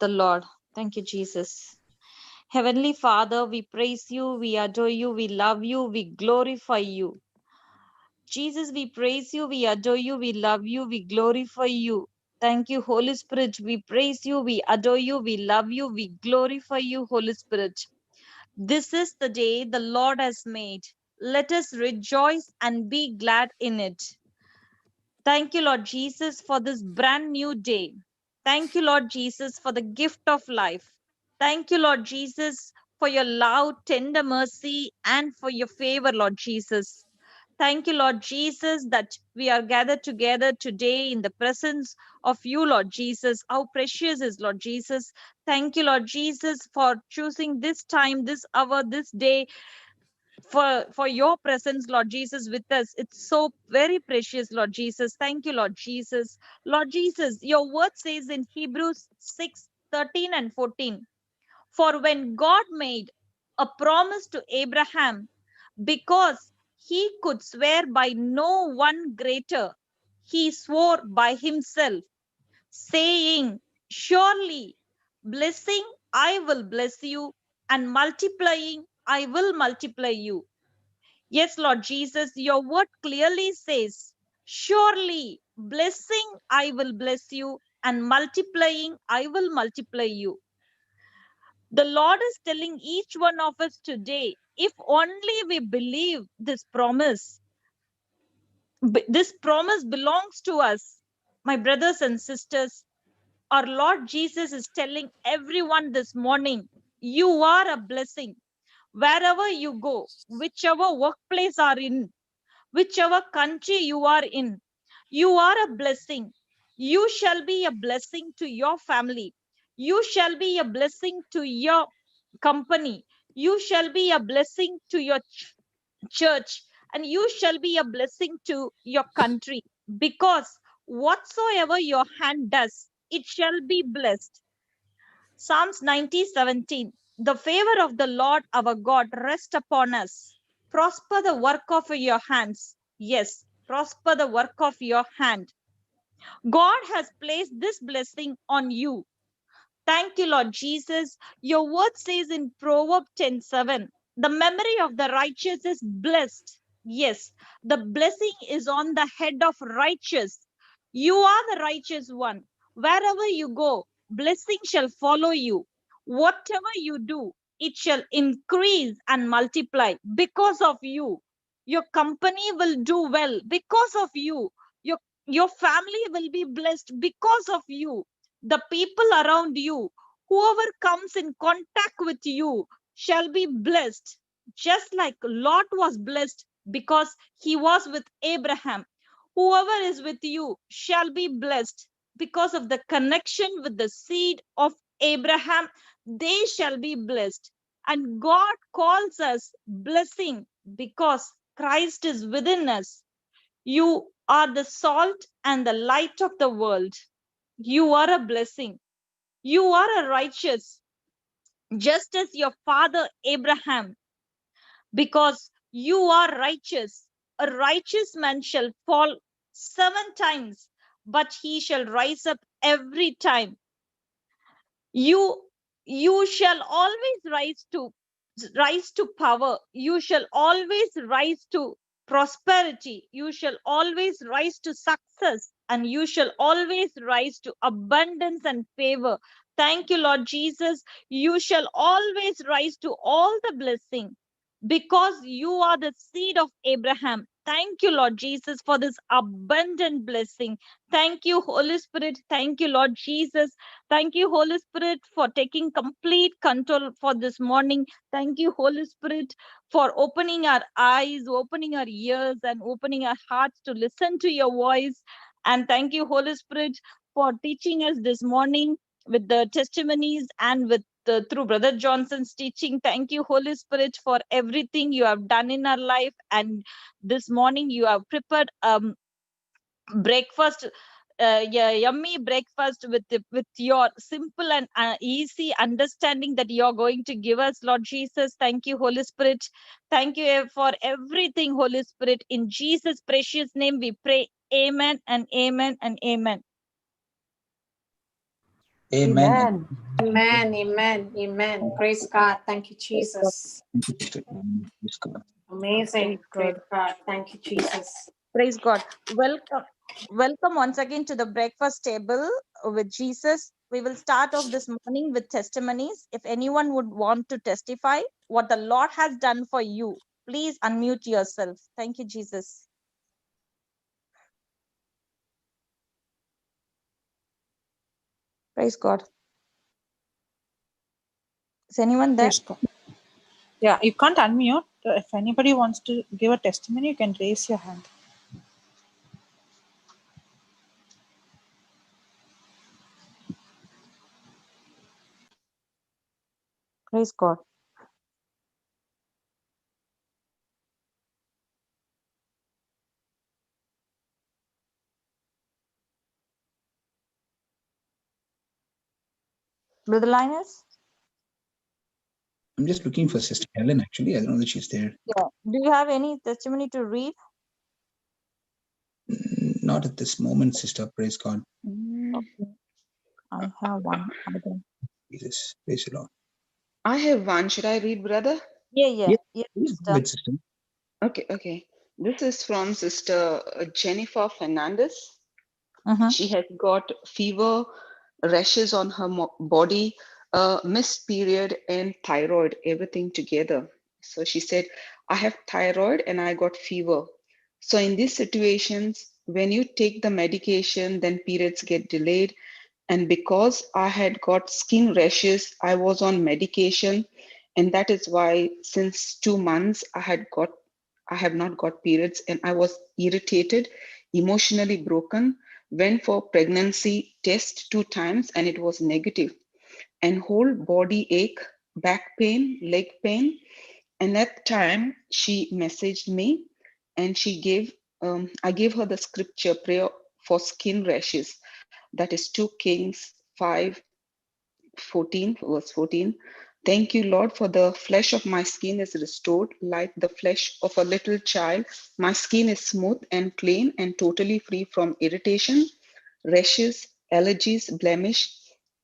the Lord. Thank you, Jesus. Heavenly Father, we praise you, we adore you, we love you, we glorify you. Jesus, we praise you, we adore you, we love you, we glorify you. Thank you, Holy Spirit. We praise you, we adore you, we love you, we glorify you, Holy Spirit. This is the day the Lord has made. Let us rejoice and be glad in it. Thank you, Lord Jesus, for this brand new day. Thank you, Lord Jesus, for the gift of life. Thank you, Lord Jesus, for your love, tender mercy, and for your favor, Lord Jesus. Thank you, Lord Jesus, that we are gathered together today in the presence of you, Lord Jesus. How precious is, Lord Jesus. Thank you, Lord Jesus, for choosing this time, this hour, this day for your presence, Lord Jesus, with us. It's so very precious, Lord Jesus. Thank you, Lord Jesus. Lord Jesus, your word says in Hebrews 6:13 and 14, for when God made a promise to Abraham, because he could swear by no one greater, he swore by himself, saying, surely blessing I will bless you, and multiplying I will multiply you. Yes, Lord Jesus, your word clearly says, surely blessing I will bless you, and multiplying I will multiply you. The Lord is telling each one of us today, if only we believe this promise, this promise belongs to us, my brothers and sisters. Our Lord Jesus is telling everyone this morning, you are a blessing. Wherever you go, whichever workplace are in, whichever country you are in, you are a blessing. You shall be a blessing to your family. You shall be a blessing to your company. You shall be a blessing to your church, and you shall be a blessing to your country, because whatsoever your hand does, it shall be blessed. Psalms 90:17. The favor of the Lord our God rest upon us. Prosper the work of your hands. Yes, prosper the work of your hand. God has placed this blessing on you. Thank you, Lord Jesus. Your word says in Proverbs 10:7, the memory of the righteous is blessed. Yes, the blessing is on the head of righteous. You are the righteous one. Wherever you go, blessing shall follow you. Whatever you do, it shall increase and multiply because of you. Your company will do well because of you. Your family will be blessed because of you. The people around you, whoever comes in contact with you, shall be blessed, just like Lot was blessed because he was with Abraham. Whoever is with you shall be blessed because of the connection with the seed of Abraham. They shall be blessed. And God calls us blessing because Christ is within us. You are the salt and the light of the world. You are a blessing. You are a righteous, just as your father Abraham, because you are righteous. A righteous man shall fall 7 times, but he shall rise up every time. You shall always rise to power. You shall always rise to prosperity. You shall always rise to success, and you shall always rise to abundance and favor. Thank you, Lord Jesus. You shall always rise to all the blessing because you are the seed of Abraham. Thank you, Lord Jesus, for this abundant blessing. Thank you, Holy Spirit. Thank you, Lord Jesus. Thank you, Holy Spirit, for taking complete control for this morning. Thank you, Holy Spirit, for opening our eyes, opening our ears, and opening our hearts to listen to your voice. And thank you, Holy Spirit, for teaching us this morning with the testimonies and with through Brother Johnson's teaching. Thank you, Holy Spirit, for everything you have done in our life. And this morning you have prepared breakfast, yeah, yummy breakfast with your simple and easy understanding that you're going to give us, Lord Jesus. Thank you, Holy Spirit. Thank you for everything, Holy Spirit. In Jesus' precious name we pray. Amen and amen and amen. Amen. Amen. Amen. Amen. Praise God. Thank you, Jesus. Amazing. Praise God. Thank you, Jesus. Praise God. Welcome once again to the breakfast table with Jesus. We will start off this morning with testimonies. If anyone would want to testify what the Lord has done for you, please unmute yourself. Thank you, Jesus. Praise God. Is anyone there? Praise God. Yeah, you can't unmute. If anybody wants to give a testimony, you can raise your hand. Praise God. Brother Linus? I'm just looking for Sister Helen, actually. I don't know that she's there. Yeah. Do you have any testimony to read? Not at this moment, Sister. Praise God. Okay. I have one. Jesus. Praise the Lord. I have one. Should I read, brother? Yeah. Please go ahead, Sister. Okay. This is from Sister Jennifer Fernandez. She has got fever, rashes on her body, missed period, and thyroid, everything together. So she said, I have thyroid and I got fever. So in these situations, when you take the medication, then periods get delayed. And because I had got skin rashes, I was on medication. And that is why since 2 months, I have not got periods, and I was irritated, emotionally broken, went for pregnancy test 2 times and it was negative, and whole body ache, back pain, leg pain. And that time she messaged me and she gave, I gave her the scripture prayer for skin rashes. That is 2 Kings 5:14, verse 14. Thank you, Lord, for the flesh of my skin is restored like the flesh of a little child. My skin is smooth and clean and totally free from irritation, rashes, allergies, blemish.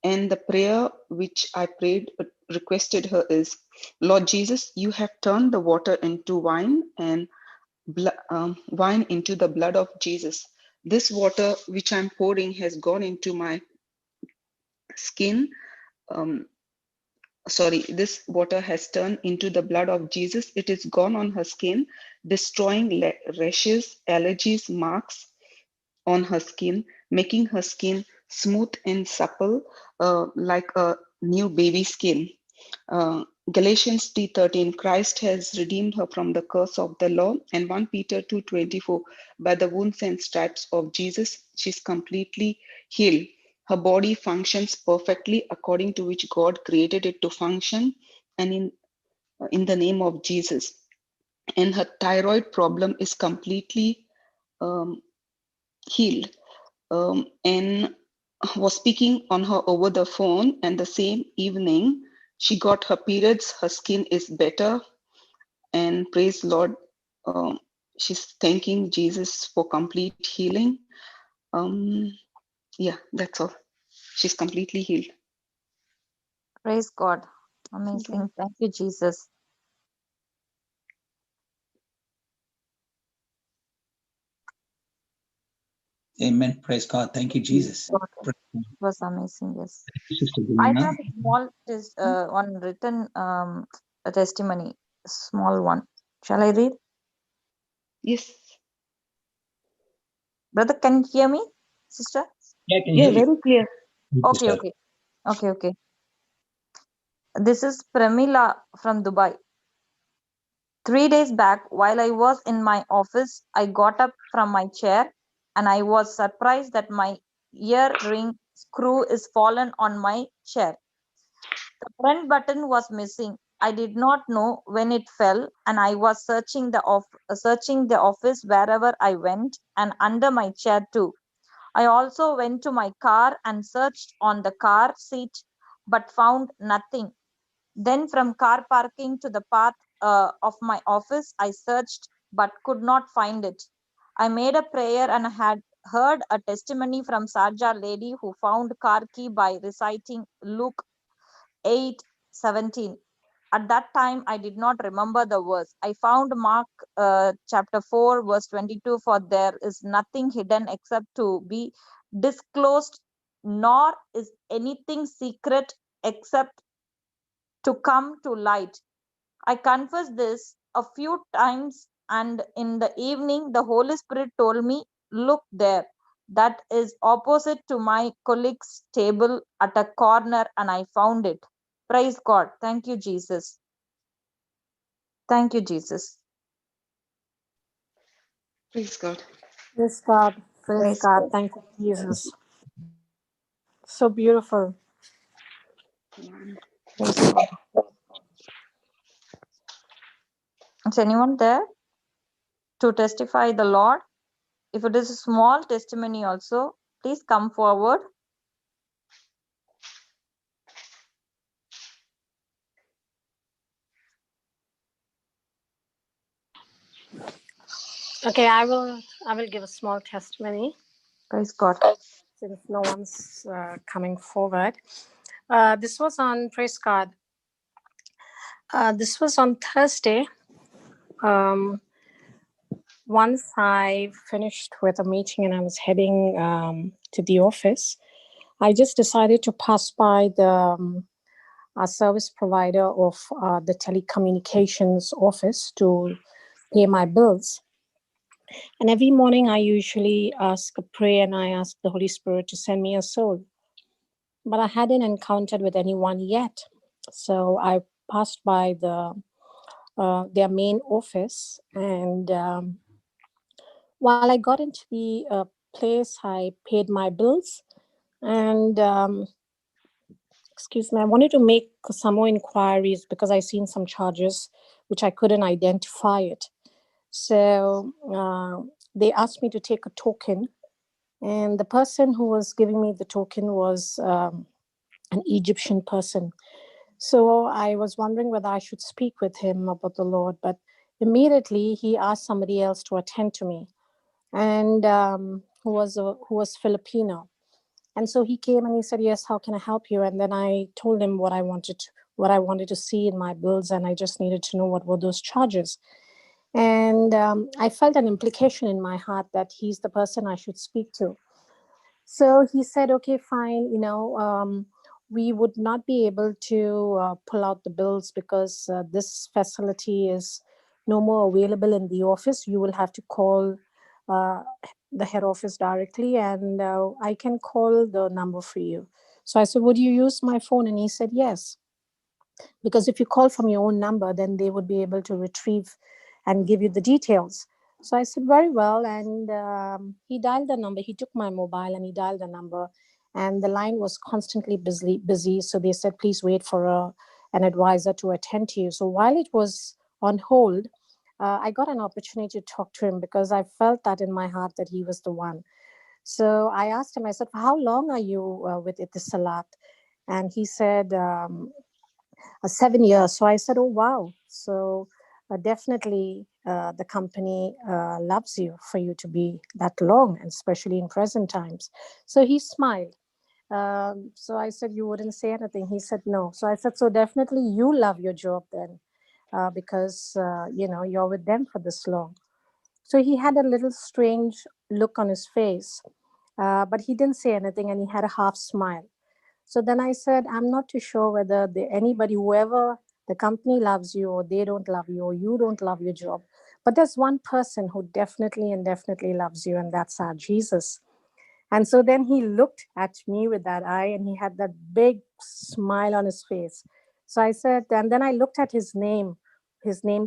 And the prayer which I prayed, requested her is, Lord Jesus, you have turned the water into wine and wine into the blood of Jesus. This water which I'm pouring has gone into my skin. This water has turned into the blood of Jesus. It is gone on her skin, destroying rashes, allergies, marks on her skin, making her skin smooth and supple, like a new baby skin. Galatians 3:13, Christ has redeemed her from the curse of the law. And 1 Peter 2:24, by the wounds and stripes of Jesus, she's completely healed. Her body functions perfectly according to which God created it to function, and in the name of Jesus. And her thyroid problem is completely healed. And was speaking on her over the phone, and the same evening she got her periods. Her skin is better, and praise Lord, she's thanking Jesus for complete healing. Yeah, that's all. She's completely healed. Praise God. Amazing. Thank you, Jesus. Amen. Praise God. Thank you, Jesus. It was amazing. Yes. Sister I Delina. have a small one written a testimony, small one. Shall I read? Yes. Brother, can you hear me, sister? Yeah, I can hear you. Very clear. Okay. This is Pramila from Dubai. 3 days back, while I was in my office, I got up from my chair and I was surprised that my earring screw is fallen on my chair. The front button was missing. I did not know when it fell, and I was searching the office wherever I went and under my chair too. I also went to my car and searched on the car seat but found nothing. Then from car parking to the path of my office, I searched but could not find it. I made a prayer and had heard a testimony from Sarja lady who found car key by reciting Luke 8:17. At that time, I did not remember the verse. I found Mark chapter 4, verse 22, for there is nothing hidden except to be disclosed, nor is anything secret except to come to light. I confessed this a few times, and in the evening, the Holy Spirit told me, look there. That is opposite to my colleague's table at a corner, and I found it. Praise God. Thank you, Jesus. Thank you, Jesus. Praise God. Praise God. Praise Praise God. God. Thank you, Jesus. So beautiful. Praise God. Is anyone there to testify the Lord? If it is a small testimony also, please come forward. Okay, I will give a small testimony Praise God. since no one's coming forward. This was on, praise God. This was on Thursday. Once I finished with a meeting and I was heading to the office, I just decided to pass by the service provider of the telecommunications office to pay my bills. And every morning I usually ask a prayer and I ask the Holy Spirit to send me a soul. But I hadn't encountered with anyone yet. So I passed by their main office, and while I got into the place, I paid my bills, and excuse me, I wanted to make some more inquiries because I seen some charges which I couldn't identify it. So they asked me to take a token, and the person who was giving me the token was an Egyptian person. So I was wondering whether I should speak with him about the Lord, but immediately he asked somebody else to attend to me, and who was Filipino. And so he came and he said, yes, how can I help you? And then I told him what I wanted to see in my bills, and I just needed to know what were those charges. And I felt an implication in my heart that he's the person I should speak to. So he said, okay, fine, we would not be able to pull out the bills because this facility is no more available in the office. You will have to call the head office directly, and I can call the number for you. So I said, would you use my phone? And he said, yes. Because if you call from your own number, then they would be able to retrieve and give you the details. So I said, very well. And he dialed the number. He took my mobile and he dialed the number. And the line was constantly busy. So they said, please wait for an advisor to attend to you. So while it was on hold, I got an opportunity to talk to him because I felt that in my heart that he was the one. So I asked him, I said, how long are you with Etisalat? And he said, 7 years. So I said, oh, wow. So definitely the company loves you for you to be that long, and especially in present times. So he smiled. So I said, you wouldn't say anything? He said, no. So I said, so definitely you love your job then, because, you're with them for this long. So he had a little strange look on his face, but he didn't say anything, and he had a half smile. So then I said, I'm not too sure whether anybody, whoever, the company loves you or they don't love you or you don't love your job. But there's one person who definitely loves you, and that's our Jesus. And so then he looked at me with that eye, and he had that big smile on his face. So I said, and then I looked at his name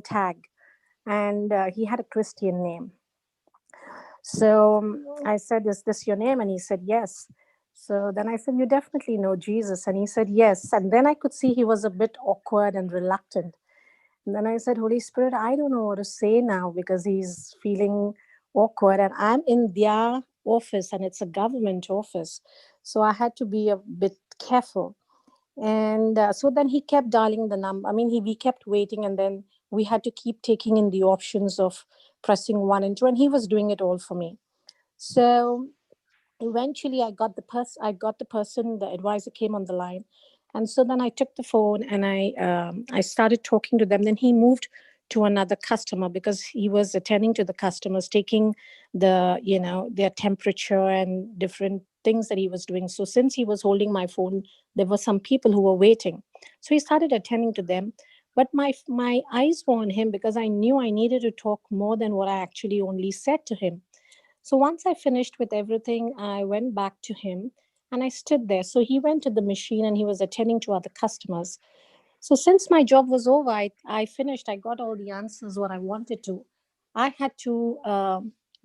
tag, and he had a Christian name. So I said, is this your name? And he said, yes. So then I said, you definitely know Jesus. And he said, yes. And then I could see he was a bit awkward and reluctant. And then I said, Holy Spirit, I don't know what to say now because he's feeling awkward. And I'm in their office, and it's a government office. So I had to be a bit careful. And so then he kept dialing the number. I mean, we kept waiting, and then we had to keep taking in the options of pressing 1 and 2, and he was doing it all for me. So eventually I got the person, the advisor came on the line. And so then I took the phone and I started talking to them. Then he moved to another customer because he was attending to the customers, taking their temperature and different things that he was doing. So since he was holding my phone, there were some people who were waiting. So he started attending to them. But my eyes were on him because I knew I needed to talk more than what I actually only said to him. So once I finished with everything, I went back to him and I stood there. So he went to the machine and he was attending to other customers. So since my job was over, I finished. I got all the answers what I wanted to. I had to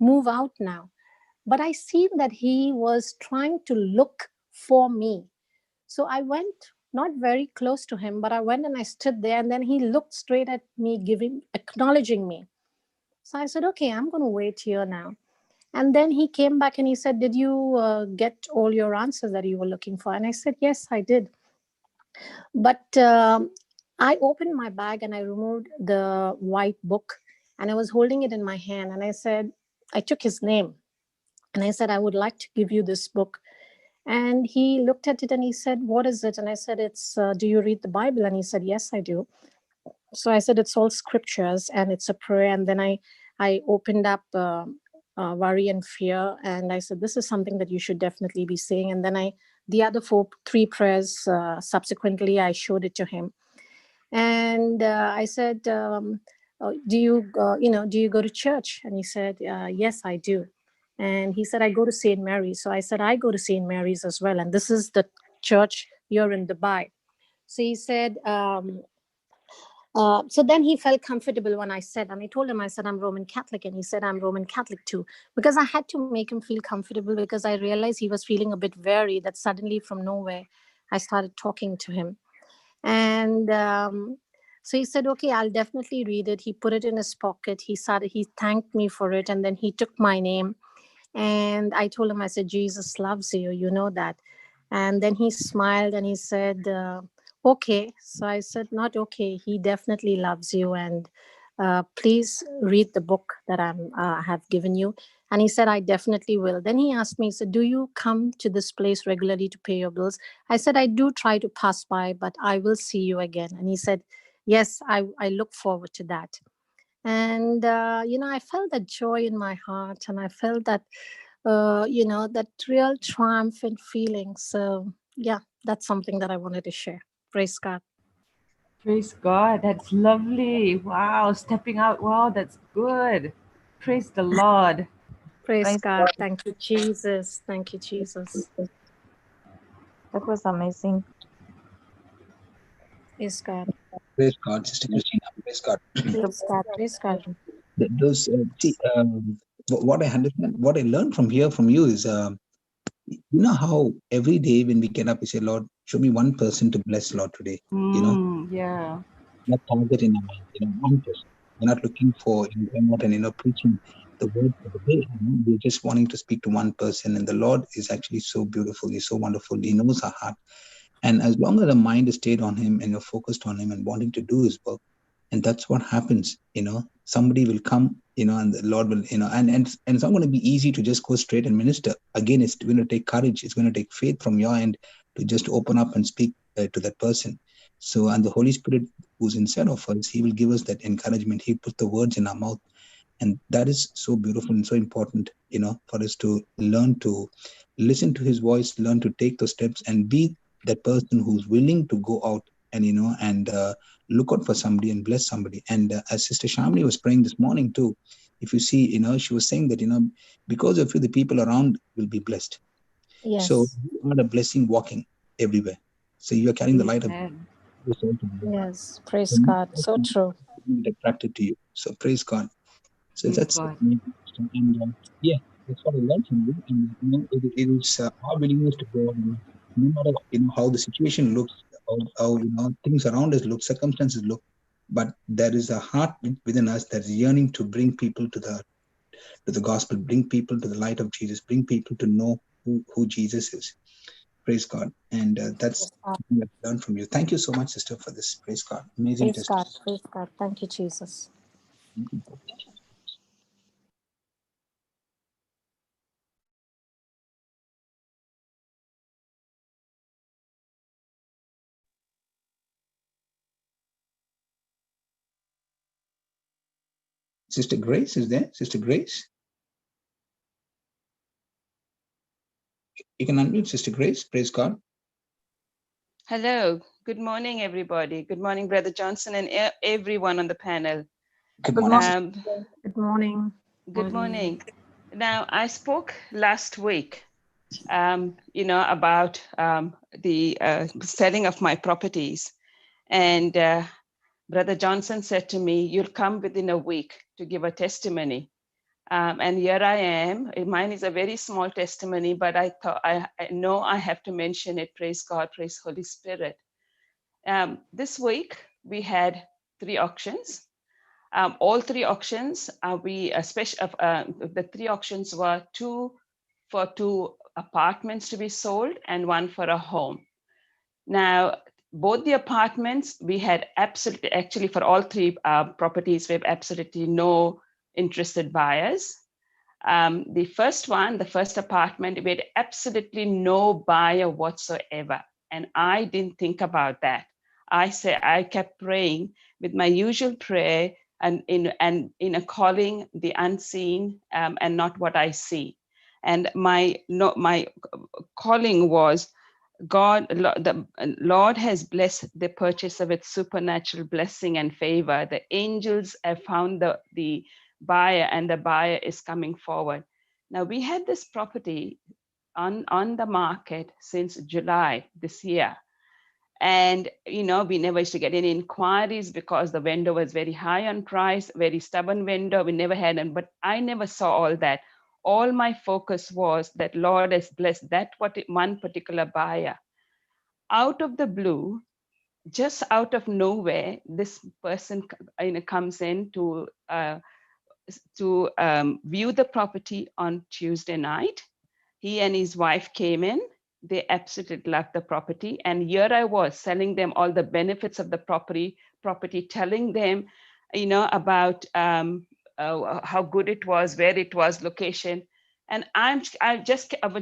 move out now. But I seen that he was trying to look for me. So I went not very close to him, but I went and I stood there, and then he looked straight at me, acknowledging me. So I said, okay, I'm going to wait here now. And then he came back and he said, did you get all your answers that you were looking for? And I said, yes, I did. But I opened my bag and I removed the white book and I was holding it in my hand. And I said, I took his name and I said, I would like to give you this book. And he looked at it and he said, what is it? And I said, it's, do you read the Bible? And he said, yes, I do. So I said, it's all scriptures and it's a prayer. And then I opened up worry and fear. And I said, this is something that you should definitely be saying. And then the other three prayers, subsequently, I showed it to him. And I said, do you go to church? And he said, yes, I do. And he said, I go to St. Mary's. So I said, I go to St. Mary's as well. And this is the church here in Dubai. So he said, so then he felt comfortable when I said, and I told him, I said, I'm Roman Catholic. And he said, I'm Roman Catholic too, because I had to make him feel comfortable, because I realized he was feeling a bit wary that suddenly from nowhere, I started talking to him. And so he said, okay, I'll definitely read it. He put it in his pocket. He thanked me for it. And then he took my name. And I told him, I said, Jesus loves you. You know that. And then he smiled and he said, okay. So I said, not okay. He definitely loves you. And please read the book that I have given you. And he said, I definitely will. Then he asked me, he said, do you come to this place regularly to pay your bills? I said, I do try to pass by, but I will see you again. And he said, yes, I look forward to that. And, I felt that joy in my heart, and I felt that, that real triumphant feeling. So, yeah, that's something that I wanted to share. Praise God. Praise God. That's lovely. Wow. Stepping out. Wow, that's good. Praise the Lord. Praise God. Thank you, Jesus. Thank you, Jesus. That was amazing. Praise God. Praise God, Sister Christina. Praise God. Praise God. Praise God. Those, what I understand, what I learned from you is, you know how every day when we get up, we say, Lord, show me one person to bless, Lord, today. Yeah. Not target in our mind, one person. We're not looking for going out and preaching the word for the day. We're just wanting to speak to one person, and the Lord is actually so beautiful. He's so wonderful. He knows our heart, and as long as the mind is stayed on Him and you're focused on Him and wanting to do His work, and that's what happens. Somebody will come, and the Lord will, and it's not going to be easy to just go straight and minister. Again, it's going to take courage. It's going to take faith from your end to just open up and speak to that person. So, and the Holy Spirit who's inside of us, He will give us that encouragement. He put the words in our mouth. And that is so beautiful and so important, for us to learn to listen to His voice, learn to take those steps and be that person who's willing to go out and, and look out for somebody and bless somebody. And as Sister Shamli was praying this morning too, if you see, she was saying that, because of you, the people around will be blessed. Yes. So you are a blessing walking everywhere. So you are carrying the light of Yes, praise God. So true. Attracted to you. So praise God. So Praise that's God. and that's what I learned from you. And it is our willingness to go. No matter how the situation looks, how things around us look, circumstances look, but there is a heart within us that's yearning to bring people to the gospel, bring people to the light of Jesus, bring people to know who Jesus is. Praise God. And that's something I've learned from you. Thank you so much, sister, for this. Praise God. Amazing testimony. Praise God. Thank you, Jesus. Sister Grace is there? Sister Grace? You can unmute, Sister Grace. Praise God. Hello. Good morning, everybody. Good morning, Brother Johnson, and everyone on the panel. Good Good morning. morning. Good morning. Good morning. Now, I spoke last week, about the selling of my properties. And Brother Johnson said to me, you'll come within a week to give a testimony. And here I am. Mine is a very small testimony, but I thought I know I have to mention it. Praise God, praise Holy Spirit. This week we had 3 auctions. All 3 auctions the 3 auctions were 2 for 2 apartments to be sold and 1 for a home. Now, both the apartments, we had absolutely, actually for all 3 properties, we have absolutely no interested buyers. The first one, the first apartment, we had absolutely no buyer whatsoever. And I didn't think about that. I kept praying with my usual prayer and in a calling the unseen and not what I see. And my calling was, God, the Lord has blessed the purchase of its supernatural blessing and favor. The angels have found the buyer, and the buyer is coming forward. Now, we had this property on the market since July this year. And, we never used to get any inquiries because the vendor was very high on price, very stubborn vendor. We never had them, but I never saw all that. All my focus was that Lord has blessed that one particular buyer. Out of the blue, just out of nowhere, this person comes in to view the property on Tuesday night. He and his wife came in. They absolutely loved the property. And here I was selling them all the benefits of the property, telling them, about how good it was, where it was, location. And I was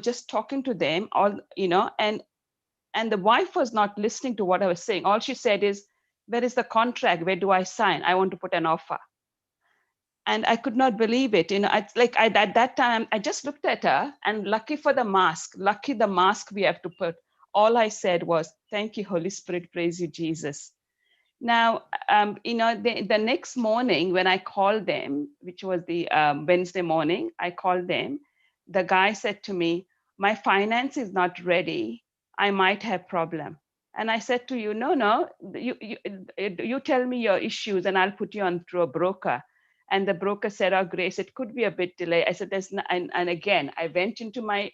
just talking to them all, and the wife was not listening to what I was saying. All she said is, where is the contract? Where do I sign? I want to put an offer. And I could not believe it. It's like at that time, I just looked at her, and lucky the mask we have to put. All I said was, thank you, Holy Spirit, praise you, Jesus. Now, the next morning when I called them, which was the Wednesday morning, I called them. The guy said to me, my finance is not ready. I might have problem. And I said to you, no, you tell me your issues and I'll put you on through a broker. And the broker said, oh, Grace, it could be a bit delayed. I said, and again, I went into my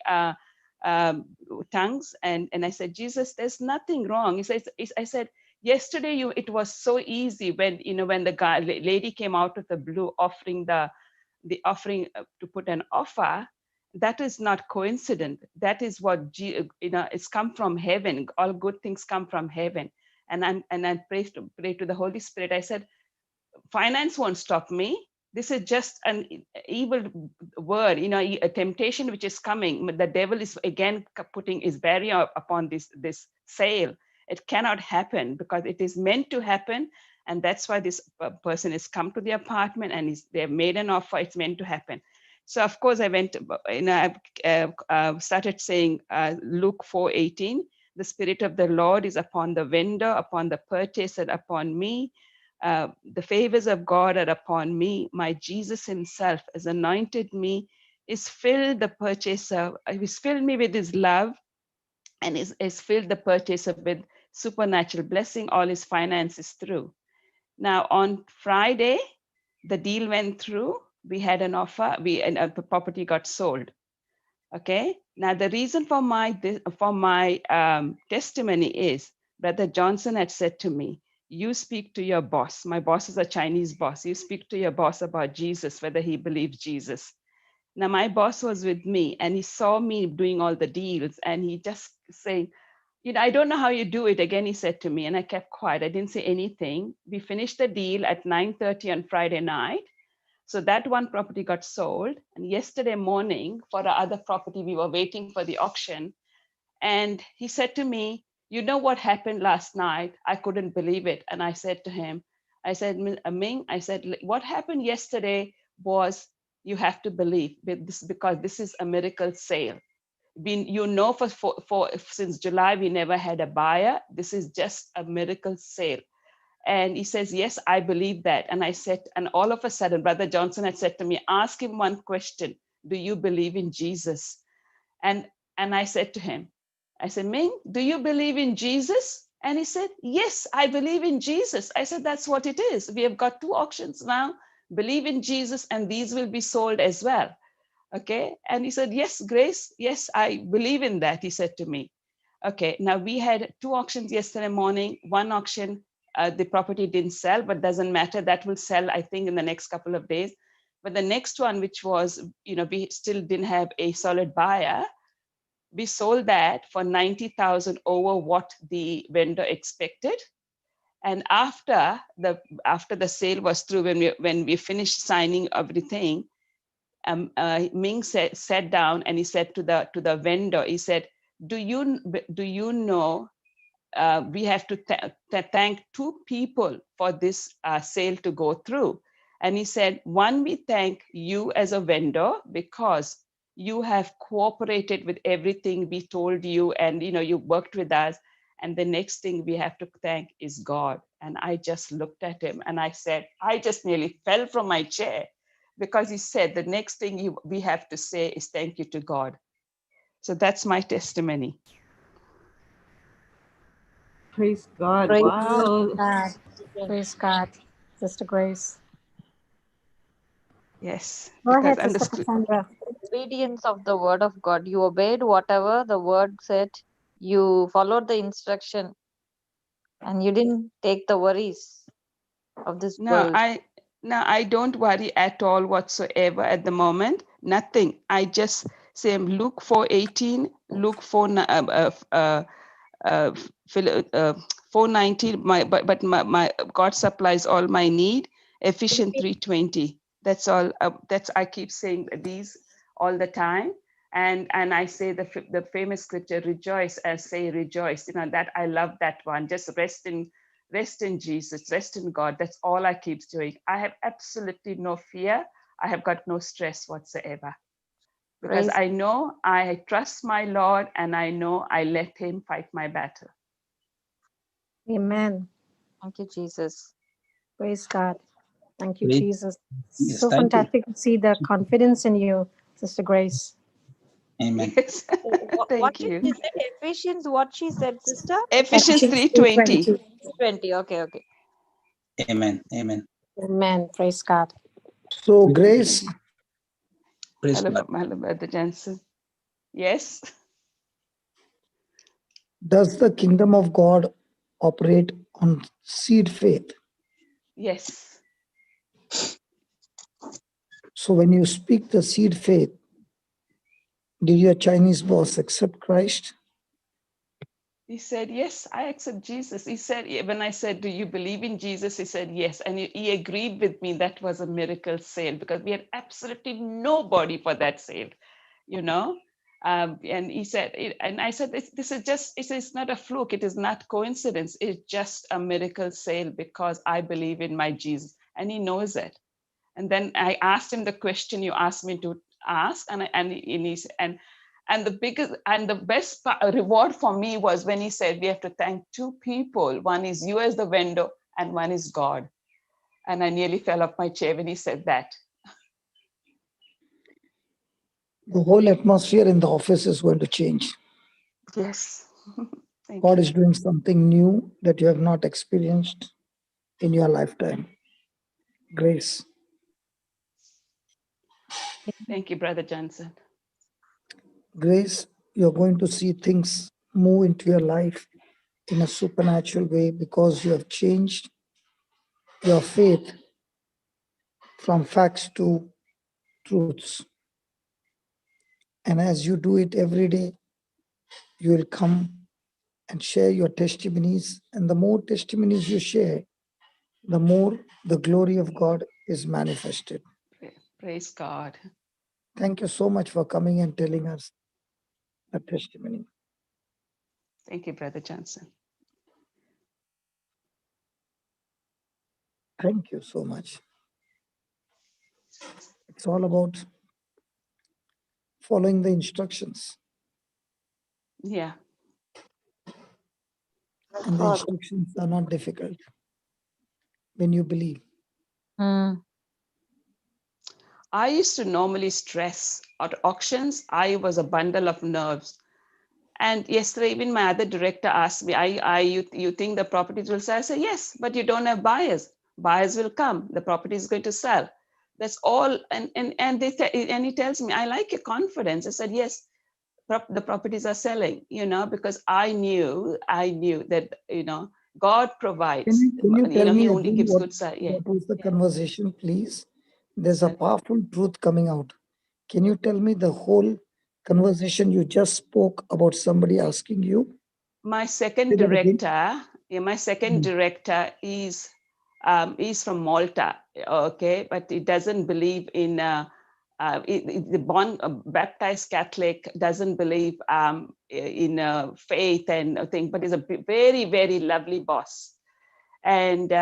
tongues and I said, Jesus, there's nothing wrong. I said, yesterday it was so easy when the lady came out of the blue offering the offering to put an offer. That is not coincident. That is what it's come from heaven. All good things come from heaven. And I pray to the Holy Spirit. I said, finance won't stop me. This is just an evil word, a temptation which is coming. The devil is again putting his barrier upon this sale. It cannot happen because it is meant to happen. And that's why this person has come to the apartment and they've made an offer. It's meant to happen. So of course I went, I started saying Luke 4:18, the Spirit of the Lord is upon the vendor, upon the purchaser, upon me. The favors of God are upon me. My Jesus himself has anointed me, is filled the purchaser, he's filled me with his love, and is filled the purchaser with supernatural blessing, all his finances through. Now on Friday, the deal went through. We had an offer, and the property got sold. Okay. Now the reason for my testimony is Brother Johnson had said to me, you speak to your boss. My boss is a Chinese boss. You speak to your boss about Jesus, whether he believes Jesus. Now my boss was with me and he saw me doing all the deals and he just saying, I don't know how you do it. Again, he said to me, and I kept quiet. I didn't say anything. We finished the deal at 9:30 on Friday night. So that one property got sold. And yesterday morning for the other property, we were waiting for the auction. And he said to me, you know what happened last night? I couldn't believe it. And I said to him, I said, Ming, I said, what happened yesterday was you have to believe this, because this is a miracle sale. You know, for since July, we never had a buyer. This is just a miracle sale. And he says, yes, I believe that. And I said, and all of a sudden, Brother Johnson had said to me, ask him one question. Do you believe in Jesus? And I said to him, I said, Ming, do you believe in Jesus? And he said, yes, I believe in Jesus. I said, that's what it is. We have got 2 auctions now. Believe in Jesus, and these will be sold as well. Okay. And he said, yes, Grace, yes, I believe in that, he said to me. Okay. Now we had 2 auctions yesterday morning. One auction, the property didn't sell, but doesn't matter. That will sell, I think, in the next couple of days. But the next one, which was, we still didn't have a solid buyer, we sold that for 90,000 over what the vendor expected. And after the sale was through, when we finished signing everything, Ming sat down and he said to the vendor, he said, do you know we have to thank 2 people for this sale to go through? And he said, one, we thank you as a vendor because you have cooperated with everything we told you, and you worked with us. And the next thing we have to thank is God. And I just looked at him and I said, I just nearly fell from my chair, because he said the next thing we have to say is thank you to God. So that's my testimony. Praise God. Praise Wow. God. Praise God. Sister Grace. Yes, Go because ahead, Sister Cassandra. obedience of the word of God. You obeyed whatever the word said. You followed the instruction, and you didn't take the worries of this No, world. I don't worry at all whatsoever at the moment. Nothing. I just say Luke 4:18, Luke 4:19. But my God supplies all my need. Ephesians 3:20. That's all. That's I keep saying these all the time. And I say the famous scripture, rejoice, as say rejoice. That I love that one. Just rest in Jesus, rest in God. That's all I keep doing. I have absolutely no fear. I have got no stress whatsoever, because Praise, I know I trust my Lord, and I know I let him fight my battle. Amen. thank you, Jesus. Praise God. Thank you, Great. Jesus. Yes, So thank you. fantastic to see the confidence in you, Sister Grace. Amen. Yes. What Thank did you. she say? Ephesians, what she said, sister? Ephesians Ephesians 3:20. 3:20. 20. Okay. Amen. Amen. Amen. Praise God. So, Grace, Praise Hello, God. Brother Johnson. Yes. does the kingdom of God operate on seed faith? Yes. So, when you speak the seed faith, did your Chinese boss accept Christ? He said, yes, I accept Jesus. He said, when I said, do you believe in Jesus? He said, yes. And he agreed with me. That was a miracle sale, because we had absolutely nobody for that sale, And he said, and I said, this is just, it's not a fluke. It is not coincidence. It's just a miracle sale, because I believe in my Jesus, and he knows it. And then I asked him the question you asked me to ask, and the biggest and the best reward for me was when he said we have to thank 2 people. One is you as the vendor, and one is God. And I nearly fell off my chair when he said that. The whole atmosphere in the office is going to change. Yes. God is doing something new that you have not experienced in your lifetime. Grace. Thank you, Brother Johnson. Grace, you're going to see things move into your life in a supernatural way because you have changed your faith from facts to truths. And as you do it every day, you will come and share your testimonies. And the more testimonies you share, the more the glory of God is manifested. Praise God. Thank you so much for coming and telling us a testimony. Thank you, Brother Johnson. Thank you so much. It's all about following the instructions. Yeah. And the instructions are not difficult when you believe. I used to normally stress at auctions. I was a bundle of nerves. And yesterday, even my other director asked me, you think the properties will sell? I said, yes, but you don't have buyers. Buyers will come. The property is going to sell. That's all. And he tells me, I like your confidence. I said, yes, the properties are selling, because I knew that, God provides. Can you tell me He only again gives good sight. Yeah. what was the conversation, please? There's a powerful truth coming out. Can you tell me the whole conversation you just spoke about somebody asking you? My second Say that again. director is from Malta, okay, but he doesn't believe in the baptized Catholic, doesn't believe in faith and thing, but he's a very, very lovely boss. And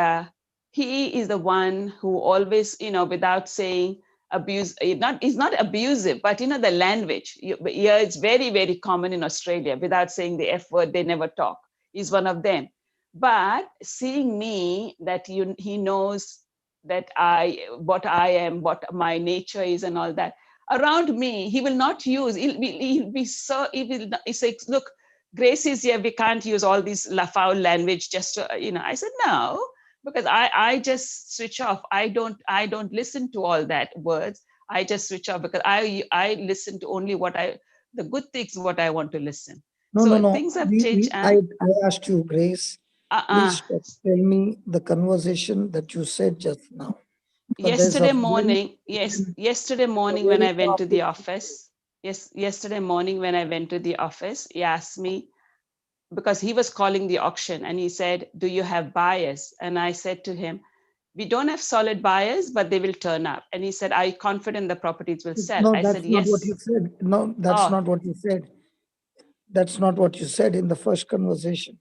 he is the one who always, without saying abuse, he's not abusive, but the language, yeah, it's very, very common in Australia. Without saying the F word, they never talk. He's one of them. But seeing me, that he knows that what I am, what my nature is, and all that around me, he will not use. He'll be so. He says, look, Grace is here. We can't use all these foul language just to, I said, no, because I just switch off. I don't listen to all that words. I just switch off because I listen to only the good things, what I want to listen. No. Things have changed. I asked you, Grace, please tell me the conversation that you said just now. Yesterday morning, when I went to the office, yesterday morning when I went to the office, he asked me, because he was calling the auction, and he said, do you have buyers? And I said to him, we don't have solid buyers, but they will turn up. And he said, are you confident the properties will sell? No, I that's said, not yes. what you said. No, that's not what you said. That's not what you said in the first conversation.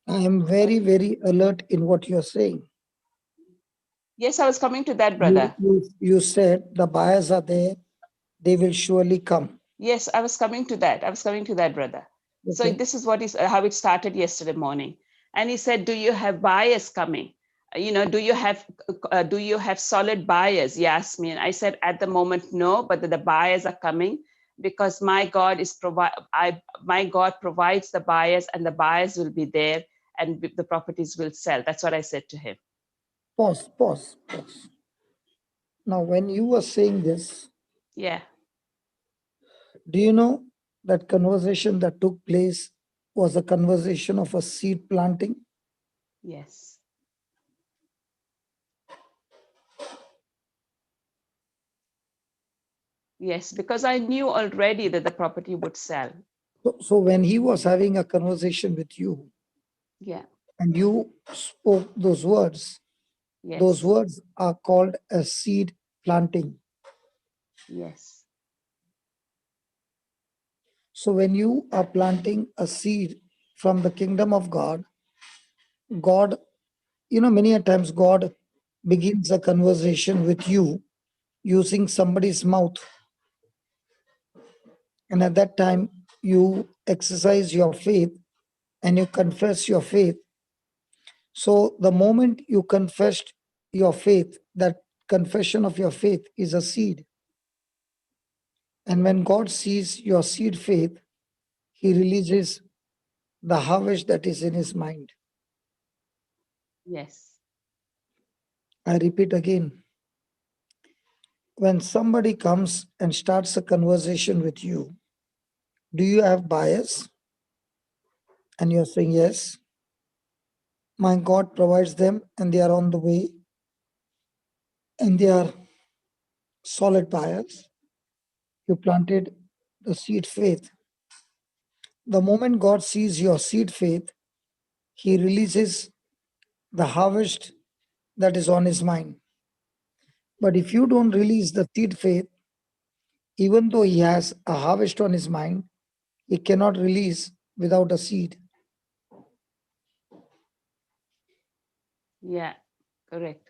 I am very, very alert in what you're saying. Yes, I was coming to that, brother. You said the buyers are there. They will surely come. Yes, I was coming to that. Brother. Okay. So this is how it started yesterday morning. And he said, do you have buyers coming? Do you have solid buyers? He asked me. And I said, at the moment, no, but the buyers are coming because my God provides the buyers, and the buyers will be there, and the properties will sell. That's what I said to him. Pause. Now, when you were saying this, yeah, do you know that conversation that took place was a conversation of a seed planting? Yes. Yes, because I knew already that the property would sell. So when he was having a conversation with you, yeah, and you spoke those words, yes, those words are called a seed planting. Yes. So when you are planting a seed from the kingdom of God, many a times God begins a conversation with you using somebody's mouth. And at that time, you exercise your faith and you confess your faith. So the moment you confessed your faith, that confession of your faith is a seed. And when God sees your seed faith, he releases the harvest that is in his mind. Yes. I repeat again. When somebody comes and starts a conversation with you, do you have buyers? And you're saying, yes. My God provides them and they are on the way. And they are solid buyers. You planted the seed faith. The moment God sees your seed faith, he releases the harvest that is on his mind. But if you don't release the seed faith, even though he has a harvest on his mind, he cannot release without a seed. Yeah, correct.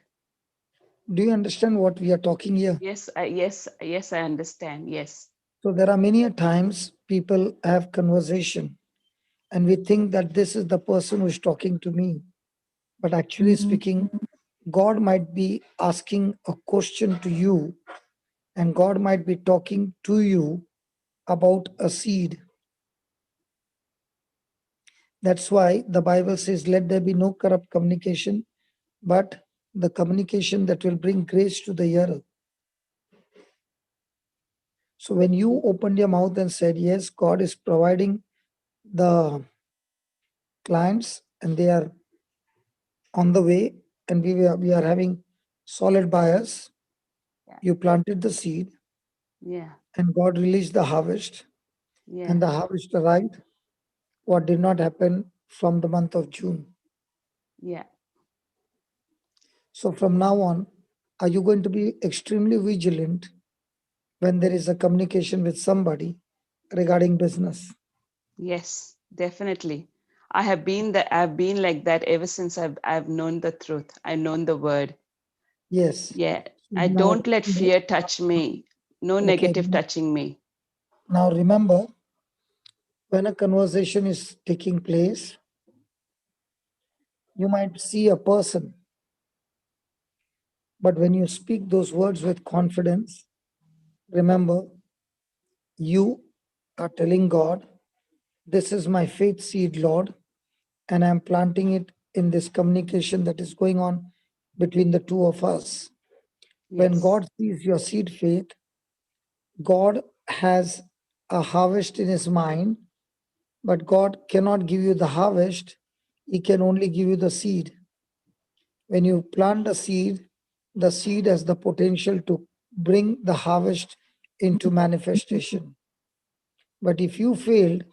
Do you understand what we are talking here? Yes, yes, I understand. Yes. So there are many a times people have conversation and we think that this is the person who is talking to me. But actually speaking, God might be asking a question to you, and God might be talking to you about a seed. That's why the Bible says, let there be no corrupt communication, but the communication that will bring grace to the hearer. So when you opened your mouth and said, yes, God is providing the clients and they are on the way, and we are having solid buyers, Yeah. you planted the seed Yeah. and God released the harvest, Yeah. and the harvest arrived. What did not happen from the month of June. Yeah. So from now on, are you going to be extremely vigilant when there is a communication with somebody regarding business? Yes, definitely. I've been like that ever since I've known the truth. I've known the word. Yes. Yeah. So I now, don't let fear touch me. No okay. negative touching me. Now remember, when a conversation is taking place, you might see a person, but when you speak those words with confidence, remember, you are telling God, this is my faith seed, Lord, and I'm planting it in this communication that is going on between the two of us. When Yes. God sees your seed faith, God has a harvest in his mind, but God cannot give you the harvest. He can only give you the seed. When you plant the seed has the potential to bring the harvest into manifestation. But if you failed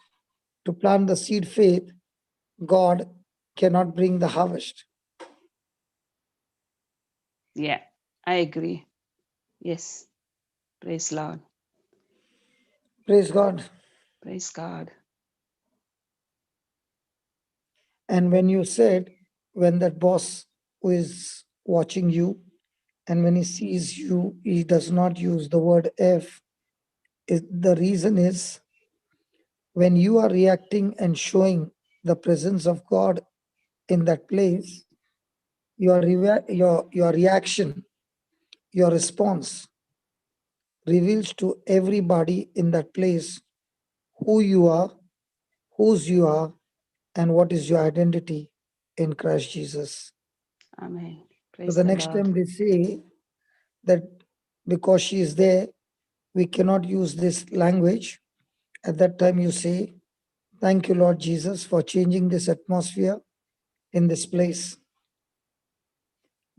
to plant the seed faith, God cannot bring the harvest. Yeah, I agree. Yes. Praise Lord. Praise God. Praise God. And when you said, when that boss who is watching you, and when he sees you, he does not use the word F, the reason is when you are reacting and showing the presence of God in that place, your reaction, your response reveals to everybody in that place who you are, whose you are, and what is your identity in Christ Jesus. Amen. So Praise the the next Lord. time they say that because she is there, we cannot use this language, at that time you say, thank you, Lord Jesus, for changing this atmosphere in this place.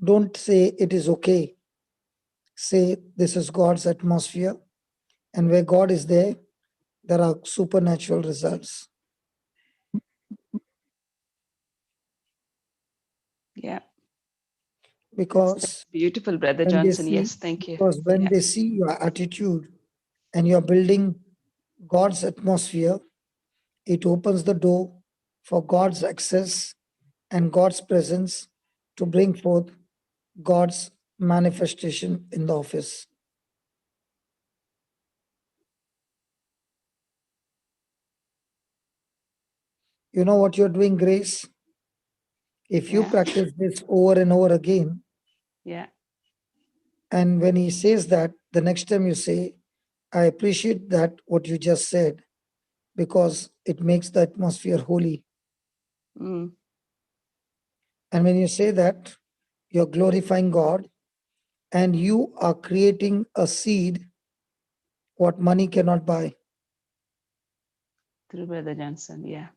Don't say it is okay. Say this is God's atmosphere, and where God is there are supernatural results. Yeah. Because Beautiful, Brother when they Johnson. see, Yes, thank you. because when Yeah. they see your attitude and you're building God's atmosphere, it opens the door for God's access and God's presence to bring forth God's manifestation in the office. You know what you're doing, Grace? If you Yeah. practice this over and over again, Yeah. and when he says that, the next time you say, I appreciate that what you just said, because it makes the atmosphere holy. Mm. And when you say that, you're glorifying God and you are creating a seed what money cannot buy. Through Brother Johnson. Yeah.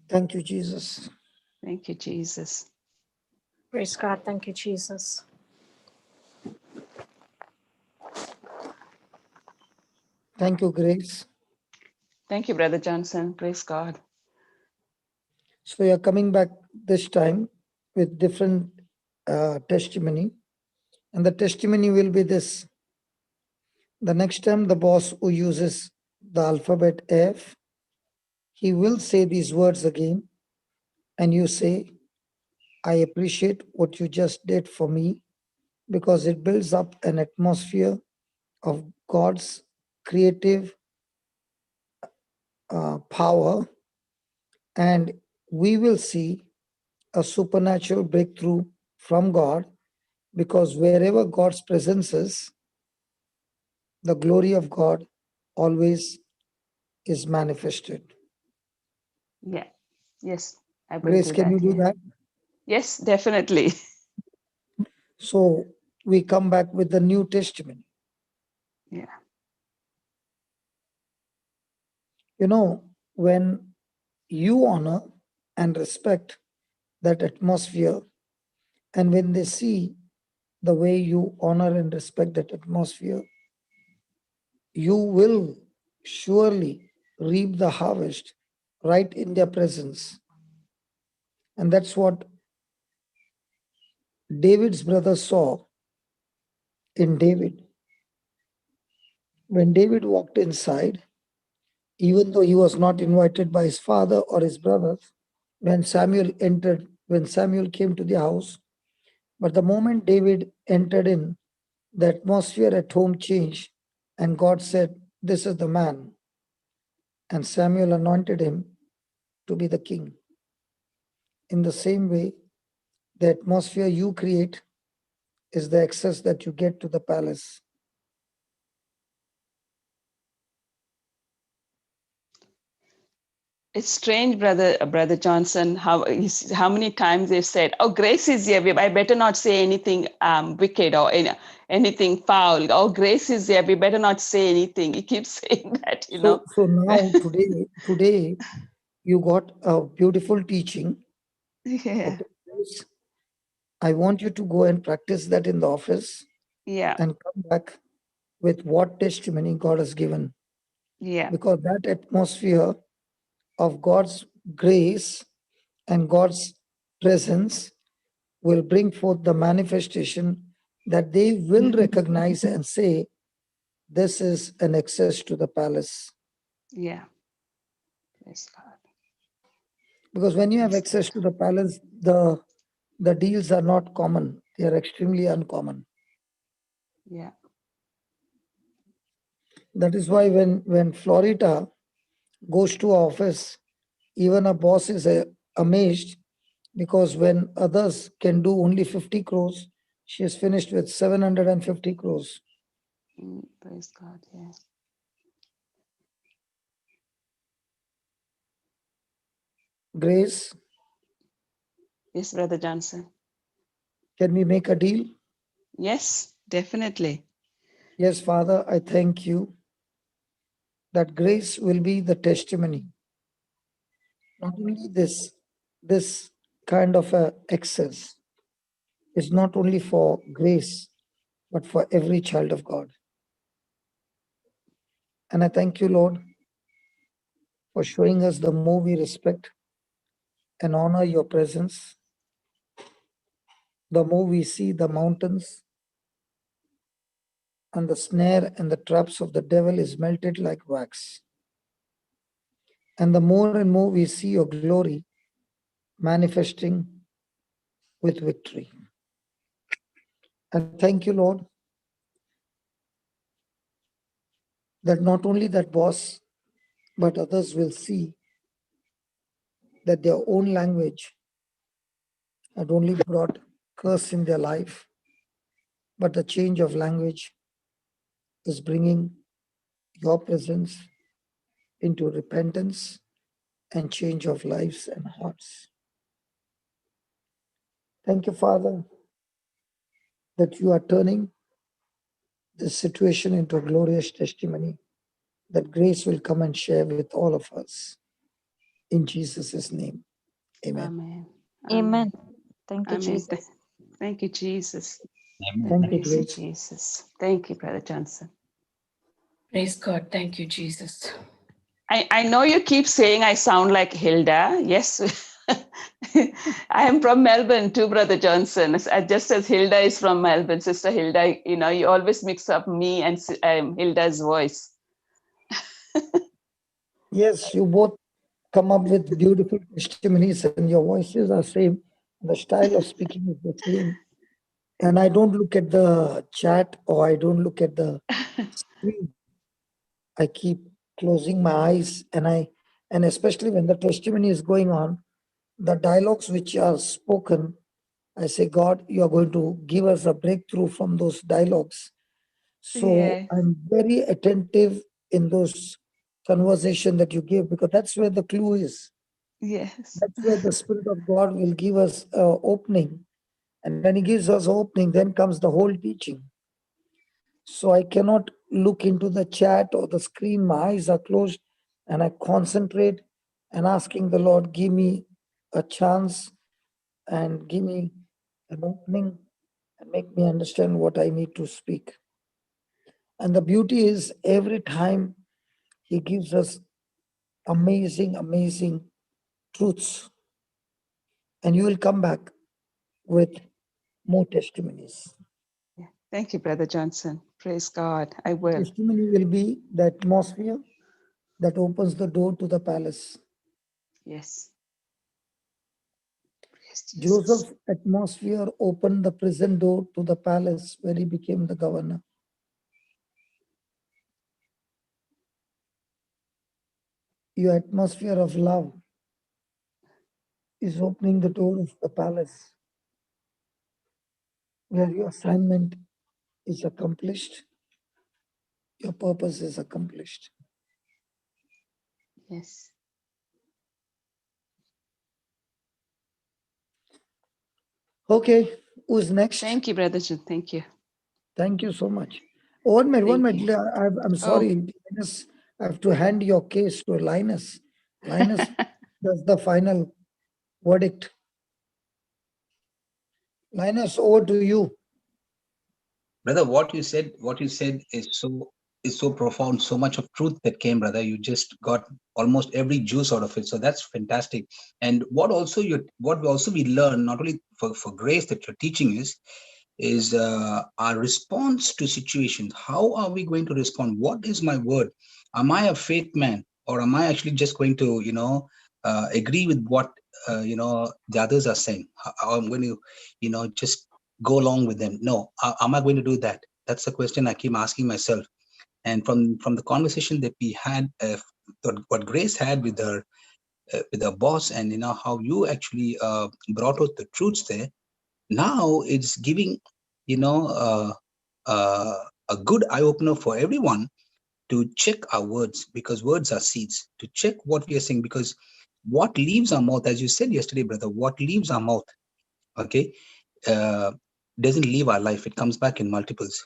Thank you, Jesus. Thank you, Jesus. Praise God. Thank you, Jesus. Thank you, Grace. Thank you, Brother Johnson. Praise God. So you're coming back this time with different testimony. And the testimony will be this. The next time the boss who uses the alphabet F, he will say these words again, and you say, I appreciate what you just did for me, because it builds up an atmosphere of God's creative power, and we will see a supernatural breakthrough from God, because wherever God's presence is, the glory of God always is manifested. Yeah. Yes, I will Grace, do can that. you do Yeah. that? Yes, definitely. So we come back with the new testimony. Yeah. You know, when you honor and respect that atmosphere, and when they see the way you honor and respect that atmosphere, you will surely reap the harvest right in their presence. And that's what David's brother saw in David. When David walked inside, even though he was not invited by his father or his brothers, when Samuel came to the house, but the moment David entered in, the atmosphere at home changed, and God said, this is the man. And Samuel anointed him to be the king. In the same way, the atmosphere you create is the access that you get to the palace. It's strange, brother Johnson, how many times they've said, "Oh, Grace is here. I better not say anything wicked or anything foul. Oh, Grace is here. We better not say anything." He keeps saying that, you know. So now today you got a beautiful teaching. Yeah. Okay. I want you to go and practice that in the office. Yeah. And come back with what testimony God has given. Yeah. Because that atmosphere of God's grace and God's presence will bring forth the manifestation that they will recognize and say, this is an access to the palace. Yeah. Praise God. Because when you have access to the palace, the deals are not common. They are extremely uncommon. Yeah. That is why when Florida goes to office, even a boss is amazed, because when others can do only 50 crores, she is finished with 750 crores. Praise God. Yeah. Grace, Yes, Brother Johnson. can we make a deal? Yes, definitely. Yes, Father, I thank you that Grace will be the testimony. Not only this kind of a access is not only for Grace, but for every child of God. And I thank you, Lord, for showing us the more we respect and honor your presence, the more we see the mountains and the snare and the traps of the devil is melted like wax. And the more and more we see your glory manifesting with victory. And thank you, Lord, that not only that boss, but others will see that their own language had only brought curse in their life, but the change of language is bringing your presence into repentance and change of lives and hearts. Thank you, Father, that you are turning this situation into a glorious testimony that Grace will come and share with all of us. In Jesus' name, amen. Amen. Amen. Thank you, Amen. Jesus. Thank you, Jesus. Thank you, Praise you, Grace. Jesus. Thank you, Brother Johnson. Praise God. Thank you, Jesus. I know you keep saying I sound like Hilda. Yes. I am from Melbourne too, Brother Johnson. Just as Hilda is from Melbourne, Sister Hilda, you always mix up me and Hilda's voice. Yes, you both come up with beautiful testimonies, and your voices are same. The style of speaking is the same. And I don't look at the chat or I don't look at the screen. I keep closing my eyes, and especially when the testimony is going on, the dialogues which are spoken, I say, God, you are going to give us a breakthrough from those dialogues. So Yes. I'm very attentive in those conversation that you give, because that's where the clue is. Yes. That's where the Spirit of God will give us opening. And when He gives us opening, then comes the whole teaching. So I cannot look into the chat or the screen. My eyes are closed and I concentrate and asking the Lord, give me a chance and give me an opening and make me understand what I need to speak. And the beauty is every time He gives us amazing, amazing truths. And you will come back with more testimonies. Yeah. Thank you, Brother Johnson. Praise God. I will. Testimony will be the atmosphere that opens the door to the palace. Yes. Praise Jesus. Joseph's atmosphere opened the prison door to the palace where he became the governor. Your atmosphere of love is opening the door of the palace where your assignment is accomplished, your purpose is accomplished. Yes. Okay, who's next? Thank you, Brother John. Thank you. Thank you so much. One minute. I'm sorry, Linus, I have to hand your case to Linus. Linus does the final verdict. Linus, over to you. Brother, what you said is so profound, so much of truth that came, brother. You just got almost every juice out of it. So that's fantastic. And what we learn, not only for grace that you're teaching is our response to situations. How are we going to respond? What is my word? Am I a faith man, or am I actually just going to, agree with what the others are saying? How I'm going to, just go along with them? No. Am I going to do that? That's the question I keep asking myself. And from the conversation that we had, what Grace had with her boss, and how you actually brought out the truths there. Now it's giving a good eye opener for everyone to check our words, because words are seeds. To check what we are saying, because what leaves our mouth, as you said yesterday, brother, what leaves our mouth, okay, doesn't leave our life. It comes back in multiples.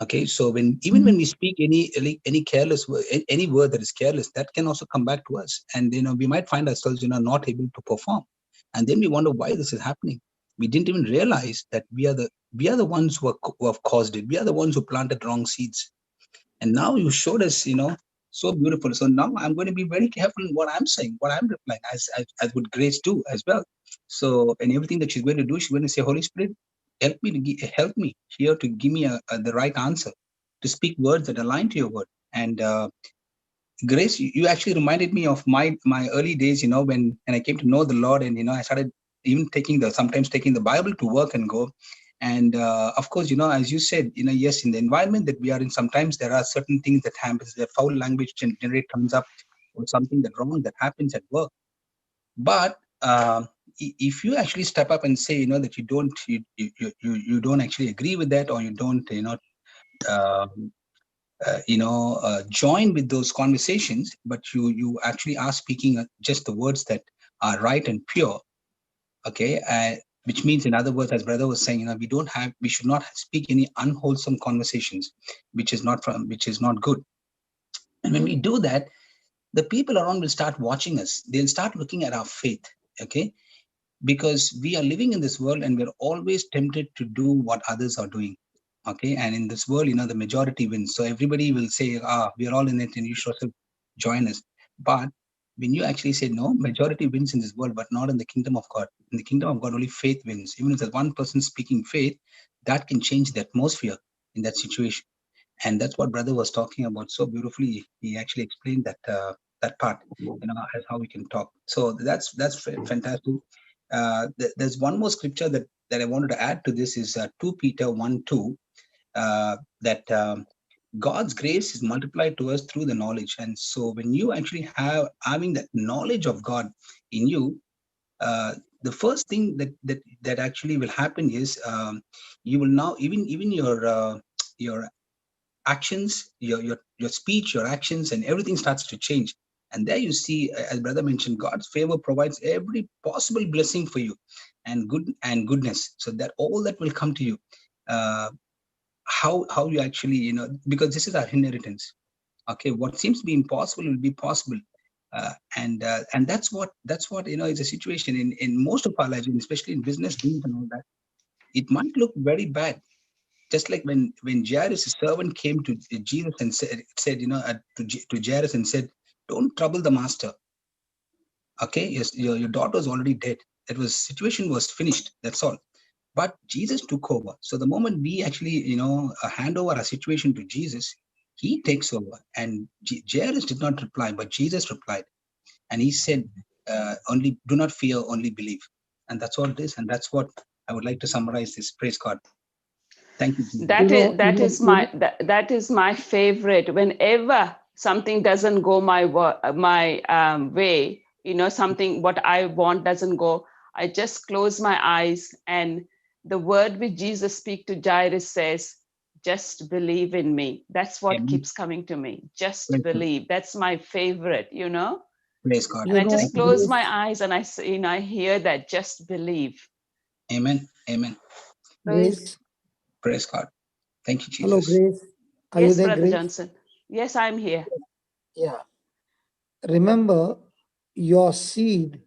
Okay, so when we speak any careless word, any word that is careless, that can also come back to us, and we might find ourselves not able to perform, and then we wonder why this is happening. We didn't even realize that we are the ones who have caused it. We are the ones who planted wrong seeds, and now you showed us, so beautiful. So now I'm going to be very careful in what I'm saying, what I'm replying, as would Grace do as well. So, and everything that she's going to do, she's going to say, Holy Spirit, help me here to give me the right answer, to speak words that align to your word. And Grace, you actually reminded me of my early days, when I came to know the Lord, and I started even sometimes taking the Bible to work and go. And of course, as you said, yes, in the environment that we are in, sometimes there are certain things that happens. The foul language generate comes up, or something that wrong that happens at work. But if you actually step up and say, that you don't actually agree with that, or you don't, join with those conversations, but you actually are speaking just the words that are right and pure. Okay, which means, in other words, as brother was saying, we should not speak any unwholesome conversations, which is not good. And when we do that, the people around will start watching us. They'll start looking at our faith. Okay, because we are living in this world, and we're always tempted to do what others are doing. Okay, and in this world, the majority wins. So everybody will say, we are all in it, and you should also join us. But when you actually say, no, majority wins in this world, but not in the kingdom of God. In the kingdom of God, only faith wins. Even if there's one person speaking faith, that can change the atmosphere in that situation. And that's what brother was talking about so beautifully. He actually explained that that part, as how we can talk. So that's fantastic. There's one more scripture that I wanted to add to this is 2 Peter 1:2, that God's grace is multiplied to us through the knowledge. And so when you actually having that knowledge of God in you, the first thing that actually will happen is you will now even your actions, your speech, your actions, and everything starts to change. And there you see, as brother mentioned, God's favor provides every possible blessing for you, and goodness, so that all that will come to you. How you actually, because this is our inheritance. Okay, what seems to be impossible will be possible. And that's what is a situation in most of our lives, and especially in business deals and all that. It might look very bad, just like when Jairus' servant came to Jesus and said to Jairus and said, "Don't trouble the master. Okay, yes, your daughter is already dead. Situation was finished. That's all." But Jesus took over. So the moment we actually, hand over our situation to Jesus, he takes over. And Jairus did not reply, but Jesus replied. And he said, only do not fear, only believe. And that's all it is. And that's what I would like to summarize this. Praise God. Thank you, Jesus. That is my favorite. Whenever something doesn't go my way, something what I want doesn't go, I just close my eyes, and the word which Jesus speak to Jairus says, "Just believe in me." That's what keeps coming to me. Just believe. That's my favorite. Praise God. And I just close my eyes and I hear that, just believe. Amen. Amen. Grace. Praise God. Thank you, Jesus. Hello, Grace. Are yes, you there, Brother Grace? Johnson. Yes, I'm here. Yeah. Remember, your seed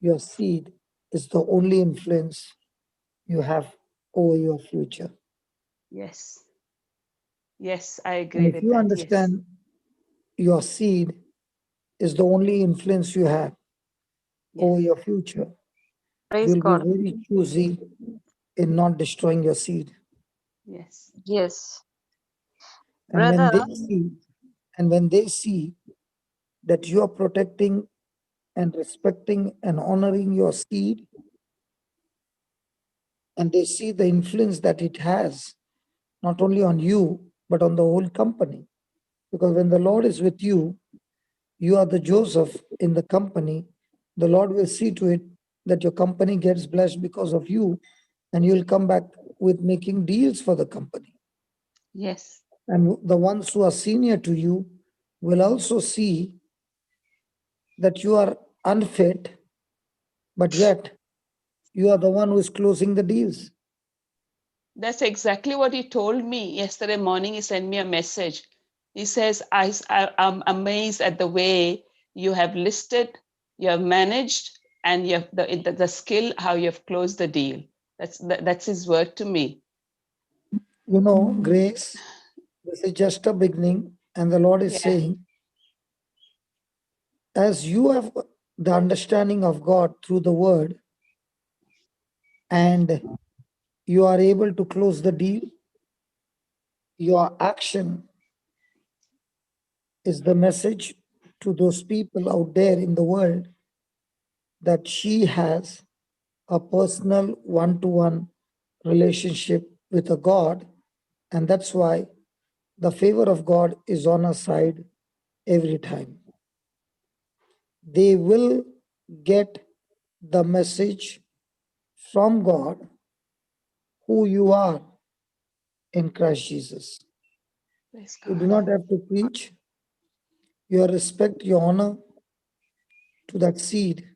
is the only influence you have over your future. Yes. Yes, I agree And with if you that. understand your seed is the only influence you have over your future, you'll be very choosy in not destroying your seed. Yes. Yes. And Brother, when they see that you are protecting and respecting and honoring your seed, and they see the influence that it has, not only on you, but on the whole company. Because when the Lord is with you, you are the Joseph in the company. The Lord will see to it that your company gets blessed because of you, and you'll come back with making deals for the company. Yes. And the ones who are senior to you will also see that you are unfit, but yet you are the one who is closing the deals. That's exactly what he told me yesterday morning. He sent me a message. He says, I'm amazed at the way you have listed, you have managed, and you have the skill, how you have closed the deal. That's his word to me. Grace, this is just a beginning, and the Lord is saying, as you have the understanding of God through the word, and you are able to close the deal, your action is the message to those people out there in the world that she has a personal one-to-one relationship with a God, and that's why the favor of God is on her side every time. They will get the message from God who you are in Christ Jesus. You do not have to preach. Your respect, your honor to that seed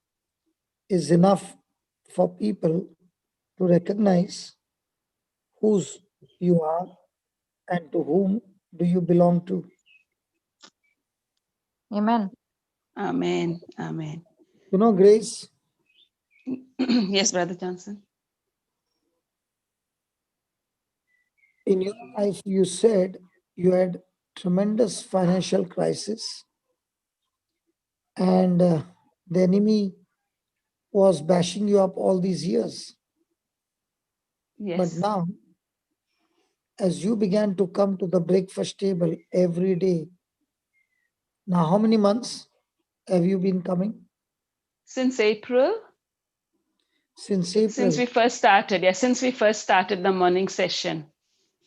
is enough for people to recognize whose you are and to whom do you belong to. Amen. Amen. Amen. Grace. Yes, Brother Johnson. In your life, you said you had tremendous financial crisis, and the enemy was bashing you up all these years. Yes. But now, as you began to come to the breakfast table every day Now, how many months have you been coming? Since April. Since April. Since we first started, yeah, since we first started the morning session.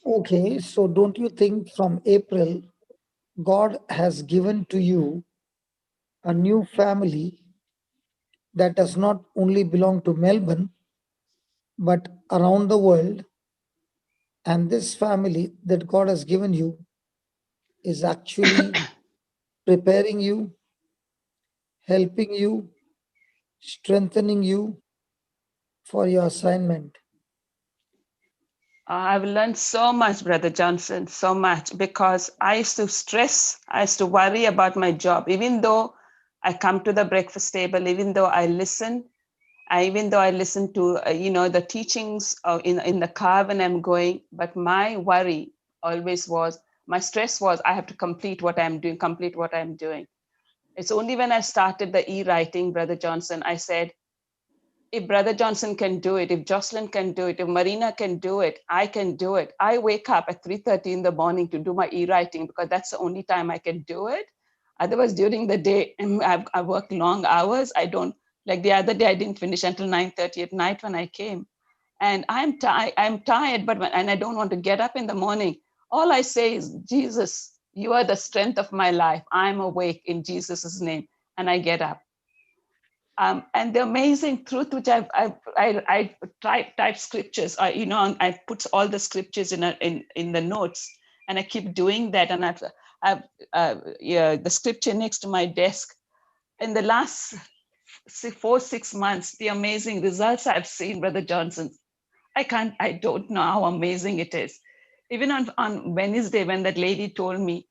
Okay, so don't you think from April, God has given to you a new family that does not only belong to Melbourne, but around the world? And this family that God has given you is actually preparing you, helping you, strengthening you for your assignment. I've learned so much, Brother Johnson, so much, because I used to stress, I used to worry about my job, even though I come to the breakfast table, even though I listen, even though I listen to, the teachings in the car when I'm going, but my worry always was, my stress was, I have to complete what I'm doing. It's only when I started the e-writing, Brother Johnson, I said, if Brother Johnson can do it, if Jocelyn can do it, if Marina can do it, I can do it. I wake up at 3:30 in the morning to do my e-writing because that's the only time I can do it. Otherwise, during the day, I work long hours. I don't, like the other day, I didn't finish until 9:30 at night when I came. And I'm tired, and I don't want to get up in the morning. All I say is, Jesus, you are the strength of my life. I'm awake in Jesus' name. And I get up. And the amazing truth, which I type scriptures, I put all the scriptures in the notes, and I keep doing that. And I've the scripture next to my desk. In the last 4-6 months, the amazing results I've seen, Brother Johnson, I don't know how amazing it is. Even on Wednesday, when that lady told me,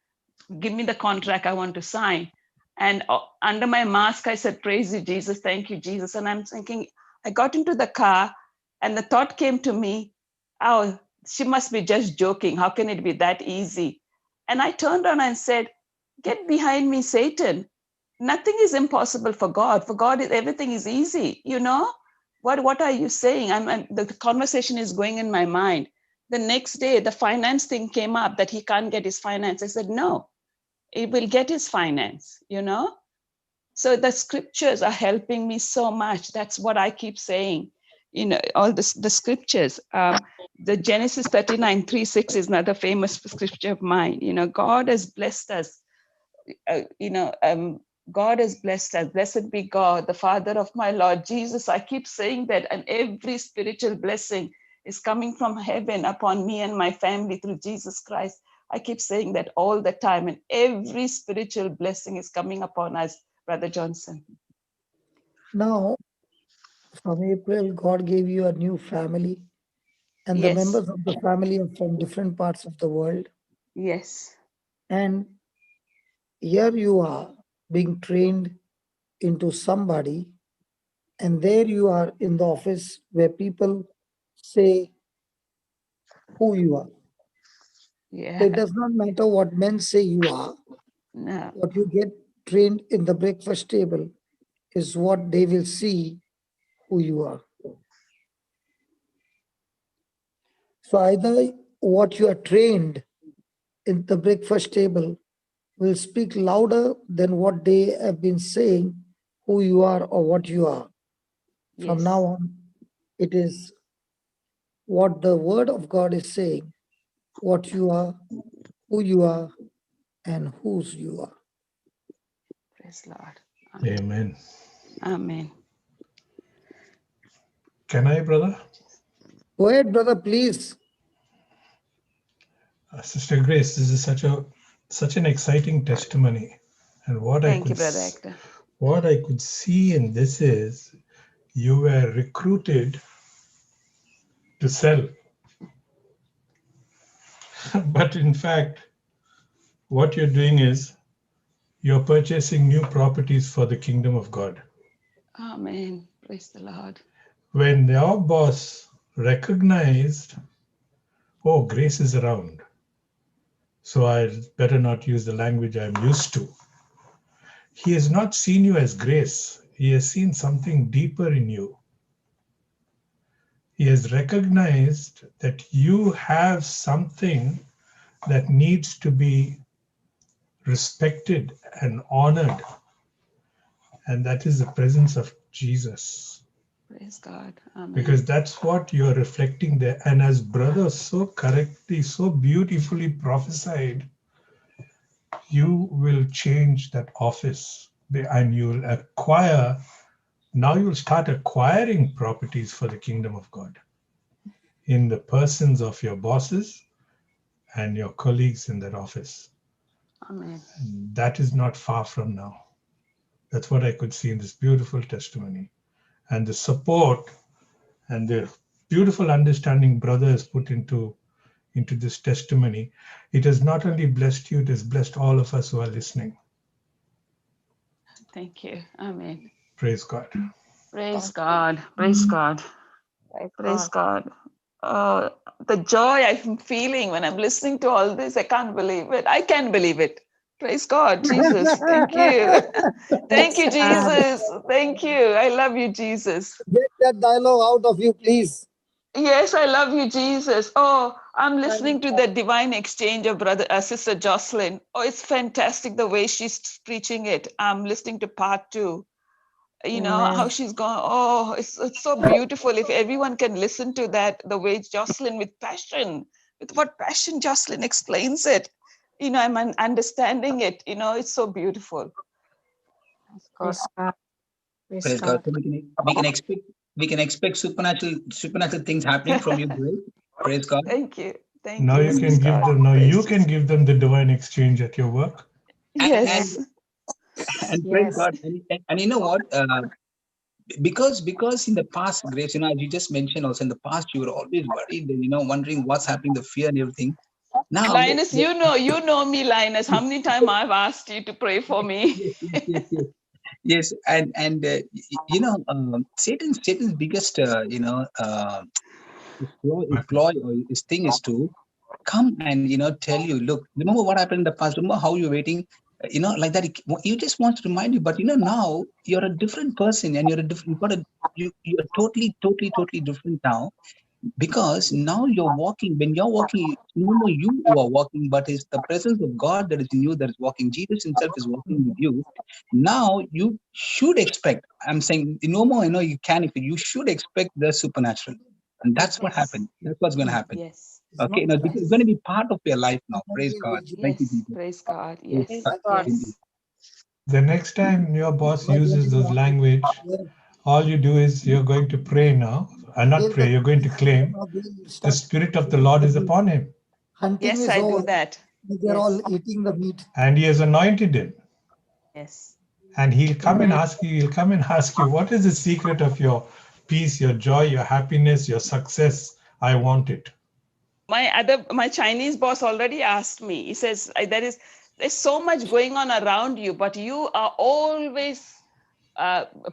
give me the contract I want to sign. And under my mask, I said, praise you, Jesus. Thank you, Jesus. And I'm thinking, I got into the car and the thought came to me, oh, she must be just joking. How can it be that easy? And I turned on and said, get behind me, Satan. Nothing is impossible for God. For God, everything is easy. What are you saying? The conversation is going in my mind. The next day, the finance thing came up that he can't get his finance. I said, no, he will get his finance, So the scriptures are helping me so much. That's what I keep saying. All the scriptures. The Genesis 39:3-6 is another famous scripture of mine. God has blessed us. God has blessed us. Blessed be God, the Father of my Lord Jesus. I keep saying that, and every spiritual blessing is coming from heaven upon me and my family through Jesus Christ. I keep saying that all the time, and every spiritual blessing is coming upon us, Brother Johnson. Now, from April, God gave you a new family, and the members of the family are from different parts of the world. Yes. And here you are being trained into somebody, and there you are in the office where people say who you are. Yeah. So it does not matter what men say you are. No. What you get trained in the breakfast table is what they will see who you are. So either what you are trained in the breakfast table will speak louder than what they have been saying who you are or what you are. From now on, it is what the word of God is saying, what you are, who you are, and whose you are. Praise Lord. Amen. Amen. Can I, brother? Go ahead, brother, please. Sister Grace, this is such an exciting testimony. And what I could see in this is you were recruited to sell. But in fact, what you're doing is you're purchasing new properties for the kingdom of God. Amen. Praise the Lord. When your boss recognized, oh, Grace is around, so I better not use the language I'm used to. He has not seen you as Grace. He has seen something deeper in you. He has recognized that you have something that needs to be respected and honored. And that is the presence of Jesus. Praise God. Amen. Because that's what you're reflecting there. And as brother so correctly, so beautifully prophesied, you will change that office and you'll acquire, now you'll start acquiring properties for the kingdom of God in the persons of your bosses and your colleagues in that office. Amen. And that is not far from now. That's what I could see in this beautiful testimony. And the support and the beautiful understanding brother has put into this testimony, it has not only blessed you, it has blessed all of us who are listening. Thank you. Amen. Praise God. Praise God. Praise God. Praise God. The joy I'm feeling when I'm listening to all this, I can't believe it. I can believe it. Praise God, Jesus. Thank you. Thank you, Jesus. Thank you. I love you, Jesus. Get that dialogue out of you, please. Yes, I love you, Jesus. Oh, I'm listening to the divine exchange of Sister Jocelyn. Oh, it's fantastic the way she's preaching it. I'm listening to part 2. You know, how she's gone. Oh, it's so beautiful. If everyone can listen to that, the way Jocelyn with passion, with what passion Jocelyn explains it. You know, I'm understanding it. You know, it's so beautiful. Praise God. Praise God. So we can expect supernatural things happening from you, Grace. Praise God. Thank you. Thank now you. You can give them. Now you can give them the divine exchange at your work. Yes. And praise God. And you know what? Because in the past, Grace, you know, as you just mentioned, also in the past, you were always worried, you know, wondering what's happening, the fear and everything. Now, Linus, you know me, Linus. How many times I've asked you to pray for me? Yes, and you know, Satan's biggest ploy or his thing is to come and, you know, tell you, look, remember what happened in the past, remember how you're waiting, you know, like that. You just want to remind you, but you know, now you're a different person and you're a different, you're totally different now, because now you're walking. When you're walking, no more you who are walking, but it's the presence of God that is in you that is walking. Jesus himself is walking with you. Now you should expect, I'm saying no more, you know, you should expect the supernatural. And that's what happened. That's what's going to happen. Yes. Okay, now this is going to be part of your life now. Praise God. Thank you, Jesus. Praise God. Yes. Yes. The next time your boss uses those language, all you do is you're going to pray now, and not pray, you're going to claim the Spirit of the Lord is upon him. Hunting yes, I do that. They're all eating the meat. And he has anointed him. Yes. And he'll come and ask you, what is the secret of your peace, your joy, your happiness, your success? I want it. My Chinese boss already asked me. He says, there's so much going on around you, but you are always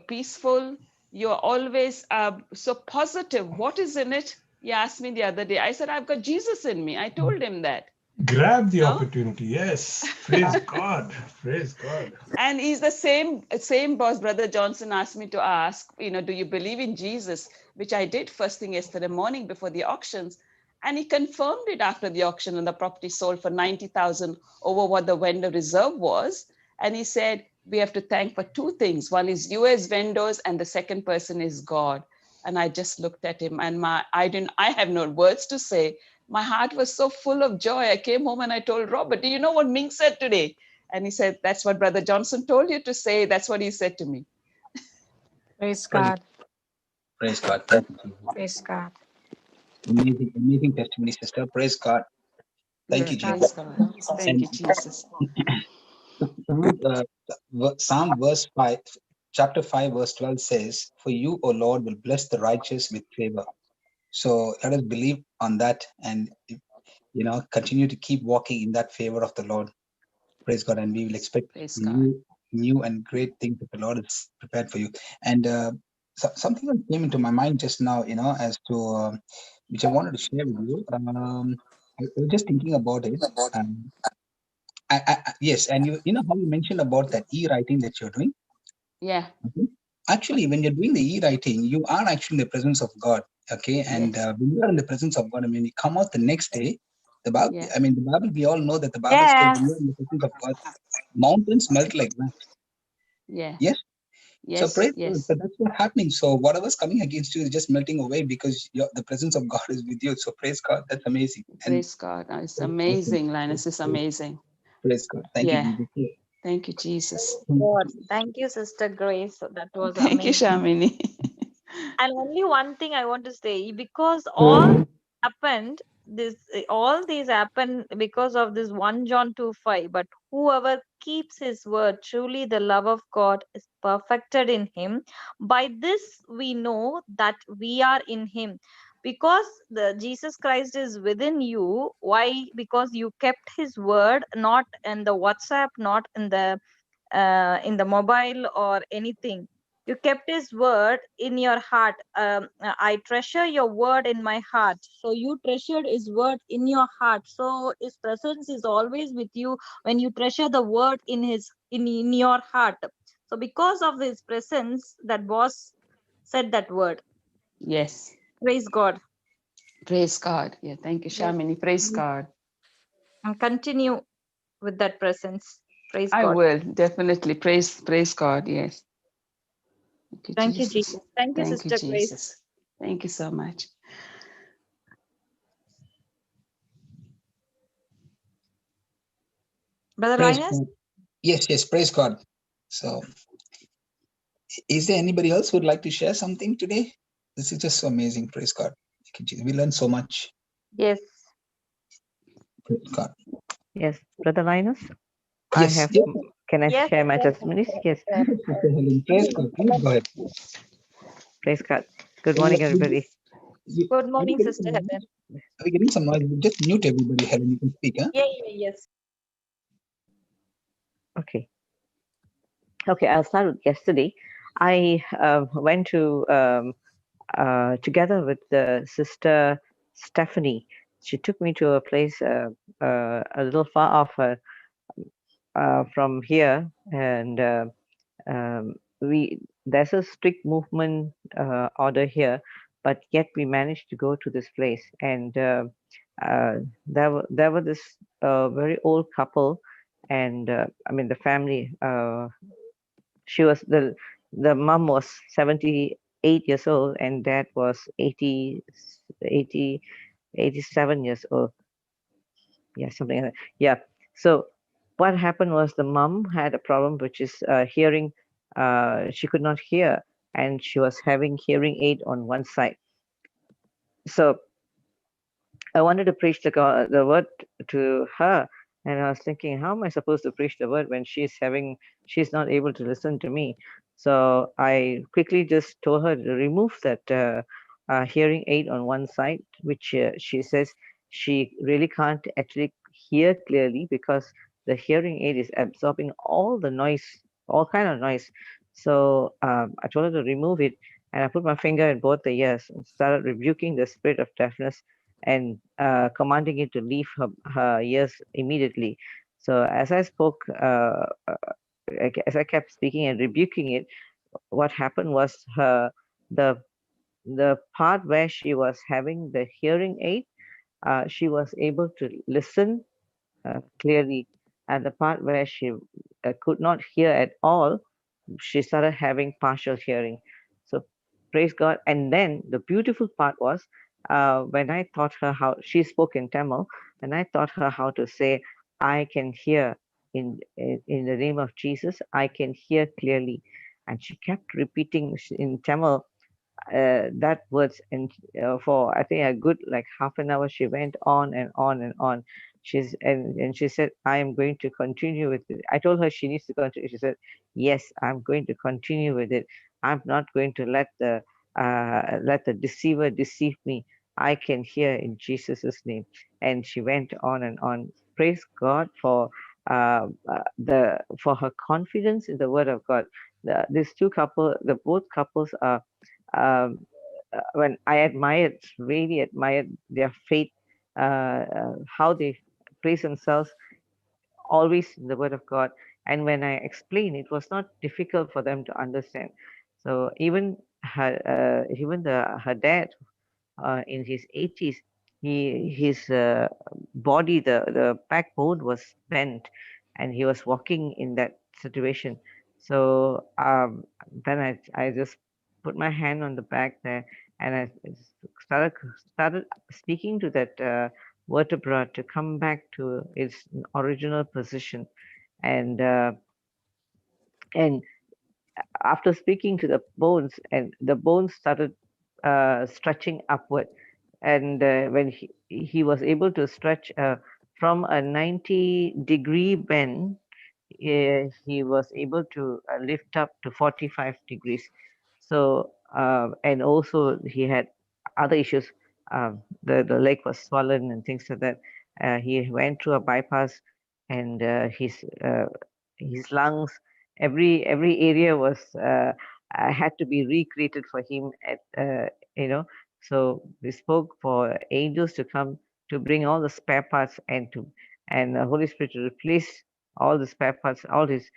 peaceful. You're always so positive. What is in it? He asked me the other day. I said, I've got Jesus in me. I told him that. Grab the opportunity. Yes. Praise God. Praise God. And he's the same boss. Brother Johnson asked me to ask, you know, do you believe in Jesus? Which I did first thing yesterday morning before the auctions. And he confirmed it after the auction, and the property sold for 90,000 over what the vendor reserve was. And he said, we have to thank for 2 things. One is US vendors, and the second person is God. And I just looked at him, and I have no words to say. My heart was so full of joy. I came home and I told Robert, do you know what Ming said today? And he said, that's what Brother Johnson told you to say. That's what he said to me. Praise God. Praise God. Thank you, Jesus. Praise God. Amazing testimony, sister. Praise God. Thank you, Jesus. Praise God. Thank you, Jesus. Psalm chapter 5, verse 12 says, for you, O Lord, will bless the righteous with favor. So let us believe on that and, you know, continue to keep walking in that favor of the Lord. Praise God. And we will expect new and great things that the Lord has prepared for you. And something that came into my mind just now, you know, as to which I wanted to share with you. I was just thinking about it. Yes, and you know how you mentioned about that e-writing that you're doing? Yeah. Okay. Actually, when you're doing the e-writing, you are actually in the presence of God. Okay. And when you are in the presence of God, and when you come out the next day, The Bible, Yeah. I mean, the Bible, we all know that the Bible says, Yes. when you're in the presence of God, mountains melt like wax. Yeah. Yes. So Yes. praise God. Yes. So that's what's happening. So whatever's coming against you is just melting away because the presence of God is with you. So praise God. That's amazing. And Praise God. It's amazing, Linus. It's amazing. praise God. Thank Yeah. you, Jesus. Thank you, Jesus. God. Thank you, Sister Grace. That was Thank you, amazing. Shamini. And only one thing I want to say, because all happened, all these happened because of this 1 John 2:5. But whoever keeps his word, truly the love of God is perfected in him. By this we know that we are in him. Because the Jesus Christ is within you. Why? Because you kept his word, not in the WhatsApp, not in the mobile or anything. You kept his word in your heart. I treasure your word in my heart. So you treasured his word in your heart. So his presence is always with you when you treasure the word in your heart. So because of his presence, that boss said that word. Yes. Praise God. Praise God. Yeah. Thank you, Shamini. Praise God. And continue with that presence. Praise I God. will definitely praise God. Yes. Thank you, Thank you, Jesus. Jesus. Thank you, Thank you, Sister Grace. Jesus. Thank you so much. Brother Praise Linus? God. Yes, praise God. So is there anybody else who would like to share something today? This is just so amazing. Praise God. Thank you, Jesus. We learned so much. Yes. Praise God. Yes, Brother Linus, Yes. can I Yes, share my yes. testimonies? Yes, Sister Helen. Praise God. Please go ahead. praise God. Good morning, everybody. Good morning, Sister Helen. Are we getting some noise? Just mute everybody, Helen. You can speak, huh? Yes. Okay, I'll start with yesterday. I went to, together with the Sister Stephanie, she took me to a place a little far off from here, and there's a strict movement order here, but yet we managed to go to this place, and there were this very old couple, and I mean the family. She was the mom was 78 years old, and dad was 87 years old. Yeah, something like that. Yeah. So what happened was the mom had a problem, which is hearing. She could not hear, and she was having hearing aid on one side. So I wanted to preach the word to her, and I was thinking, how am I supposed to preach the word when she's not able to listen to me? So I quickly just told her to remove that hearing aid on one side, which she says she really can't actually hear clearly because the hearing aid is absorbing all the noise, all kind of noise. So I told her to remove it, and I put my finger in both the ears and started rebuking the spirit of deafness and commanding it to leave her ears immediately. So as I spoke, as I kept speaking and rebuking it, what happened was the part where she was having the hearing aid, she was able to listen clearly, and the part where she could not hear at all, she started having partial hearing. So praise God. And then the beautiful part was when I taught her how she spoke in Tamil, and I taught her how to say, I can hear in the name of Jesus, I can hear clearly. And she kept repeating in Tamil that words, and for I think a good like half an hour she went on and on and on. And she said, I am going to continue with it. I told her she needs to continue. She said, yes, I'm going to continue with it. I'm not going to let the deceiver deceive me. I can hear in Jesus' name. And she went on and on. Praise God for for her confidence in the word of God. These two couple, both couples are when I really admired their faith, how they place themselves always in the Word of God. And when I explained, it was not difficult for them to understand. So even her dad, in his 80s, his body, the backbone was bent, and he was walking in that situation. So then I just put my hand on the back there, and I started speaking to that vertebra to come back to its original position, and and after speaking to the bones, and the bones started stretching upward, and when he was able to stretch from a 90-degree bend, he was able to lift up to 45 degrees. So and also he had other issues. The leg was swollen and things like that. He went through a bypass, and his lungs, every area was had to be recreated for him at so we spoke for angels to come to bring all the spare parts, and the Holy Spirit to replace all the spare parts, all his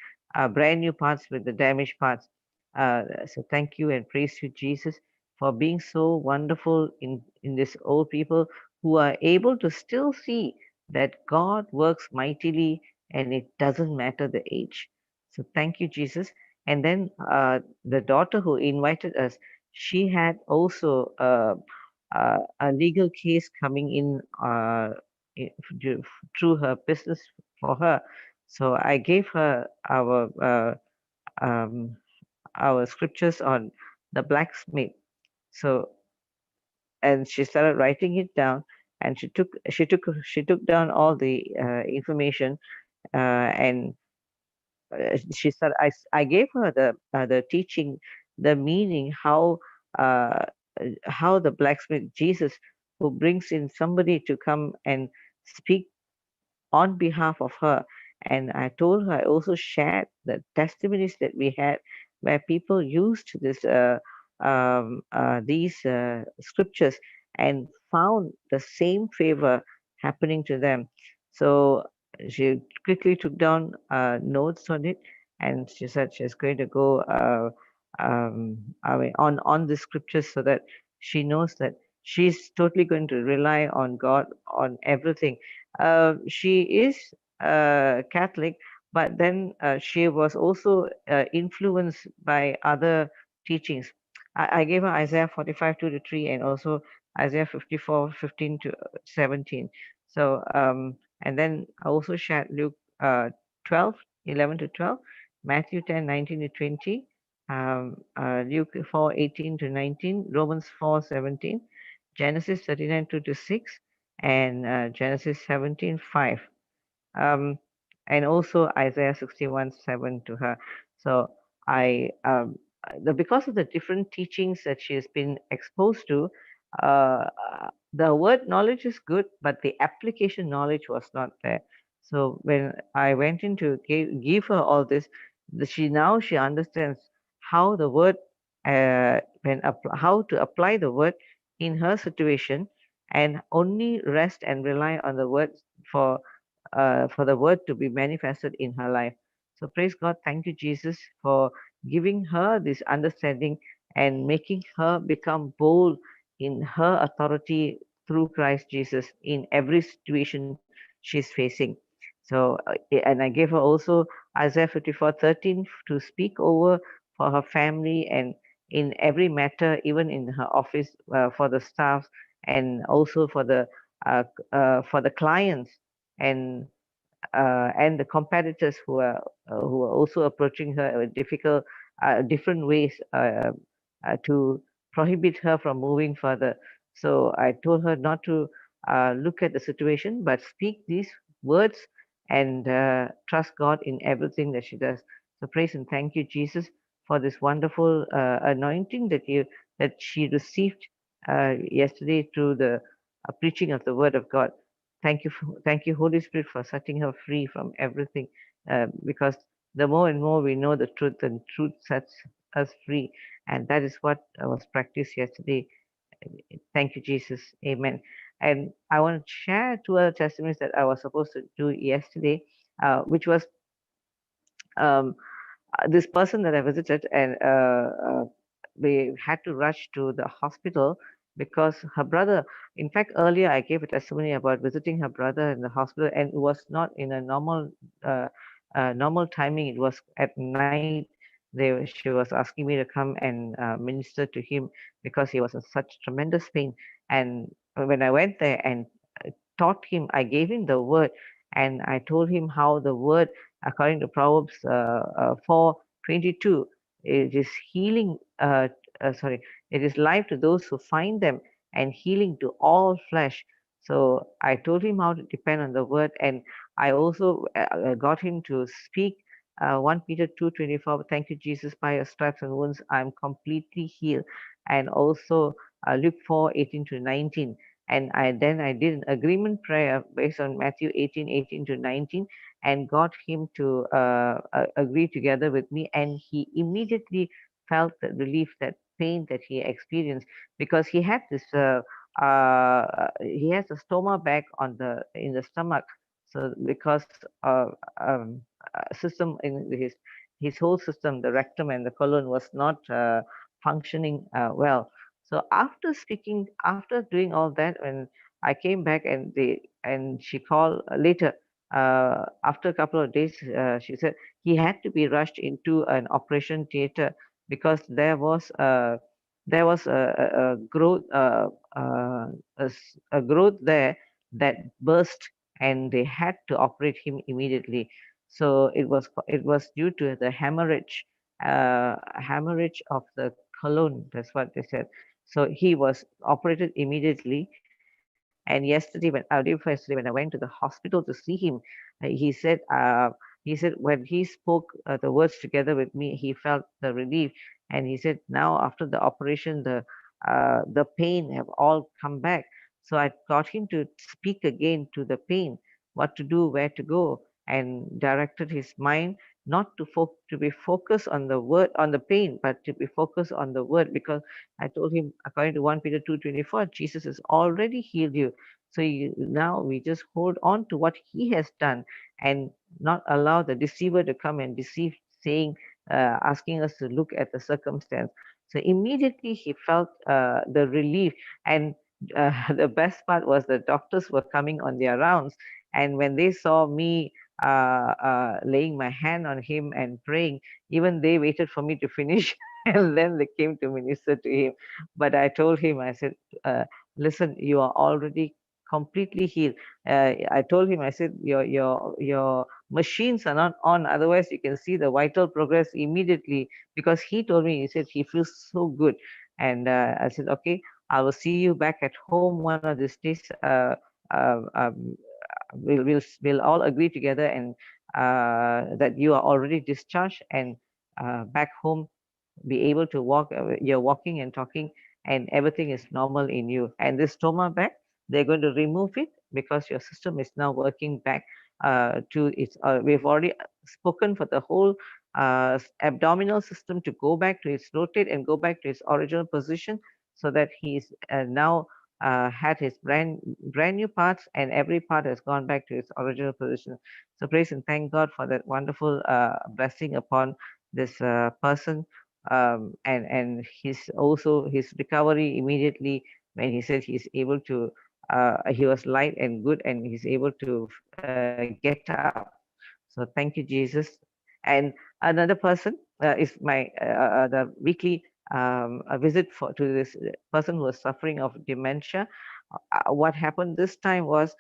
brand new parts with the damaged parts. So thank you and praise you, Jesus, for being so wonderful in this old people who are able to still see that God works mightily and it doesn't matter the age. So thank you, Jesus. And then the daughter who invited us, she had also a legal case coming in through her business for her. So I gave her our scriptures on the blacksmith. So and she started writing it down, and she took down all the information, and she said I gave her the teaching, the meaning, how the blacksmith Jesus, who brings in somebody to come and speak on behalf of her. And I told her, I also shared the testimonies that we had where people used these scriptures and found the same favor happening to them. So she quickly took down notes on it, and she said she's going to go on the scriptures, so that she knows that she's totally going to rely on God on everything. She is Catholic, but then she was also influenced by other teachings. I gave her Isaiah 45, 2-3, and also Isaiah 54, 15 to 17. So, and then I also shared Luke 12, 11 to 12, Matthew 10, 19 to 20, Luke 4, 18 to 19, Romans 4, 17, Genesis 39, 2 to 6, and Genesis 17:5, and also Isaiah 61, 7 to her. So because of the different teachings that she has been exposed to, uh, the word knowledge is good, but the application knowledge was not there. So when I went in to give her all this, she understands how the word how to apply the word in her situation, and only rest and rely on the word for the word to be manifested in her life. So praise God. Thank you, Jesus, for giving her this understanding and making her become bold in her authority through Christ Jesus in every situation she's facing. So, and I gave her also Isaiah 54:13 to speak over for her family and in every matter, even in her office, for the staff, and also for the clients, and the competitors who are also approaching her with different ways to prohibit her from moving further. So I told her not to look at the situation, but speak these words and trust God in everything that she does. So praise and thank you, Jesus, for this wonderful anointing that she received yesterday through the preaching of the Word of God. Thank you, Holy Spirit, for setting her free from everything. Because the more and more we know the truth, and truth sets us free, and that is what was practiced yesterday. Thank you, Jesus. Amen. And I want to share two other testimonies that I was supposed to do yesterday, which was this person that I visited, and we had to rush to the hospital because her brother, in fact, earlier I gave a testimony about visiting her brother in the hospital, and it was not in a normal timing. It was at night. She was asking me to come and minister to him because he was in such tremendous pain. And when I went there and taught him, I gave him the word, and I told him how the word, according to Proverbs 4:22, it is healing. Sorry, it is life to those who find them, and healing to all flesh. So I told him how to depend on the word, and I also got him to speak 1 Peter 2:24. Thank you, Jesus, by your stripes and wounds I am completely healed. And also Luke 4:18-19. And I did an agreement prayer based on Matthew 18:18-19, and got him to agree together with me, and he immediately felt the relief, that pain that he experienced, because he had this he has a stoma bag in the stomach. So because system in his whole system, the rectum and the colon, was not functioning well. So after doing all that, when I came back, and she called later, after a couple of days, she said he had to be rushed into an operation theater because there was a growth a growth there that burst, and they had to operate him immediately. So it was due to the hemorrhage of the colon. That's what they said. So he was operated immediately. And yesterday, day before yesterday, when I went to the hospital to see him, he said when he spoke the words together with me, he felt the relief. And he said now after the operation, the pain have all come back. So I got him to speak again to the pain, what to do, where to go, and directed his mind not to be focused on the word, on the pain, but to be focused on the word, because I told him, according to 1 Peter 2:24, Jesus has already healed you. So now we just hold on to what he has done, and not allow the deceiver to come and deceive, saying, asking us to look at the circumstance. So immediately he felt the relief. And the best part was the doctors were coming on their rounds, and when they saw me laying my hand on him and praying, even they waited for me to finish and then they came to minister to him. But I told him, I said, listen, you are already completely healed. I told him, I said, your machines are not on, otherwise you can see the vital progress immediately, because he told me, he said he feels so good. And I said, okay, I will see you back at home one of these days. We'll all agree together, and that you are already discharged, and back home be able to walk. You're walking and talking, and everything is normal in you. And this stoma bag, they're going to remove it because your system is now working back to its. We've already spoken for the whole abdominal system to go back to its rotate and go back to its original position, so that he's now had his brand new parts, and every part has gone back to its original position. So praise and thank God for that wonderful blessing upon this person, and his recovery immediately, when he said he's able to he was light and good, and he's able to get up. So thank you, Jesus. And another person is my the weekly a visit to this person who was suffering of dementia. What happened this time was,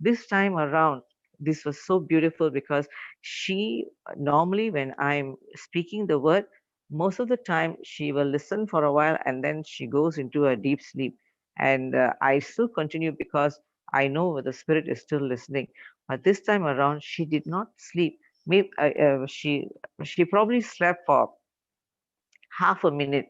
this time around, this was so beautiful, because she normally, when I'm speaking the word, most of the time she will listen for a while, and then she goes into a deep sleep. And I still continue, because I know the spirit is still listening. But this time around, she did not sleep. Maybe she probably slept for half a minute,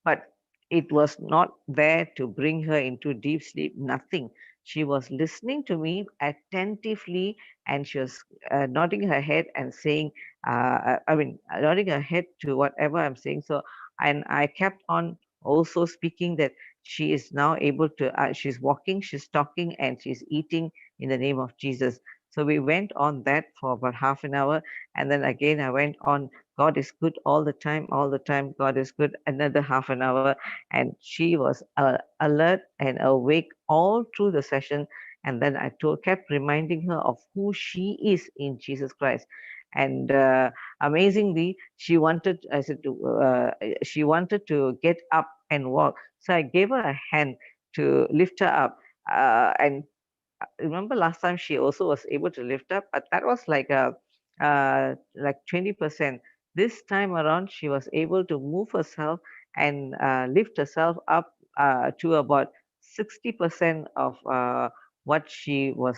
but it was not there to bring her into deep sleep. Nothing. She was listening to me attentively, and she was nodding her head and saying, nodding her head to whatever I'm saying. So, and I kept on also speaking that she is now able to, she's walking, she's talking, and she's eating in the name of Jesus. So we went on that for about half an hour, and then again I went on God is good all the time, all the time. God is good. Another half an hour. And she was alert and awake all through the session. And then I kept reminding her of who she is in Jesus Christ. And amazingly, she wanted, she wanted to get up and walk. So I gave her a hand to lift her up. And remember last time she also was able to lift up, but that was like 20%. This time around, she was able to move herself and lift herself up to about 60% of what she was,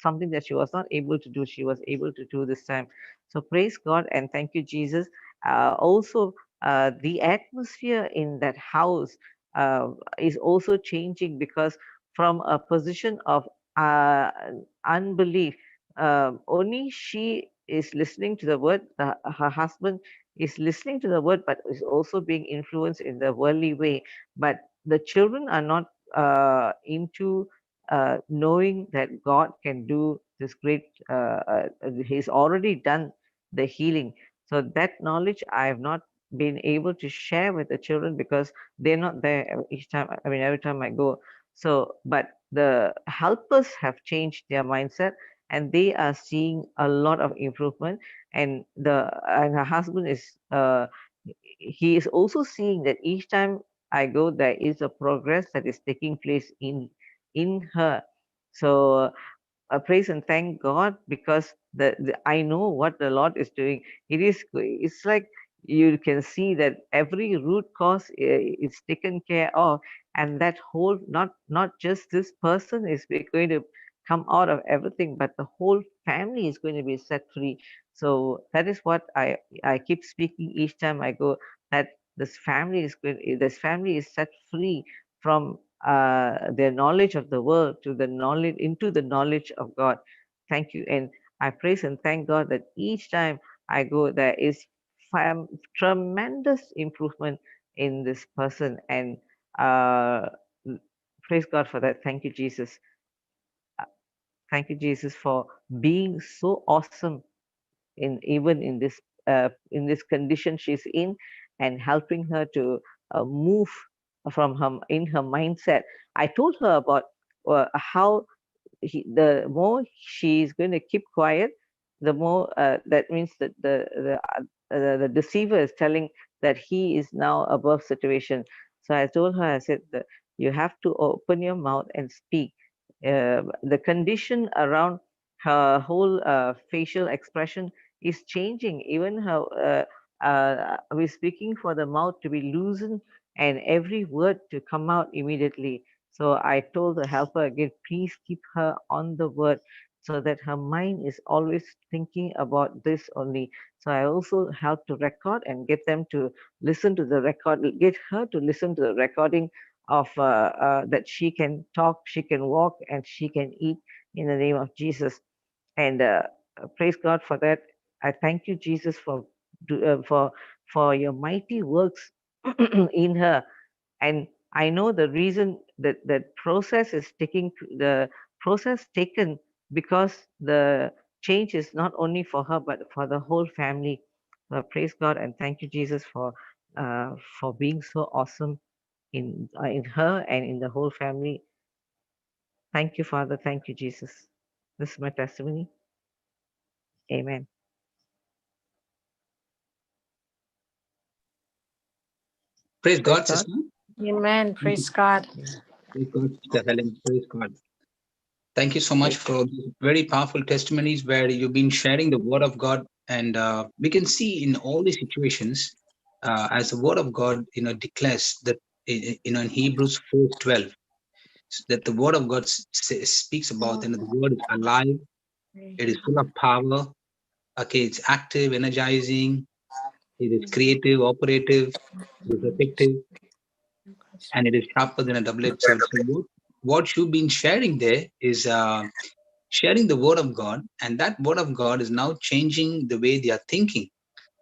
something that she was not able to do, she was able to do this time. So praise God and thank you, Jesus. Also, the atmosphere in that house is also changing, because from a position of unbelief, only she is listening to the word, her husband is listening to the word, but is also being influenced in the worldly way. But the children are not into knowing that God can do this great, He's already done the healing. So that knowledge I have not been able to share with the children, because they're not there each time. I mean, every time I go. So, but the helpers have changed their mindset, and they are seeing a lot of improvement. And her husband is, he is also seeing that each time I go, there is a progress that is taking place in her. So praise and thank God, because I know what the Lord is doing. It's like you can see that every root cause is taken care of, and that whole, not just this person is going to come out of everything, but the whole family is going to be set free. So that is what I keep speaking each time I go, that this family is set free from their knowledge of the world to the knowledge, into the knowledge of God. Thank you. And I praise and thank God that each time I go, there is tremendous improvement in this person. And uh, praise God for that. Thank you, Jesus. Thank you, Jesus, for being so awesome even in this condition she's in, and helping her to move from her mindset. I told her about how the more she's going to keep quiet, the more that means that the deceiver is telling that he is now above situation. So I told her, I said that you have to open your mouth and speak. The condition around her whole facial expression is changing. Even her, we're speaking for the mouth to be loosened and every word to come out immediately. So I told the helper again, please keep her on the word, so that her mind is always thinking about this only. So I also helped to record and get them to listen to the record, get her to listen to the recording of that she can talk, she can walk, and she can eat in the name of Jesus. And praise God for that. I thank you, Jesus, for your mighty works in her. And I know the reason that process is the process taken, because the change is not only for her but for the whole family. So praise God and thank you, Jesus, for being so awesome in her and in the whole family. Thank you, Father. Thank you, Jesus. This is my testimony. Amen. Praise God, sister. Amen. Praise God. Praise God, Sister Helen. Praise God. Thank you so much for very powerful testimonies where you've been sharing the word of God. And we can see in all these situations, as the word of God, declares that, in Hebrews 4:12, that the word of God speaks about, the word is alive, it is full of power, okay, it's active, energizing, it is creative, operative, it is effective, and it is sharper than a double-edged sword. So what you've been sharing there is sharing the word of God, and that word of God is now changing the way they are thinking,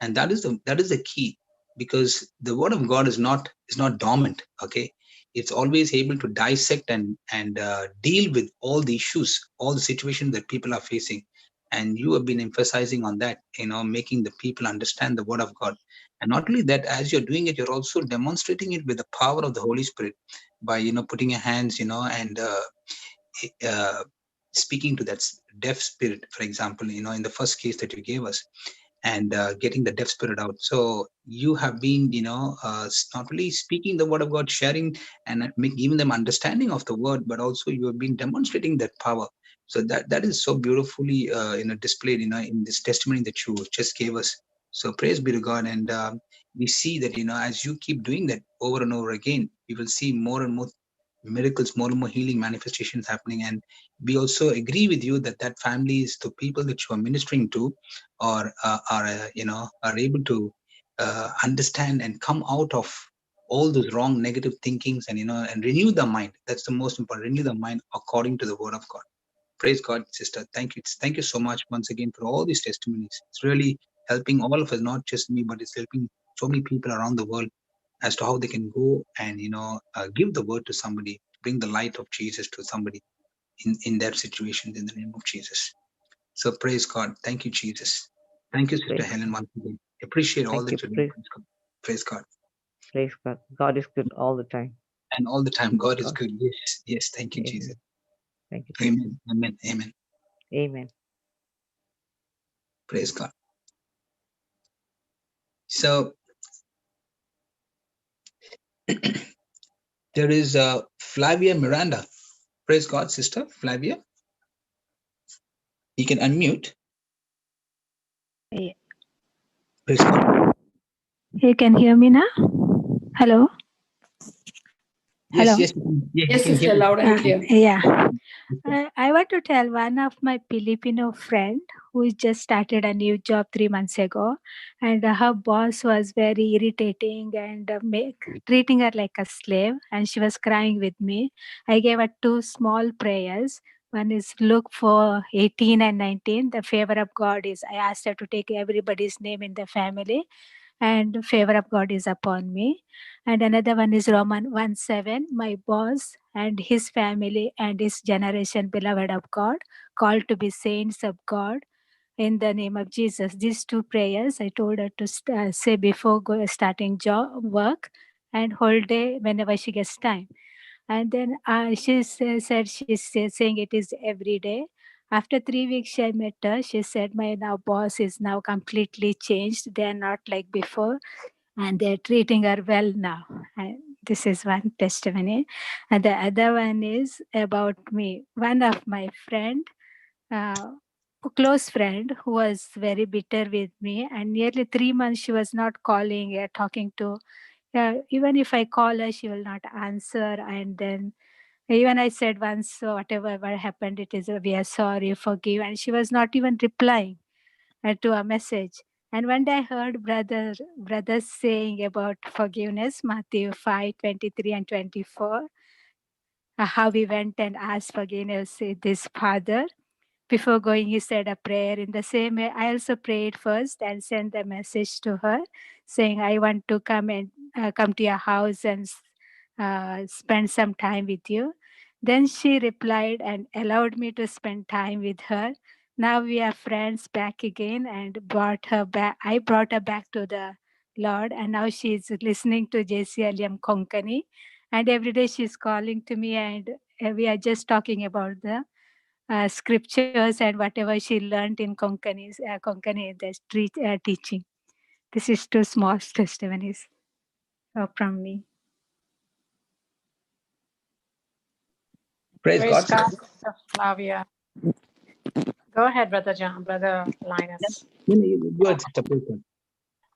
and that is the key, because the word of God is not dormant. Okay, it's always able to dissect and deal with all the issues, all the situations that people are facing, And you have been emphasizing on that, making the people understand the word of God. And not only that, as you're doing it, you're also demonstrating it with the power of the Holy Spirit by, putting your hands, and speaking to that deaf spirit, for example, in the first case that you gave us, and getting the deaf spirit out. So you have been, not really speaking the word of God, sharing and giving them understanding of the word, but also you have been demonstrating that power. So that is so beautifully, displayed, in this testimony that you just gave us. So praise be to God. And we see that, as you keep doing that over and over again, we will see more and more miracles, more and more healing manifestations happening. And we also agree with you that families, the people that you are ministering to, are able to understand and come out of all those wrong negative thinkings, and and renew the mind. That's the most important. Renew the mind according to the word of God. Praise God, sister. Thank you. Thank you so much once again for all these testimonies. It's really helping all of us, not just me, but it's helping so many people around the world as to how they can go and give the word to somebody, bring the light of Jesus to somebody in their situations, in the name of Jesus. So praise God. Thank you, Jesus. Thank you, Sister Helen, once again. Appreciate all that you're doing. Praise God. Praise God. God is good all the time. And all the time, God is good. Yes, yes. Thank you, Jesus. Thank you, Jesus. Amen, amen, amen. Amen. Praise God. So there is Flavia Miranda. Praise God, Sister Flavia. You can unmute. Yeah. Praise God. You can hear me now? Hello? Yes, Hello? yes. Yeah, Yes, sister, loud and clear. Yeah. I want to tell one of my Filipino friend who just started a new job 3 months ago, and her boss was very irritating and treating her like a slave, and she was crying with me. I gave her 2 small prayers. One is look for 18 and 19. The favor of God is, I asked her to take everybody's name in the family, and favor of God is upon me. And another one is Roman 1:7. My boss and his family and his generation, beloved of God, called to be saints of God in the name of Jesus. These 2 prayers I told her to say before starting work, and whole day whenever she gets time. And then she said she's saying it is every day. After 3 weeks, I met her. She said, my now boss is now completely changed. They're not like before, and they're treating her well now. And this is one testimony. And the other one is about me. One of my friend, a close friend who was very bitter with me, and nearly 3 months she was not calling or talking to. Even if I call her, she will not answer. And then even I said once, so whatever happened, it is, we are sorry, forgive. And she was not even replying to a message. And one day I heard brothers saying about forgiveness, Matthew 5:23 and 24, how we went and asked forgiveness this Father. Before going, he said a prayer. In the same way, I also prayed first and sent the message to her, saying, I want to come to your house and spend some time with you. Then she replied and allowed me to spend time with her. Now we are friends back again, and brought her back. I brought her back to the Lord, and now she is listening to JCILM Konkani. And every day she's calling to me, and we are just talking about the scriptures and whatever she learned in Konkani, the teaching. This is 2 small testimonies from me. Praise God. Sister Flavia. Go ahead, Brother John, Brother Linus. Good, Sister. Praise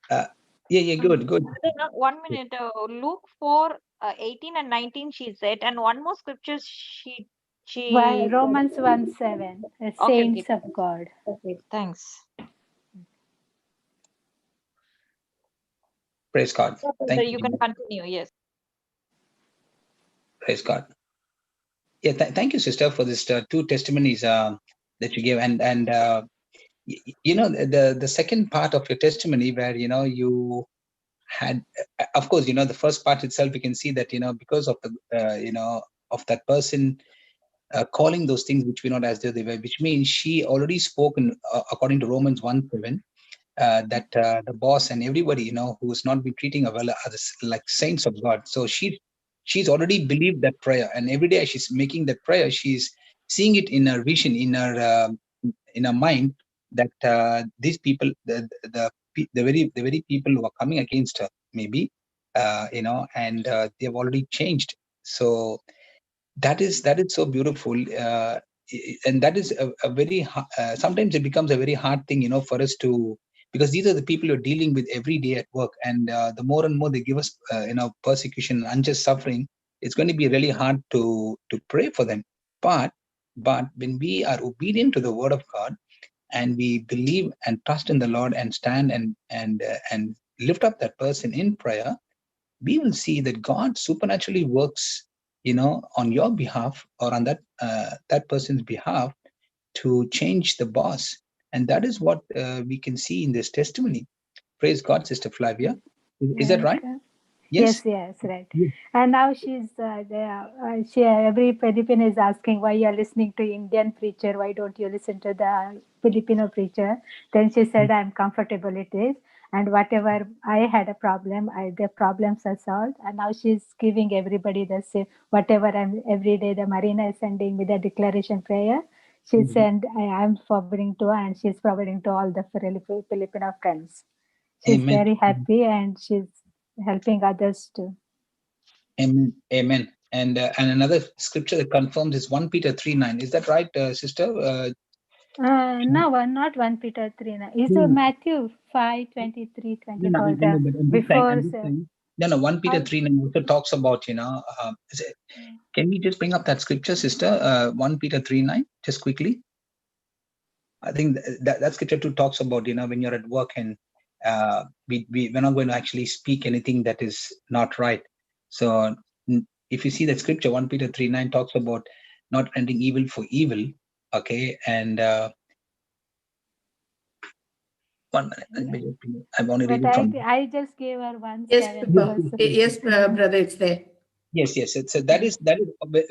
God. Yeah, good. 1 minute. Luke 4, 18 and 19, she said, and one more scripture she Romans 1:7, saints of God. Okay, thanks. Praise God. Thank you. You can continue. Yes. Praise God. Yeah, thank you, sister, for this 2 testimonies that you gave. And the second part of your testimony, where you had, of course, the first part itself, you can see that because of the of that person calling those things which be not as though they were, which means she already spoken according to Romans 1:7. That the boss and everybody, who's not been treating her well are like saints of God. So she's already believed that prayer, and every day she's making that prayer. She's seeing it in her vision, in her mind, that these people, the very people who are coming against her, maybe, and they've already changed. So that is so beautiful. And that is a very sometimes it becomes a very hard thing, for us to, because these are the people you're dealing with every day at work, and the more and more they give us persecution and unjust suffering, it's going to be really hard to pray for them. But when we are obedient to the word of God, and we believe and trust in the Lord, and stand and lift up that person in prayer, we will see that God supernaturally works, on your behalf, or on that person's behalf, to change the boss. And that is what we can see in this testimony. Praise God, Sister Flavia. Is that right? Yes, right. Yes. And now she's every Philippine is asking why you're listening to Indian preacher, why don't you listen to the Filipino preacher? Then she said, I'm comfortable it is, and whatever I had a problem, the problems are solved. And now she's giving everybody the same, whatever every day the Marina is sending me the declaration prayer. She sent, I'm forwarding to her, and she's forwarding to all the Filipino friends. She's very happy, and she's helping others too. Amen. And another scripture that confirms is 1 Peter 3:9. Is that right, sister? No, not 1 Peter 3:9. It's Matthew 5:23, 24. No, 1 Peter 3:9 also talks about, can we just bring up that scripture, sister? 1 Peter 3:9, just quickly. I think that scripture too talks about, when you're at work, and we're not going to actually speak anything that is not right. So if you see that scripture, 1 Peter 3:9 talks about not ending evil for evil. Okay. And one minute, I want to read it from. I just gave her 1:7. Yes, brother, it's there. Yes. So that is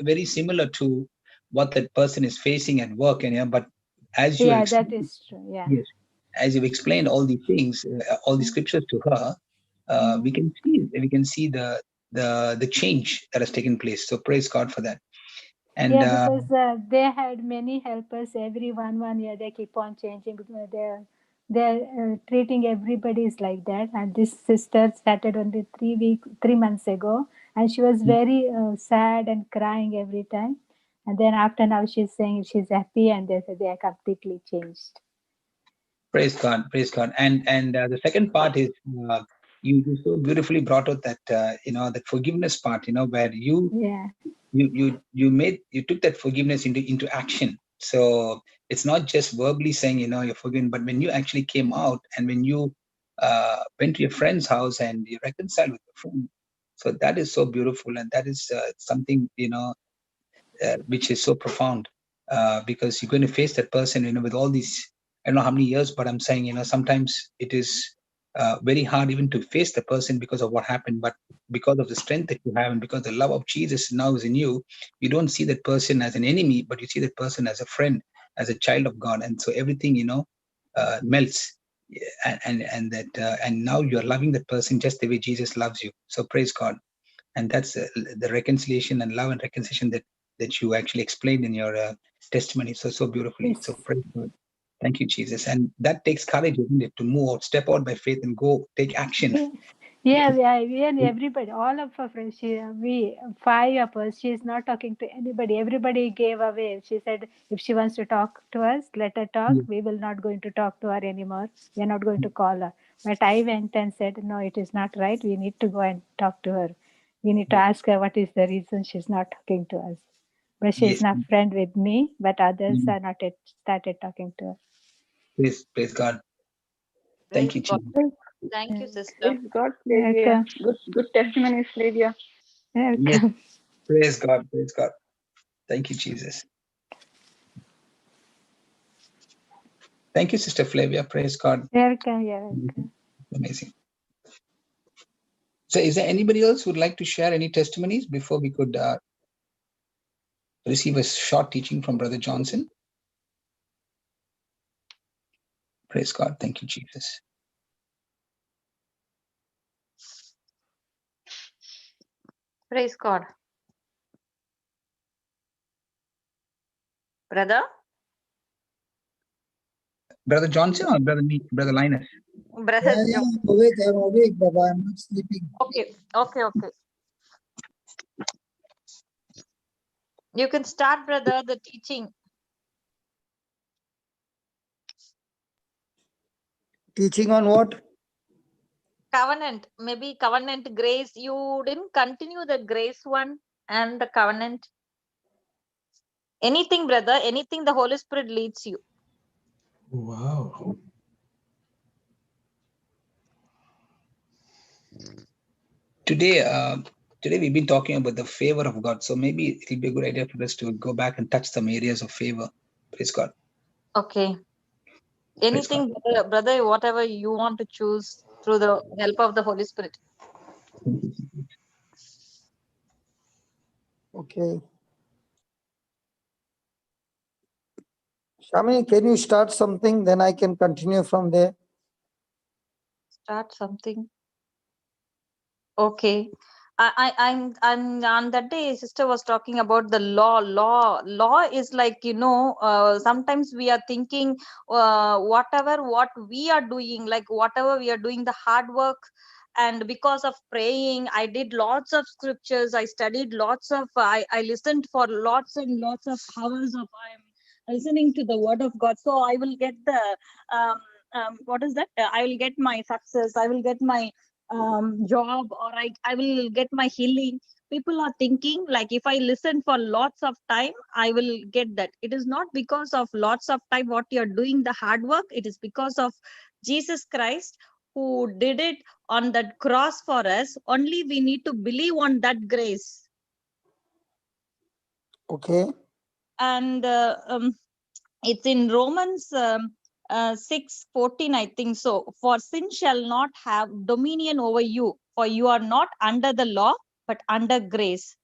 very similar to what that person is facing at work, and but as you that is true. Yeah. Yes, as you've explained all these things, all the scriptures to her, we can see the change that has taken place. So praise God for that. And because they had many helpers. Every 1 year they keep on changing, because they're treating everybody is like that. And this sister started only 3 months ago, and she was very sad and crying every time. And then after, now she's saying she's happy, and they are completely changed. Praise God. And the second part is you so beautifully brought out that the forgiveness part, where you took that forgiveness into action. So it's not just verbally saying you're forgiven, but when you actually came out, and when you went to your friend's house and you reconciled with your friend. So that is so beautiful, and that is something which is so profound, because you're going to face that person with all these, I don't know how many years, but I'm saying sometimes it is very hard even to face the person because of what happened. But because of the strength that you have, and because the love of Jesus now is in you, you don't see that person as an enemy, but you see that person as a friend, as a child of God. And so everything melts, and now you're loving that person just the way Jesus loves you. So praise God. And that's the reconciliation and love and reconciliation that you actually explained in your testimony so beautifully. Yes. So praise God. Thank you, Jesus. And that takes courage, isn't it, to move out, step out by faith, and go take action. Yeah, and everybody, all of her friends, we 5 of us, she's not talking to anybody. Everybody gave away. She said, if she wants to talk to us, let her talk. We will not going to talk to her anymore. We are not going to call her. But I went and said, no, it is not right. We need to go and talk to her. We need to ask her what is the reason she's not talking to us. But she's not friend with me, but others are not yet started talking to her. Praise God. Thank you, Jesus. Thank you, sister. Praise God, Flavia. Good testimony, Flavia. Yes. Praise God. Thank you, Jesus. Thank you, Sister Flavia. Praise God. Welcome. Amazing. So is there anybody else who would like to share any testimonies before we could receive a short teaching from Brother Johnson. Praise God. Thank you, Jesus. Praise God. Brother? Brother Johnson or Brother Linus? Brother Yeah, I'm awake, Baba. I'm not sleeping. Okay. You can start, brother, the teaching. Teaching on what? Covenant. Maybe covenant grace. You didn't continue the grace one and the covenant. Anything, brother, anything the Holy Spirit leads you. Wow. Today we've been talking about the favor of God. So maybe it'll be a good idea for us to go back and touch some areas of favor. Praise God. Okay. Anything, brother, whatever you want to choose through the help of the Holy Spirit. Okay. Shami, can you start something? Then I can continue from there. Start something. Okay. I'm on that day sister was talking about the law is like, sometimes we are thinking what we are doing, like whatever we are doing, the hard work, and because of praying I did lots of scriptures, I studied lots of I listened for lots and lots of hours of I'm listening to the word of God, so I will get the what is that, I will get my success, I will get my job, or I will get my healing. People are thinking like if I listen for lots of time I will get that. It is not because of lots of time what you're doing the hard work, it is because of Jesus Christ who did it on that cross for us. Only we need to believe on that grace. Okay. And it's in Romans 6:14, I think so. For sin shall not have dominion over you, for you are not under the law, but under grace.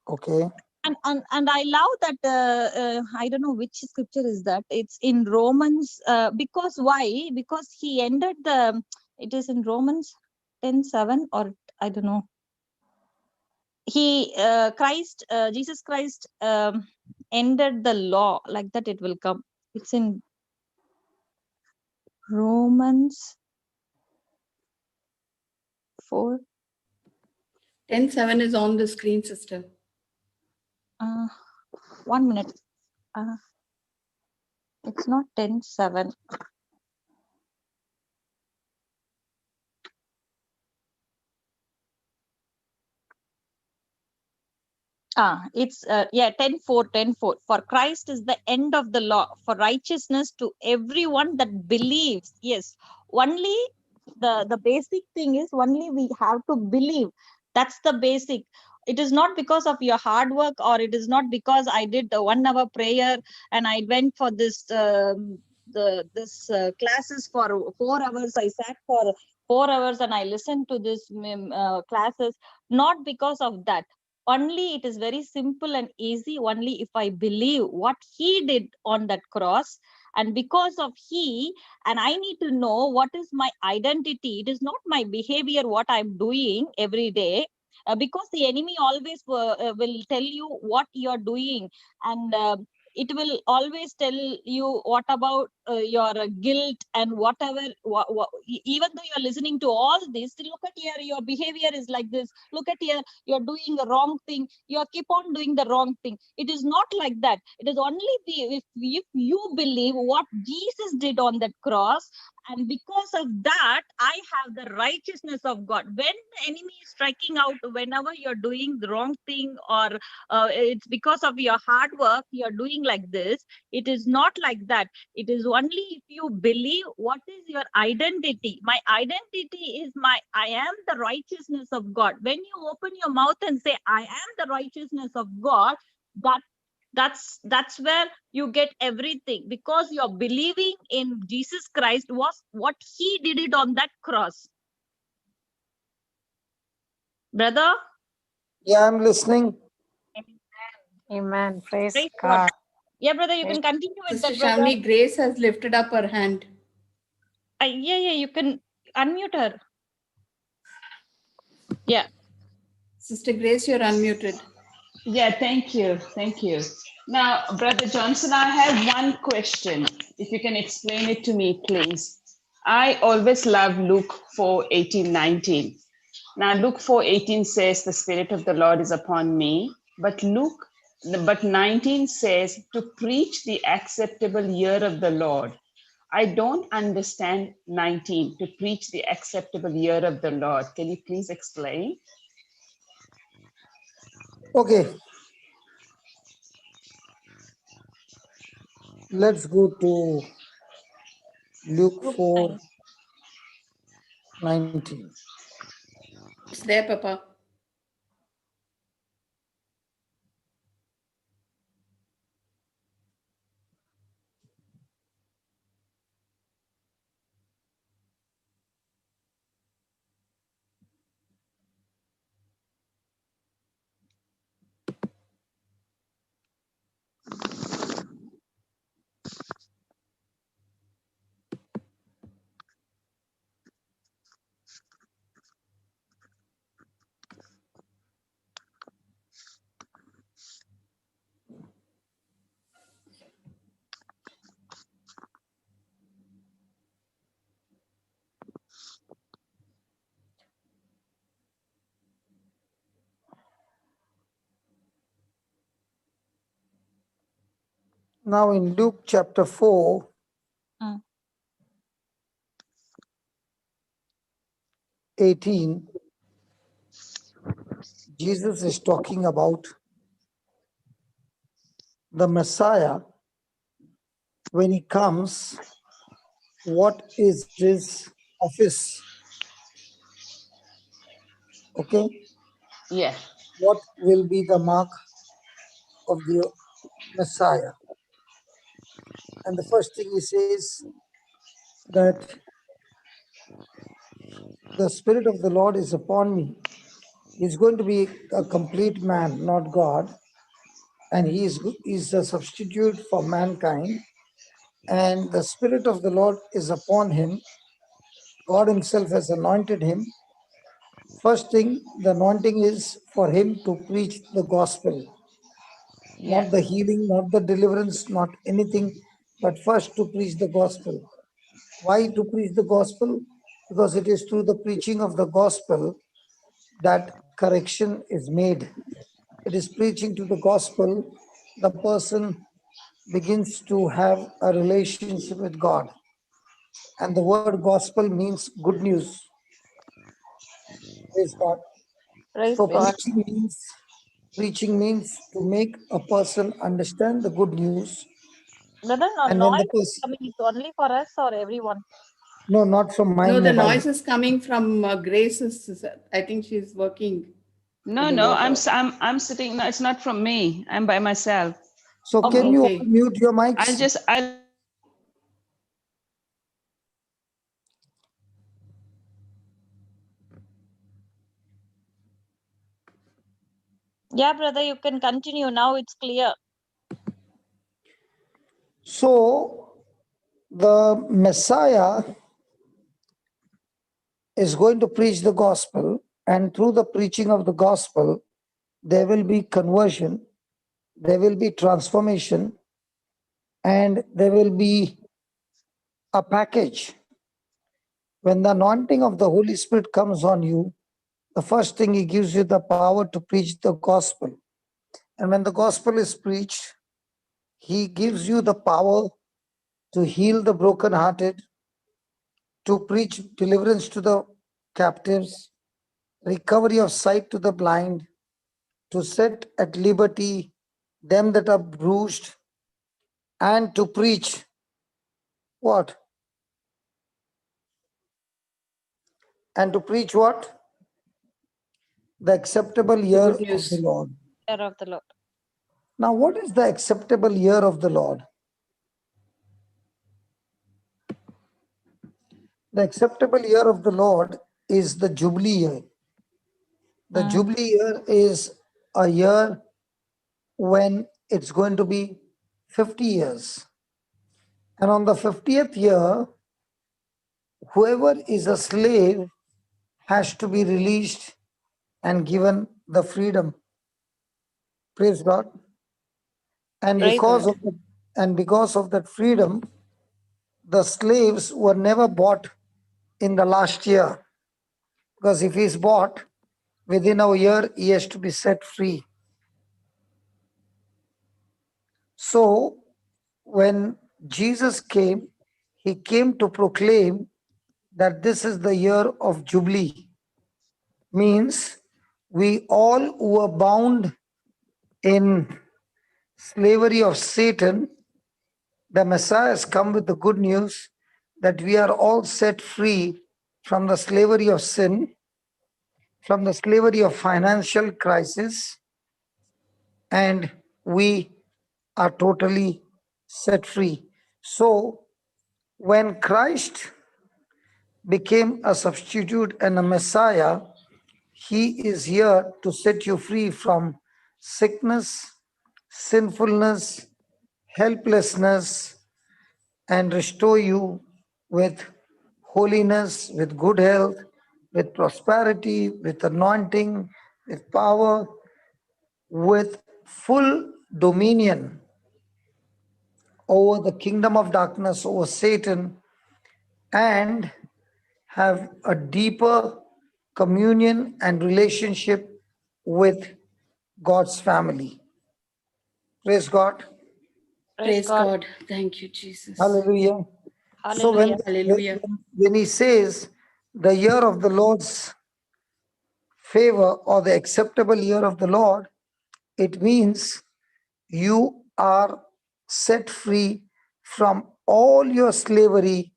Okay. And I love that. I don't know which scripture is that. It's in Romans. Because why? Because he ended the. It is in Romans 10:7, or I don't know. He Jesus Christ ended the law, like that. It will come. It's in Romans 4. 10:7 is on the screen, sister. 1 minute. It's not 10:7. It's 10:4. 10:4. For Christ is the end of the law for righteousness to everyone that believes. Yes, only the basic thing is only we have to believe. That's the basic. It is not because of your hard work, or it is not because I did a 1 hour prayer and I went for this classes for 4 hours. I sat for 4 hours and I listened to this classes. Not because of that. Only it is very simple and easy. Only if I believe what he did on that cross, and because of he, and I need to know what is my identity. It is not my behavior, what I'm doing every day. Because the enemy always will tell you what you're doing, and it will always tell you what about your guilt and whatever. Even though you're listening to all this, look at here, your behavior is like this. Look at here, you're doing the wrong thing. You keep on doing the wrong thing. It is not like that. It is only if you believe what Jesus did on that cross, and because of that I have the righteousness of God. When the enemy is striking out, whenever you're doing the wrong thing, or it's because of your hard work you're doing like this, it is not like that. It is only if you believe what is your identity. My identity is I am the righteousness of God. When you open your mouth and say I am the righteousness of God, that's where you get everything, because you're believing in Jesus Christ was what he did it on that cross. Brother? Yeah, I'm listening. Amen. Praise Praise God. God. Yeah, brother, you Praise- can continue with Sister that, brother. Shamli, Grace has lifted up her hand. Yeah, you can unmute her. Yeah. Sister Grace, you're unmuted. Yeah, thank you. Thank you. Now, Brother Johnson, I have one question. If you can explain it to me, please. I always love Luke 4:18-19. Now, Luke 4:18 says, the Spirit of the Lord is upon me. But 19 says, to preach the acceptable year of the Lord. I don't understand 19, to preach the acceptable year of the Lord. Can you please explain? Okay. Let's go to Luke 4:19. It's there, Papa. Now in Luke chapter 4, 18, Jesus is talking about the Messiah. When he comes, what is his office? Okay? Yeah. What will be the mark of the Messiah? And the first thing he says that the Spirit of the Lord is upon me. He's going to be a complete man, not God. And he is a substitute for mankind. And the Spirit of the Lord is upon him. God himself has anointed him. First thing, the anointing is for him to preach the gospel. Not the healing, not the deliverance, not anything, but first to preach the gospel. Why to preach the gospel? Because it is through the preaching of the gospel that correction is made. It is preaching to the gospel, the person begins to have a relationship with God. And the word gospel means good news. Praise God. Praise So God. preaching means to make a person understand the good news. Brother, no And when the noise is person, coming. It's only for us or everyone? no, not from my No, the mobile. noise is coming from Grace's. I think she's working. No, with the no, laptop. I'm sitting. No, it's not from me. I'm by myself. So Okay. can you Okay. all mute your mics? I'll Yeah, brother, you can continue. Now it's clear. So the Messiah is going to preach the gospel, and through the preaching of the gospel, there will be conversion, there will be transformation, and there will be a package. When the anointing of the Holy Spirit comes on you, the first thing he gives you the power to preach the gospel. And when the gospel is preached, he gives you the power to heal the brokenhearted, to preach deliverance to the captives, recovery of sight to the blind, to set at liberty them that are bruised, and to preach what? And to preach what? The acceptable The year good of the news. Lord. Year of the Lord. Now, what is the acceptable year of the Lord? The acceptable year of the Lord is the Jubilee year. The Jubilee year is a year when it's going to be 50 years. And on the 50th year, whoever is a slave has to be released and given the freedom. Praise God. And because of that freedom, the slaves were never bought in the last year. Because if he's bought, within a year, he has to be set free. So when Jesus came, he came to proclaim that this is the year of Jubilee. Means we all who are bound in slavery of Satan, the Messiah has come with the good news that we are all set free from the slavery of sin, from the slavery of financial crisis, and we are totally set free. So when Christ became a substitute and a Messiah, he is here to set you free from sickness, sinfulness, helplessness, and restore you with holiness, with good health, with prosperity, with anointing, with power, with full dominion over the kingdom of darkness, over Satan, and have a deeper communion and relationship with God's family. Praise God. Praise God. Thank you, Jesus. Hallelujah. So Hallelujah. when he says the year of the Lord's favor or the acceptable year of the Lord, it means you are set free from all your slavery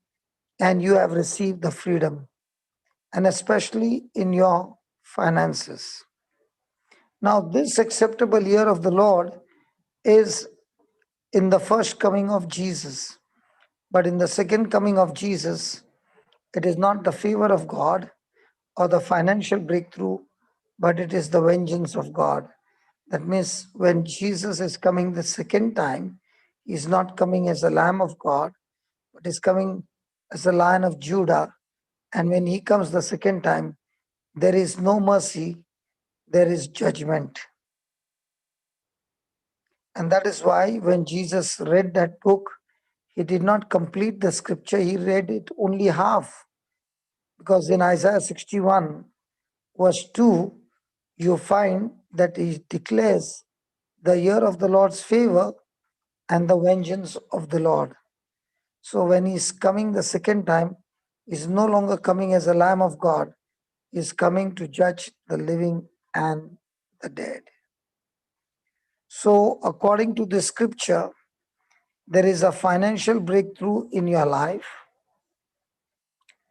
and you have received the freedom, and especially in your finances. Now, this acceptable year of the Lord is in the first coming of Jesus. But in the second coming of Jesus, it is not the favor of God or the financial breakthrough, but it is the vengeance of God. That means when Jesus is coming the second time, he's not coming as a Lamb of God, but is coming as a Lion of Judah. And when he comes the second time, there is no mercy, there is judgment. And that is why when Jesus read that book, he did not complete the scripture, he read it only half. Because in Isaiah 61, verse 2, you find that he declares the year of the Lord's favor and the vengeance of the Lord. So when he's coming the second time, he's no longer coming as a Lamb of God, he's coming to judge the living and the dead. So according to the scripture, there is a financial breakthrough in your life.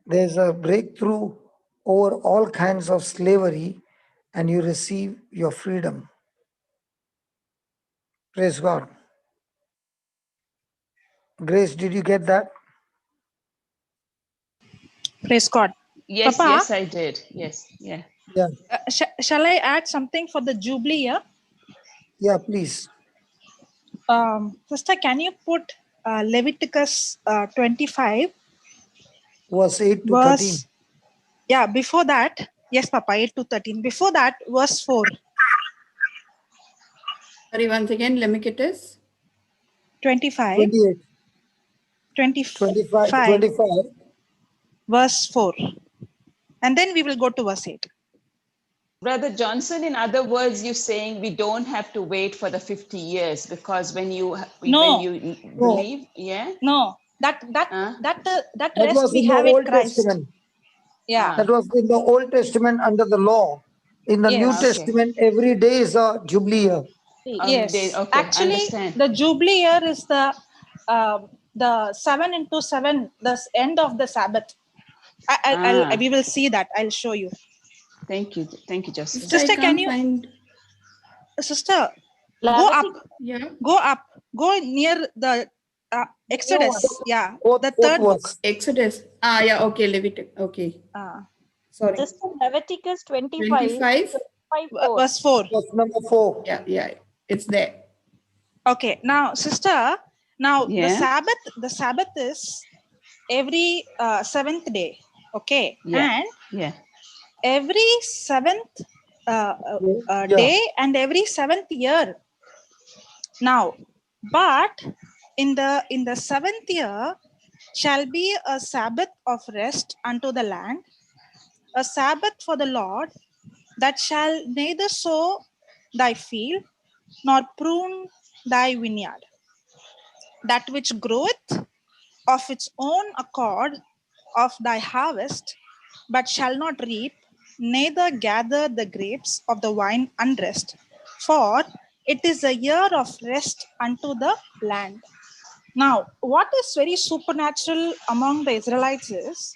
There's a breakthrough over all kinds of slavery, and you receive your freedom. Praise God. Grace, did you get that? Praise God. Yes, Papa, yes, I did. Yes, yeah. Yeah. Shall I add something for the Jubilee year? Yeah, please. Sister, can you put Leviticus 25? Verse 8 to 13. Yeah, before that. Yes, Papa, 8 to 13. Before that, verse 4. Sorry, once again, Leviticus 25. 28. 25. 25. Verse 4. And then we will go to verse 8. Brother Johnson, in other words, you're saying we don't have to wait for the 50 years because when you believe, yeah? No, that rest was we in the have in Old Christ. Testament. Yeah. That was in the Old Testament under the law. In the New Testament, every day is a Jubilee year. Yes. Okay, Actually, understand. the Jubilee year is the 7 into 7, the end of the Sabbath. We will see that. I'll show you. Thank you, Justin. Sister, can you find... Sister, go up. Yeah. Go up. Go near the Exodus. Yeah. The third book. Exodus. Yeah, okay, Leviticus. Okay. Sorry. Just Leviticus 25. 25. Verse 4. Verse number 4. Yeah, it's there. Okay, now sister, now Yeah. the Sabbath is every seventh day. Okay, Yeah. and Yeah. every seventh Yeah. day and every seventh year. Now, but in the seventh year shall be a Sabbath of rest unto the land, a Sabbath for the Lord, that shall neither sow thy field nor prune thy vineyard. That which groweth of its own accord of thy harvest, but shall not reap, neither gather the grapes of the wine unrest, for it is a year of rest unto the land. Now, what is very supernatural among the Israelites is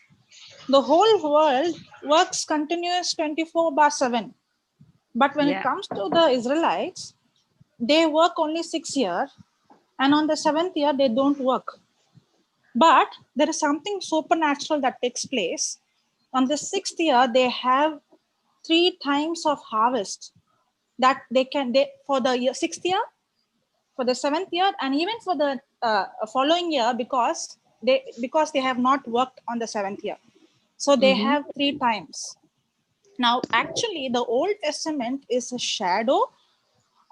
the whole world works continuous 24/7. But when it comes to the Israelites, they work only 6 years, and on the 7th year, they don't work. But there is something supernatural that takes place. On the 6th year, they have 3 times of harvest that they for the 6th year, for the 7th year, and even for the following year, because they have not worked on the 7th year. So they have 3 times. Now, actually, the Old Testament is a shadow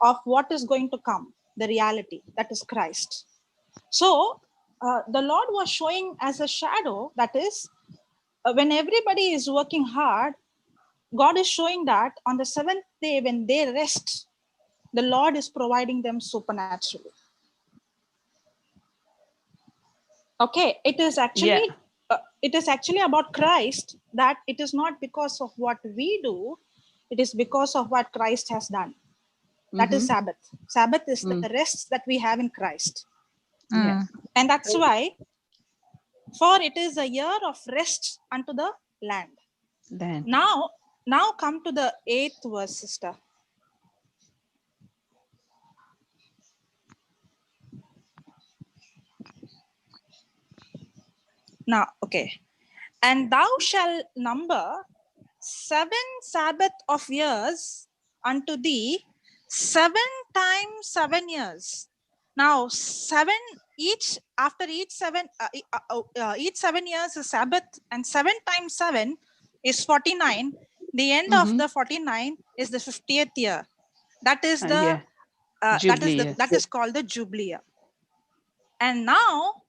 of what is going to come, the reality, that is Christ. So the Lord was showing as a shadow, that is, when everybody is working hard, God is showing that on the 7th day, when they rest, the Lord is providing them supernaturally. Okay, it is actually about Christ, that it is not because of what we do, it is because of what Christ has done. That is Sabbath. Sabbath is the rest that we have in Christ. Yeah. And that's why, for it is a year of rest unto the land. Then. Now come to the 8th verse, sister. Now, okay. And thou shalt number 7 Sabbath of years unto thee, 7 times 7 years. Now, 7 each, after each 7 years is Sabbath, and 7 times 7 is 49. The end of the 49 is the 50th year. That is the Jubilee, that is called the Jubilee year. And now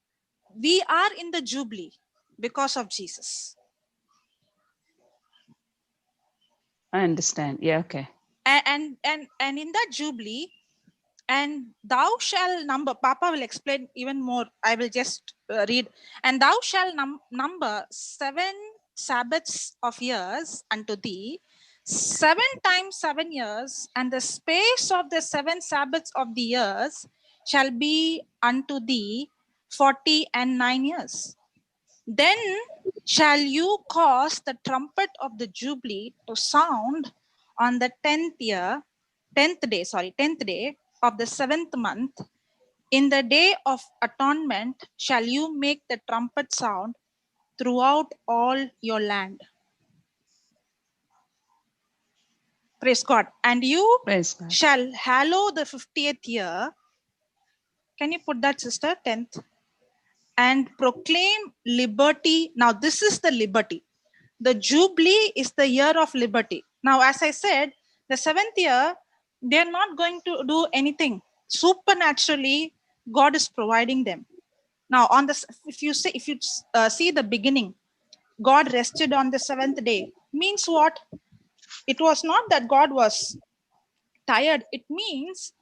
we are in the Jubilee because of Jesus. I understand. Yeah, okay. And in the Jubilee, and thou shalt number, Papa will explain even more, I will just read. And thou shalt number 7 Sabbaths of years unto thee, 7 times 7 years, and the space of the 7 Sabbaths of the years shall be unto thee 49 years. Then shall you cause the trumpet of the Jubilee to sound on the 10th day of the 7th month. In the day of atonement shall you make the trumpet sound throughout all your land. Praise God. And you shall hallow the 50th year. Can you put that, sister? 10th. And proclaim liberty. Now, this is the liberty. The Jubilee is the year of liberty. Now, as I said, the 7th year, they're not going to do anything. Supernaturally, God is providing them. Now, on this, if you see the beginning, God rested on the 7th day. Means what? It was not that God was tired. It means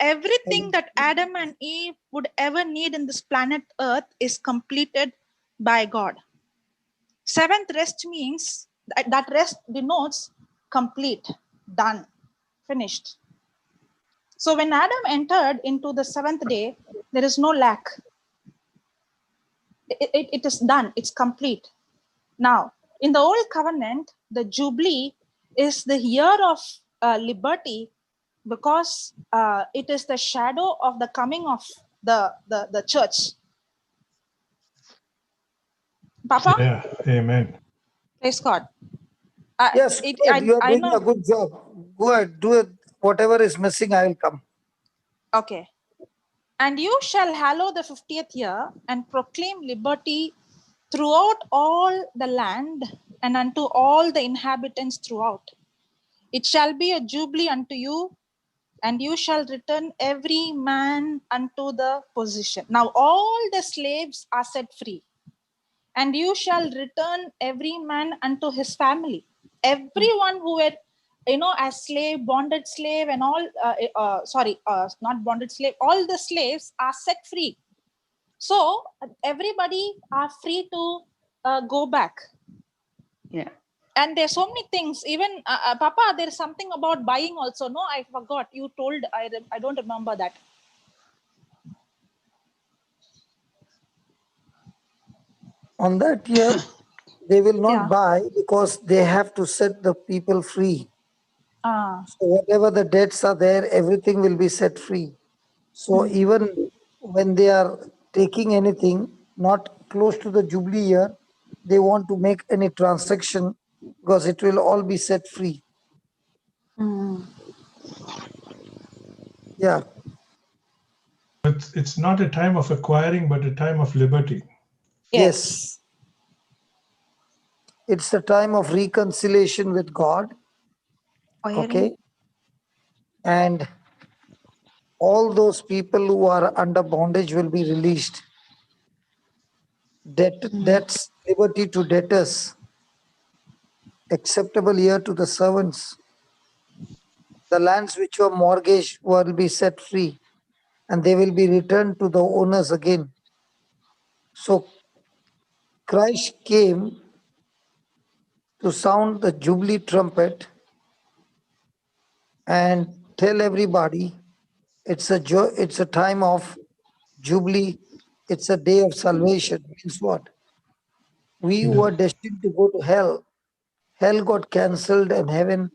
everything that Adam and Eve would ever need in this planet Earth is completed by God. 7th rest means that rest denotes complete, done, finished. So when Adam entered into the 7th day, there is no lack. It is done, it's complete. Now, in the old covenant, the Jubilee is the year of liberty, because it is the shadow of the coming of the church. Papa? Yeah, amen. Praise God. Yes, you are doing a good job. Go ahead, do it. Whatever is missing, I will come. Okay. And you shall hallow the 50th year and proclaim liberty throughout all the land and unto all the inhabitants throughout. It shall be a jubilee unto you, and you shall return every man unto the possession. Now all the slaves are set free, and you shall return every man unto his family. Everyone who were, as slave, bonded slave, and all, not bonded slave, all the slaves are set free. So everybody are free to go back. Yeah. And there's so many things. Even Papa, there's something about buying also. No, I forgot. You told. I don't remember that. On that year, they will not Yeah. buy because they have to set the people free. So whatever the debts are there, everything will be set free. So even when they are taking anything not close to the Jubilee year, they want to make any transaction because it will all be set free. Yeah. It's not a time of acquiring, but a time of liberty. Yes. It's a time of reconciliation with God. Okay. And all those people who are under bondage will be released. Debts, liberty to debtors, acceptable year to the servants. The lands which were mortgaged will be set free and they will be returned to the owners again. So Christ came to sound the Jubilee trumpet and tell everybody it's a time of Jubilee. It's a day of salvation. Means what? We who are destined to go to hell got cancelled and heaven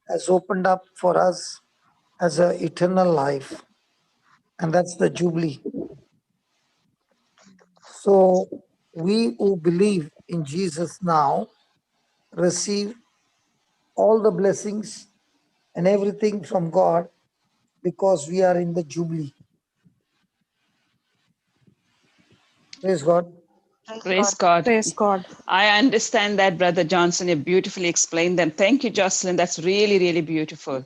has opened up for us as an eternal life. And that's the Jubilee. So we who believe in Jesus now receive all the blessings and everything from God because we are in the Jubilee. Praise God. Praise God. Praise God. I understand that, Brother Johnson. You beautifully explained them. Thank you, Jocelyn. That's really, really beautiful.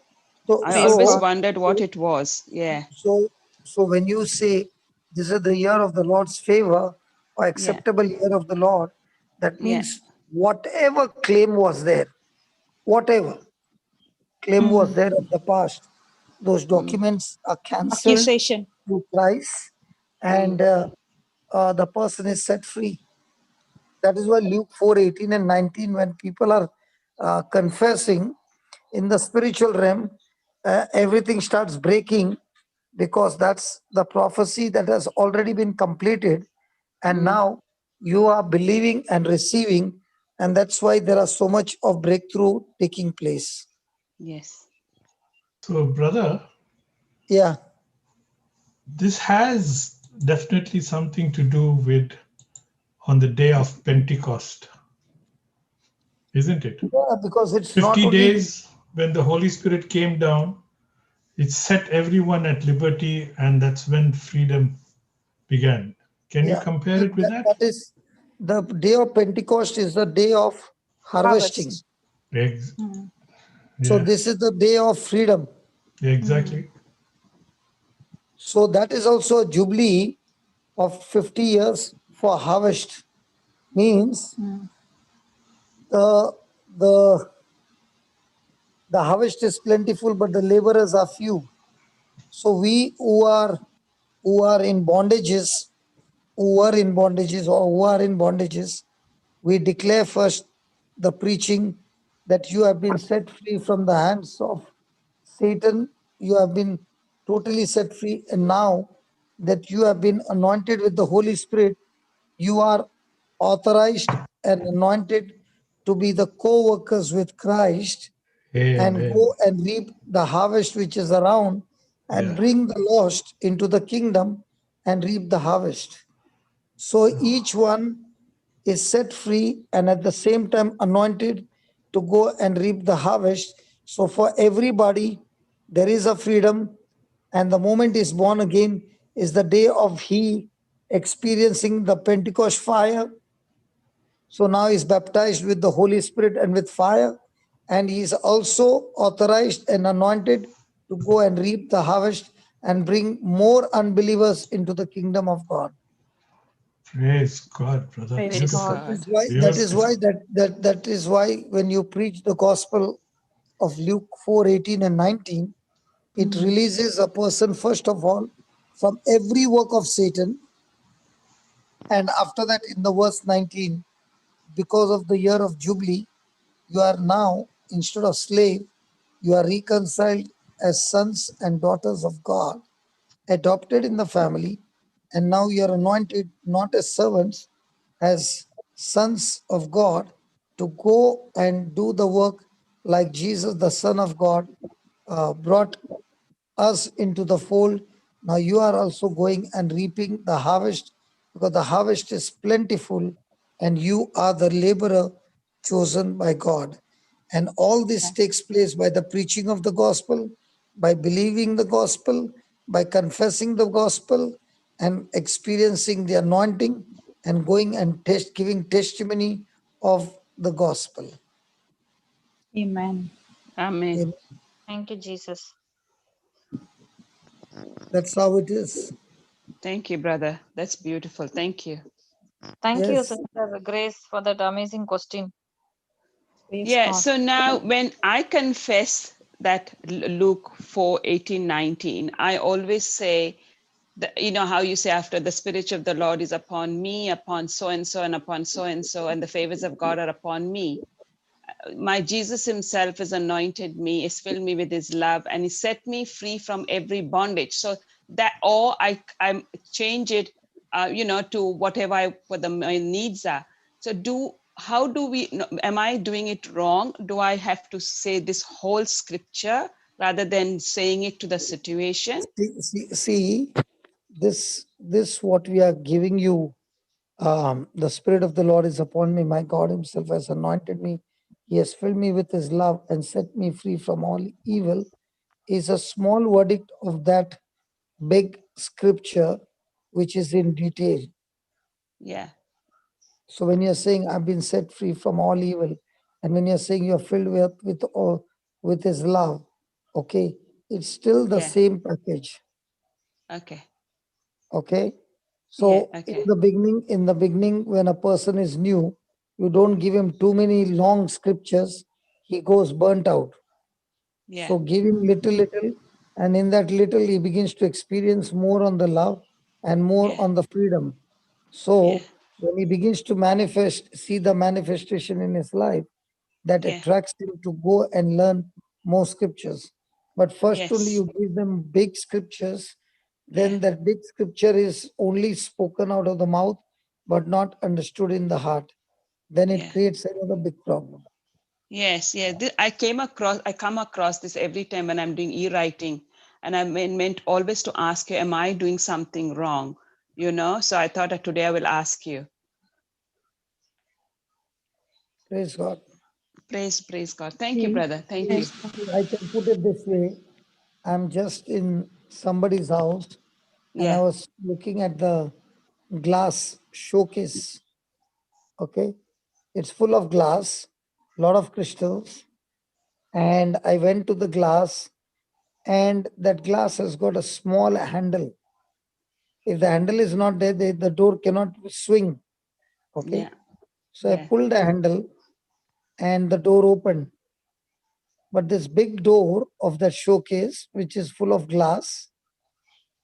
I always wondered what it was. Yeah. So when you say this is the year of the Lord's favor or acceptable year of the Lord, that means whatever claim was there, whatever claim was there in the past, those documents are cancelled Accusation. to Christ and the person is set free. That is why Luke 4:18 and 19, when people are confessing in the spiritual realm, everything starts breaking because that's the prophecy that has already been completed. And now you are believing and receiving. And that's why there are so much of breakthrough taking place. Yes. So, brother. Yeah. This has definitely something to do with on the day of Pentecost, isn't it? Yeah, because it's 50 not only days when the Holy Spirit came down, it set everyone at liberty, and that's when freedom began. Can you compare it with that? That is the day of Pentecost is the day of harvesting. So this is the day of freedom. Exactly. So that is also a jubilee of 50 years for harvest. Means the harvest is plentiful, but the laborers are few. So we who are in bondages, or who are in bondages, we declare first the preaching that you have been set free from the hands of Satan. You have been totally set free. And now that you have been anointed with the Holy Spirit, you are authorized and anointed to be the co-workers with Christ. Amen. And go and reap the harvest which is around and bring the lost into the kingdom and reap the harvest. So each one is set free and at the same time anointed to go and reap the harvest. So for everybody, there is a freedom, and the moment is born again, is the day of he experiencing the Pentecost fire. So now he's baptized with the Holy Spirit and with fire, and he is also authorized and anointed to go and reap the harvest and bring more unbelievers into the kingdom of God. Praise God, brother. Praise Beautiful. God. That is why when you preach the gospel of Luke 4:18 and 19, it releases a person first of all from every work of Satan, and after that in the verse 19, because of the year of Jubilee, you are now, instead of slave, you are reconciled as sons and daughters of God, adopted in the family, and now you are anointed not as servants, as sons of God, to go and do the work like Jesus, the Son of God, brought us into the fold. Now you are also going and reaping the harvest, because the harvest is plentiful and you are the laborer chosen by God. And all this takes place by the preaching of the gospel, by believing the gospel, by confessing the gospel, and experiencing the anointing, and going and giving testimony of the gospel. Amen. Amen. Thank you, Jesus. That's how it is. Thank you, brother. That's beautiful. Thank you. Thank you, Yes. Sister Grace, for that amazing question. Praise Yeah, God. so now when I confess that Luke 4:18, 19, I always say, you know how you say after, the Spirit of the Lord is upon me, upon so and so, and upon so and so, and the favors of God are upon me. My Jesus himself has anointed me, has filled me with his love, and he set me free from every bondage. So that, or I change it, to whatever my needs are. So how do we, am I doing it wrong? Do I have to say this whole scripture rather than saying it to the situation? See, this what we are giving you. The Spirit of the Lord is upon me. My God himself has anointed me. He has filled me with his love and set me free from all evil, is a small verdict of that big scripture, which is in detail. Yeah. So when you're saying I've been set free from all evil, and when you're saying you're filled with his love, okay, it's still the same package. Okay. Okay. Yeah, So okay. in the beginning, when a person is new, you don't give him too many long scriptures, he goes burnt out. Yeah. So give him little, and in that little, he begins to experience more on the love and more on the freedom. So when he begins to see the manifestation in his life, that attracts him to go and learn more scriptures. But first only you give them big scriptures, then that big scripture is only spoken out of the mouth, but not understood in the heart. Then it creates another big problem. Yes, yeah. I come across this every time when I'm doing e-writing, and I meant always to ask you, am I doing something wrong? So I thought that today I will ask you. Praise God. Praise God. Thank you, brother. Thank you. I can put it this way. I'm just in somebody's house, and I was looking at the glass showcase. Okay. It's full of glass, a lot of crystals. And I went to the glass, and that glass has got a small handle. If the handle is not there, the door cannot swing. Okay. So I pulled the handle and the door opened. But this big door of that showcase, which is full of glass,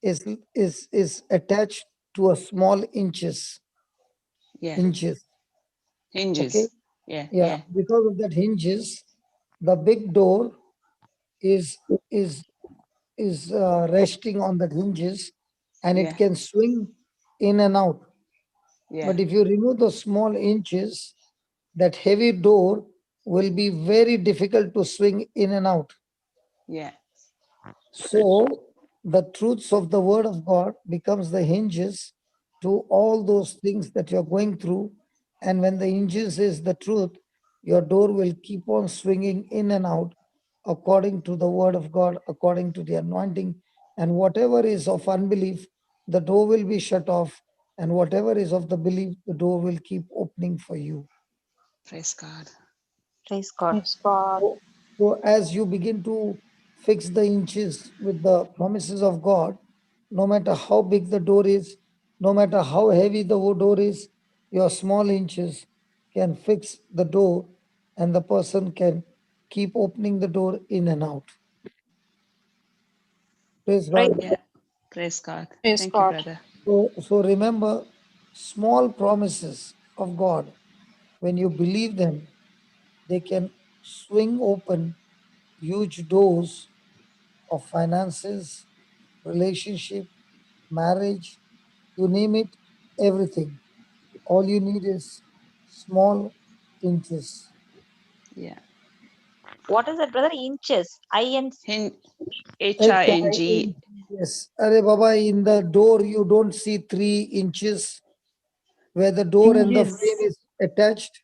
is attached to a small inches. Hinges. Okay. Yeah. Because of that hinges, the big door is resting on the hinges, and it can swing in and out. But if you remove the small hinges, that heavy door will be very difficult to swing in and out. Yeah. So the truths of the word of God becomes the hinges to all those things that you're going through. And when the hinges is the truth, your door will keep on swinging in and out according to the word of God, according to the anointing. And whatever is of unbelief the door will be shut off, and whatever is of the belief, the door will keep opening for you. Praise God. Praise God. Praise God. So as you begin to fix the inches with the promises of God, no matter how big the door is, no matter how heavy the door is, your small inches can fix the door, and the person can keep opening the door in and out. Praise God. Yeah. Praise God. Praise Thank God. you, brother. So remember, small promises of God, when you believe them, they can swing open huge doors of finances, relationship, marriage, you name it, everything. All you need is small inches. Yeah. What is it, brother? Inches. Hing. H-I-N-G. HING. Yes. Arey Baba, in the door you don't see 3 inches where the door and the frame is attached.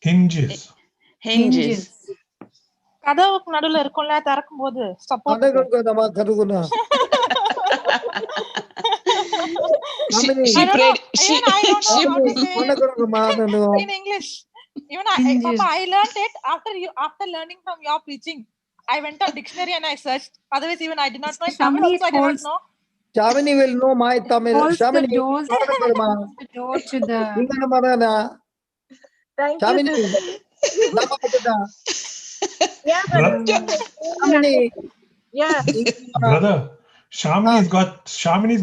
Hinges. Hinges. கதவுக்கு நடுவுல இருக்கும்ல திறக்கும் போது support க்கு. Kadaguna, kadaguna. She prayed. Even I don't know how to say it Kadaguna. in English. Even Papa, I learned it after learning from your preaching. I went on dictionary and I searched. Otherwise, even I did not know. In Tamil also, I did not know. Shamini will know my Tamil. Holds the Shamini, doors, the door to the. Thank Shamini, you, sister. Yeah, brother. Shamini. Yeah. Brother, Shamini's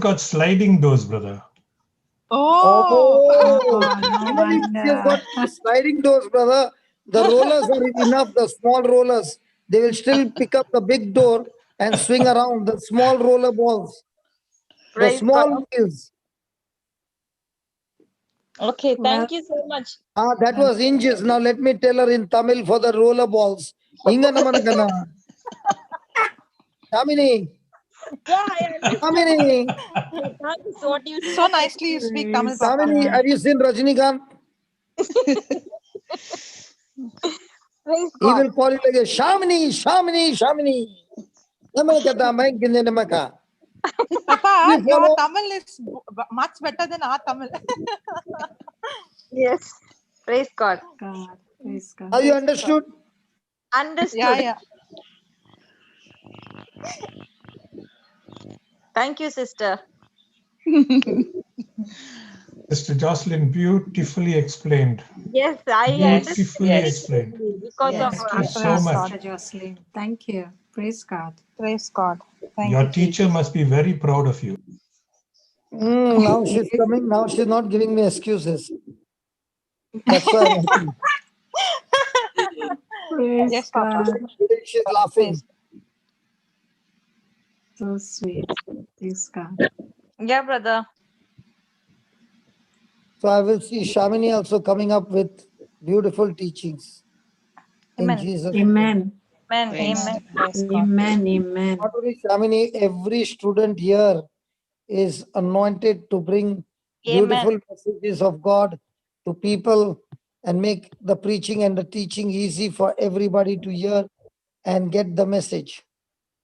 got sliding doors, brother. Oh, No Shamini, she's got wonder. sliding doors, brother. The rollers are enough, the small rollers. They will still pick up the big door and swing around the small roller balls. The Praise small God. wheels. Okay, thank you so much. That was inches. Now let me tell her in Tamil for the roller balls. Inga namanakana. Shamini. Yeah, I understand. Shamini. That is what you So said. nicely you speak Tamil, Papa. Shamini, have you seen Rajinikanth? Praise He God. will call you like a Shamini, Shamini, Shamini. Namanakata, main namaka. Papa, You your follow? Tamil is much better than our Tamil. Yes. Praise God. God, praise God. Have you understood? Understood. Yeah. Thank you, sister. Sister Jocelyn, beautifully explained. Yes, I Beautifully understood explained. because of Thank you so Praise much. God. Jocelyn. Thank you. Praise God. Praise God. Thank Your you, teacher Jesus. must be very proud of you. Now she's coming. Now she's not giving me excuses. That's why I'm happy. Praise Yes, Papa. God. She's laughing. So sweet. Praise God. Yeah, brother. So I will see Shamini also coming up with beautiful teachings. Amen. In Jesus' Amen. Amen. Praise Amen. Praise God. Amen. Amen. Not only Shamini, every student here is anointed to bring beautiful messages of God to people and make the preaching and the teaching easy for everybody to hear and get the message.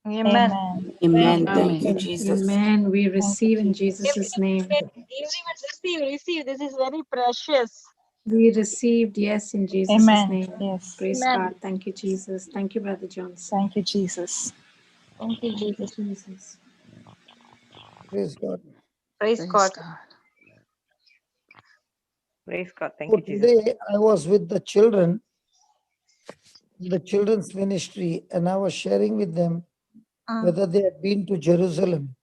Amen. Amen. Amen. Thank you, Jesus. Amen. We receive in Jesus' name. Everyone receive. This is very precious. We received, yes, in Jesus' Amen. name. Yes. Praise Amen. God. Thank you, Jesus. Thank you, Brother Johnson. Thank you, Jesus. Thank you, Jesus. Jesus. Praise God. Praise Praise God. God. Praise God. Thank So you, Jesus. today I was with the children, the children's ministry, and I was sharing with them whether they had been to Jerusalem.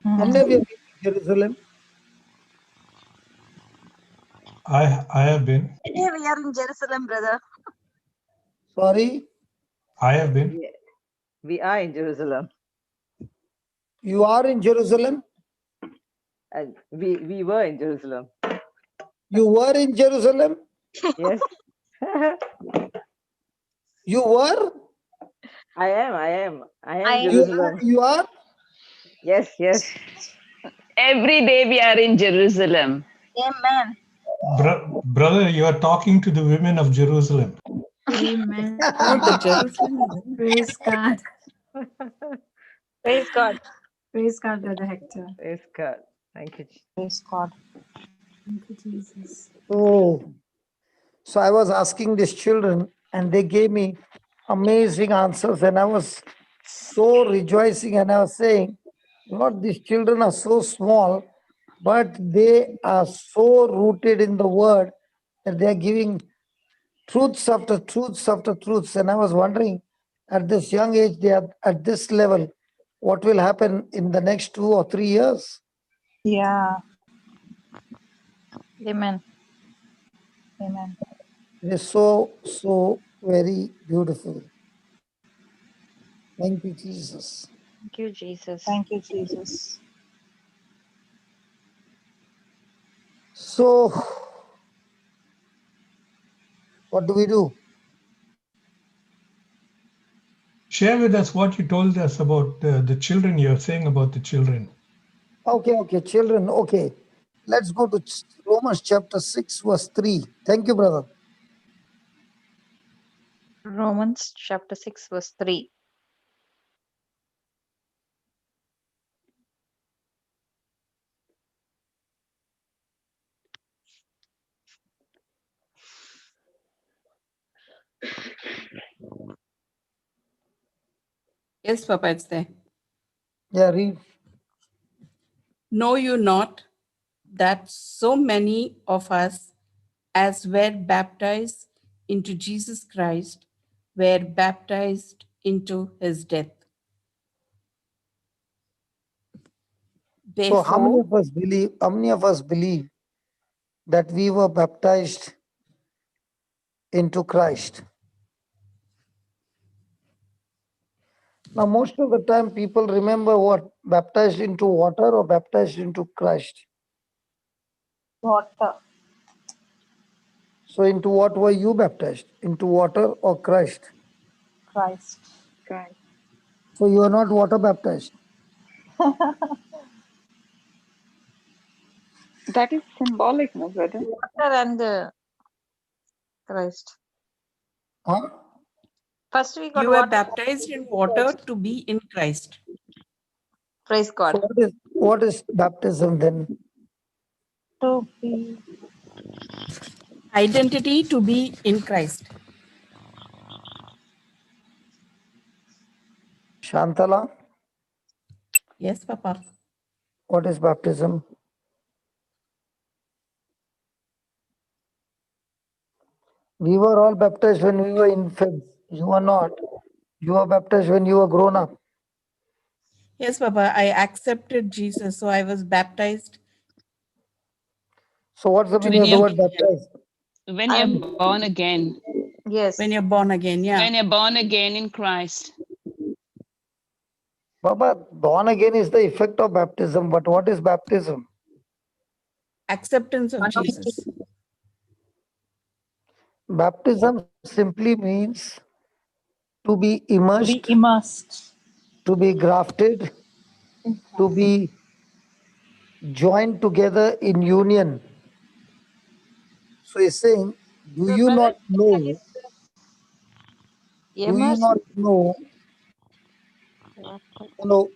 How many of you have been to Jerusalem? I have been. Today we are in Jerusalem, brother. Sorry? I have been. We are in Jerusalem. You are in Jerusalem? And we were in Jerusalem. You were in Jerusalem? Yes. You were? I am I Jerusalem. You are? Yes. Every day we are in Jerusalem. Amen. Brother, you are talking to the women of Jerusalem. Amen. Oh, the Jerusalem. Praise God. Praise God. Praise God, Brother Hector. Praise God. Thank you. Praise God. Thank you, Jesus. So I was asking these children, and they gave me amazing answers, and I was so rejoicing, and I was saying, Lord, these children are so small, but they are so rooted in the word that they are giving truths after truths after truths. And I was wondering, at this young age, they are at this level, what will happen in the next 2 or 3 years? Yeah. Amen. Amen. It is so very beautiful. Thank you, Jesus. Thank you, Jesus. Thank you, Jesus. So, what do we do? Share with us what you told us about the children. You're saying about the children. Okay, children. Okay, let's go to Romans chapter 6, verse 3. Thank you, brother. Romans chapter 6, verse 3. Yes, Papa, it's there. Yeah, read. Know you not that so many of us, as were baptized into Jesus Christ, were baptized into his death? So, how many Therefore, of us believe? How many of us believe that we were baptized into Christ? Now, most of the time, people remember what? Baptized into water or baptized into Christ? Water. So, into what were you baptized? Into water or Christ? Christ. Christ. So, you are not water baptized. That is symbolic, no, brother? Water and Christ. Huh? First we got you were water. baptized in water to be in Christ. Praise So, God. what is baptism then? To be. Identity to be in Christ. Shantala, Yes, Papa. what is baptism? We were all baptized when we were infants. You are not. You were baptized when you were grown up. Yes, Papa, I accepted Jesus, so I was baptized. So what's the meaning of the word baptized? When you're born again. Yes. When you're born again, yeah. When you're born again in Christ. Baba, born again is the effect of baptism, but what is baptism? Acceptance of Jesus. Baptism simply means to be immersed, to be grafted, to be joined together in union. So he's saying, do So, you brother, not know? Do you immersed. not know? No,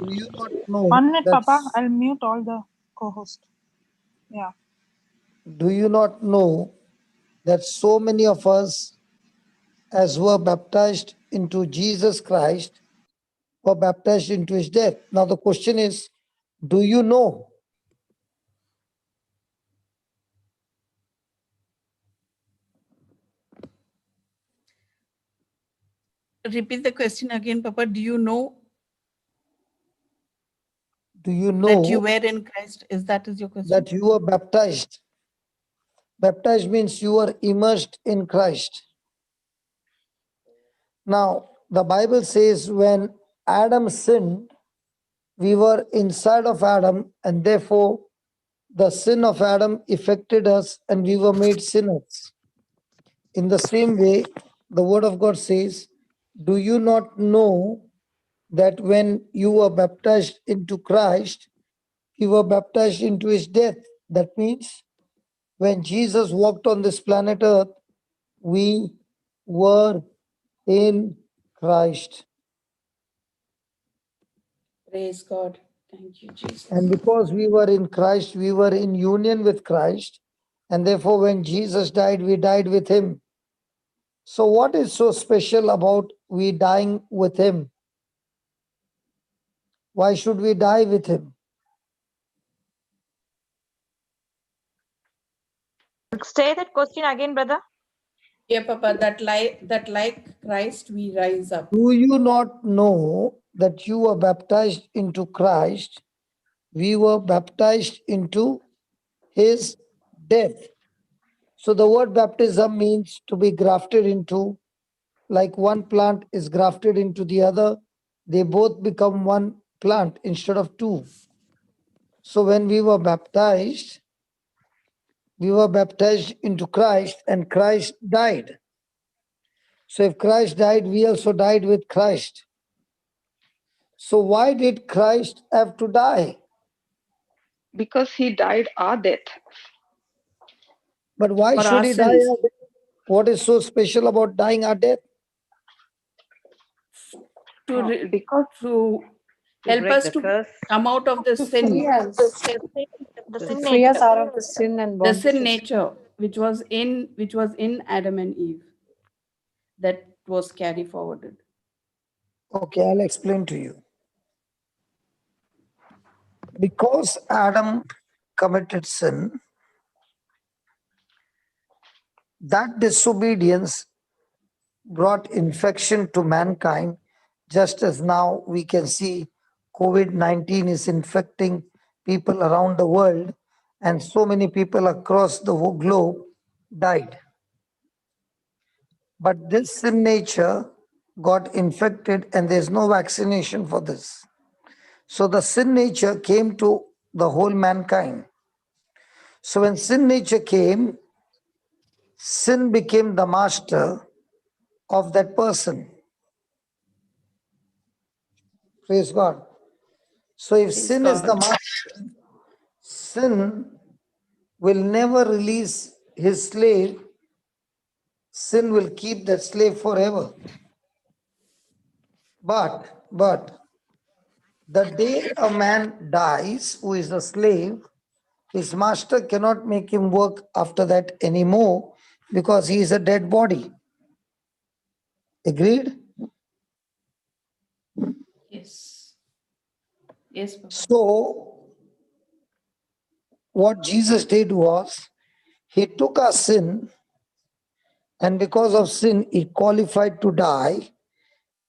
do you not know 1 minute, that? Papa. I'll mute all the co-host. Yeah. Do you not know that so many of us, as were baptized into Jesus Christ, were baptized into his death? Now the question is, do you know? Repeat the question again, Papa. Do you know? Do you know that you were in Christ? Is your question? that you were baptized? Baptized means you were immersed in Christ. Now, the Bible says when Adam sinned, we were inside of Adam, and therefore the sin of Adam affected us and we were made sinners. In the same way, the Word of God says, do you not know that when you were baptized into Christ, you were baptized into his death? That means when Jesus walked on this planet Earth, we were in Christ. Praise God. Thank you, Jesus. And because we were in Christ, we were in union with Christ. And therefore, when Jesus died, we died with him. So what is so special about we dying with him? Why should we die with him? Say that question again, brother. Yeah, Papa, that like Christ, we rise up. Do you not know that you were baptized into Christ? We were baptized into his death. So the word baptism means to be grafted into, like one plant is grafted into the other, they both become one plant instead of two. So when we were baptized into Christ, and Christ died. So if Christ died, we also died with Christ. So why did Christ have to die? Because he died our death. But why For should our he die? sins. What is so special about dying our death? Because to To help break us the to curse. come out of the To sin, free us, The to sin free us nature. out of the sin and the sin bondages. nature which was in Adam and Eve, that was carried forwarded. Okay, I'll explain to you. Because Adam committed sin, that disobedience brought infection to mankind, just as now we can see COVID-19 is infecting people around the world, and so many people across the whole globe died. But this sin nature got infected, and there's no vaccination for this. So the sin nature came to the whole mankind. So when sin nature came, sin became the master of that person. Praise God. So if Praise sin is the God. master, sin will never release his slave. Sin will keep that slave forever. But the day a man dies, who is a slave, his master cannot make him work after that anymore because he is a dead body. Agreed? Yes. Yes, Papa. So what Jesus did was, he took our sin, and because of sin, he qualified to die,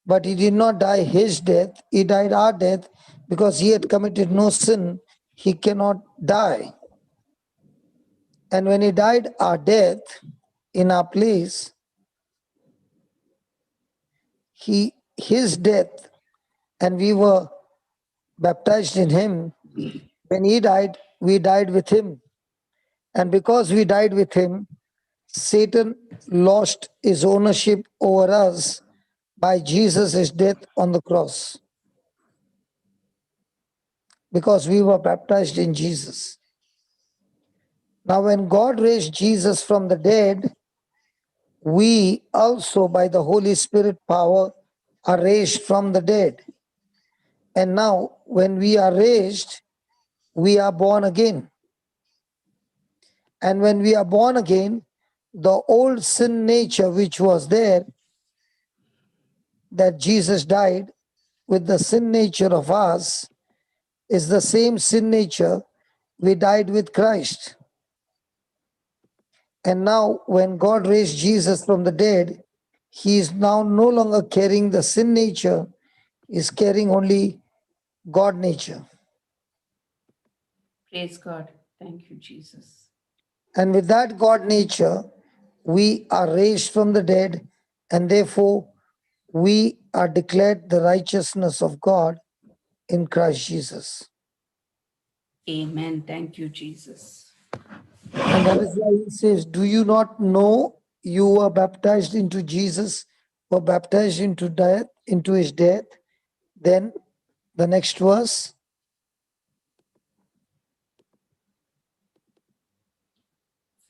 but he did not die his death, he died our death, because he had committed no sin, he cannot die. And when he died our death in our place, his death, and we were baptized in him. When he died, we died with him. And because we died with him, Satan lost his ownership over us by Jesus' death on the cross. Because we were baptized in Jesus. Now, when God raised Jesus from the dead, we also, by the Holy Spirit power, are raised from the dead. And now, when we are raised, we are born again. And when we are born again, the old sin nature which was there, that Jesus died with the sin nature of us, is the same sin nature we died with Christ. And now, when God raised Jesus from the dead, he is now no longer carrying the sin nature, he is carrying only God nature. Praise God. Thank you, Jesus. And with that God nature, we are raised from the dead, and therefore we are declared the righteousness of God in Christ Jesus. Amen. Thank you, Jesus. And that is why he says, do you not know you were baptized into Jesus, were baptized into death, into his death? Then the next verse.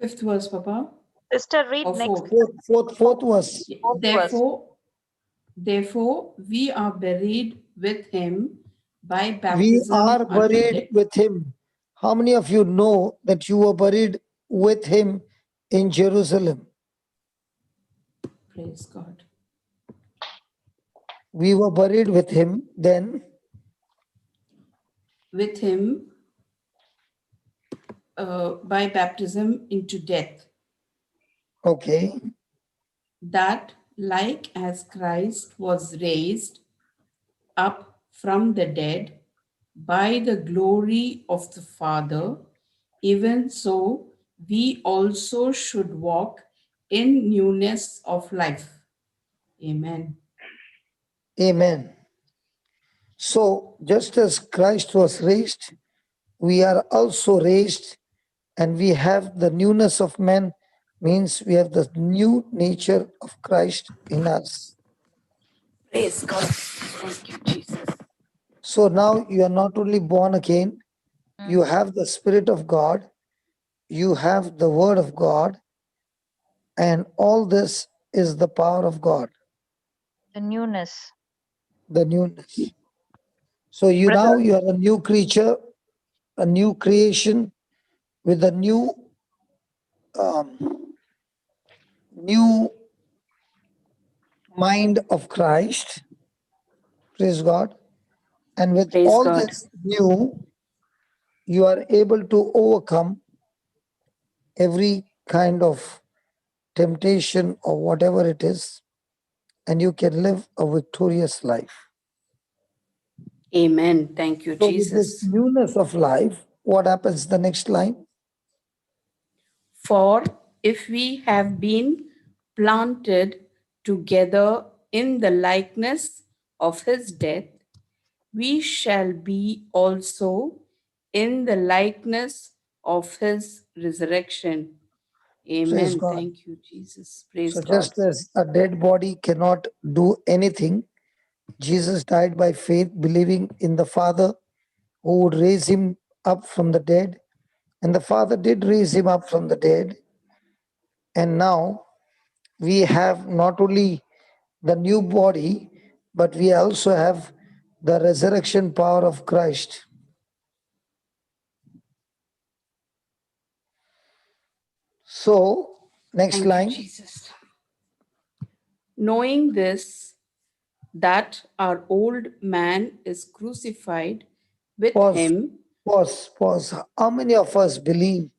Fifth verse, Papa. Sister, read Or next. fourth. Fourth verse. Fourth verse. Therefore, we are buried with him by We baptism are unto buried death. with him. How many of you know that you were buried with him in Jerusalem? Praise God. We were buried with him then. With him by baptism into death. Okay. That, like as Christ was raised up from the dead by the glory of the Father, even so we also should walk in newness of life. Amen. Amen. So just as Christ was raised, we are also raised, and we have the newness of man, means we have the new nature of Christ in us. Praise God. Thank you, Jesus. So now you are not only born again, you have the Spirit of God, you have the Word of God, and all this is the power of God. The newness. The newness. So you Brother. now you are a new creature, a new creation with a new new mind of Christ. Praise God. And with Praise all God. this new, you are able to overcome every kind of temptation or whatever it is, and you can live a victorious life. Amen. Thank you, So with this Jesus. newness of life, what happens the next line? For if we have been planted together in the likeness of his death, we shall be also in the likeness of his resurrection. Praise Amen. God. Thank you, Jesus. Praise So God. just as a dead body cannot do anything, Jesus died by faith, believing in the Father who would raise him up from the dead. And the Father did raise him up from the dead. And now we have not only the new body, but we also have the resurrection power of Christ. So, next Thank you, line. Jesus. Knowing this, that our old man is crucified with him. Pause. How many of us believe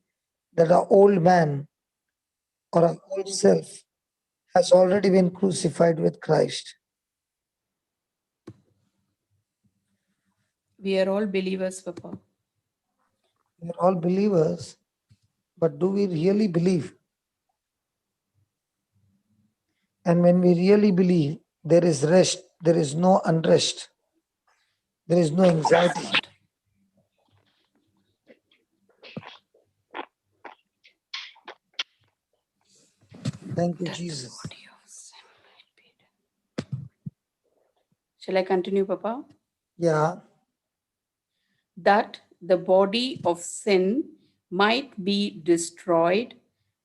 that our old man or our old self has already been crucified with Christ? We are all believers, Papa. We are all believers, but do we really believe? And when we really believe, there is rest, there is no unrest, there is no anxiety. Thank you, Jesus. Shall I continue, Papa? Yeah. That the body of sin might be destroyed,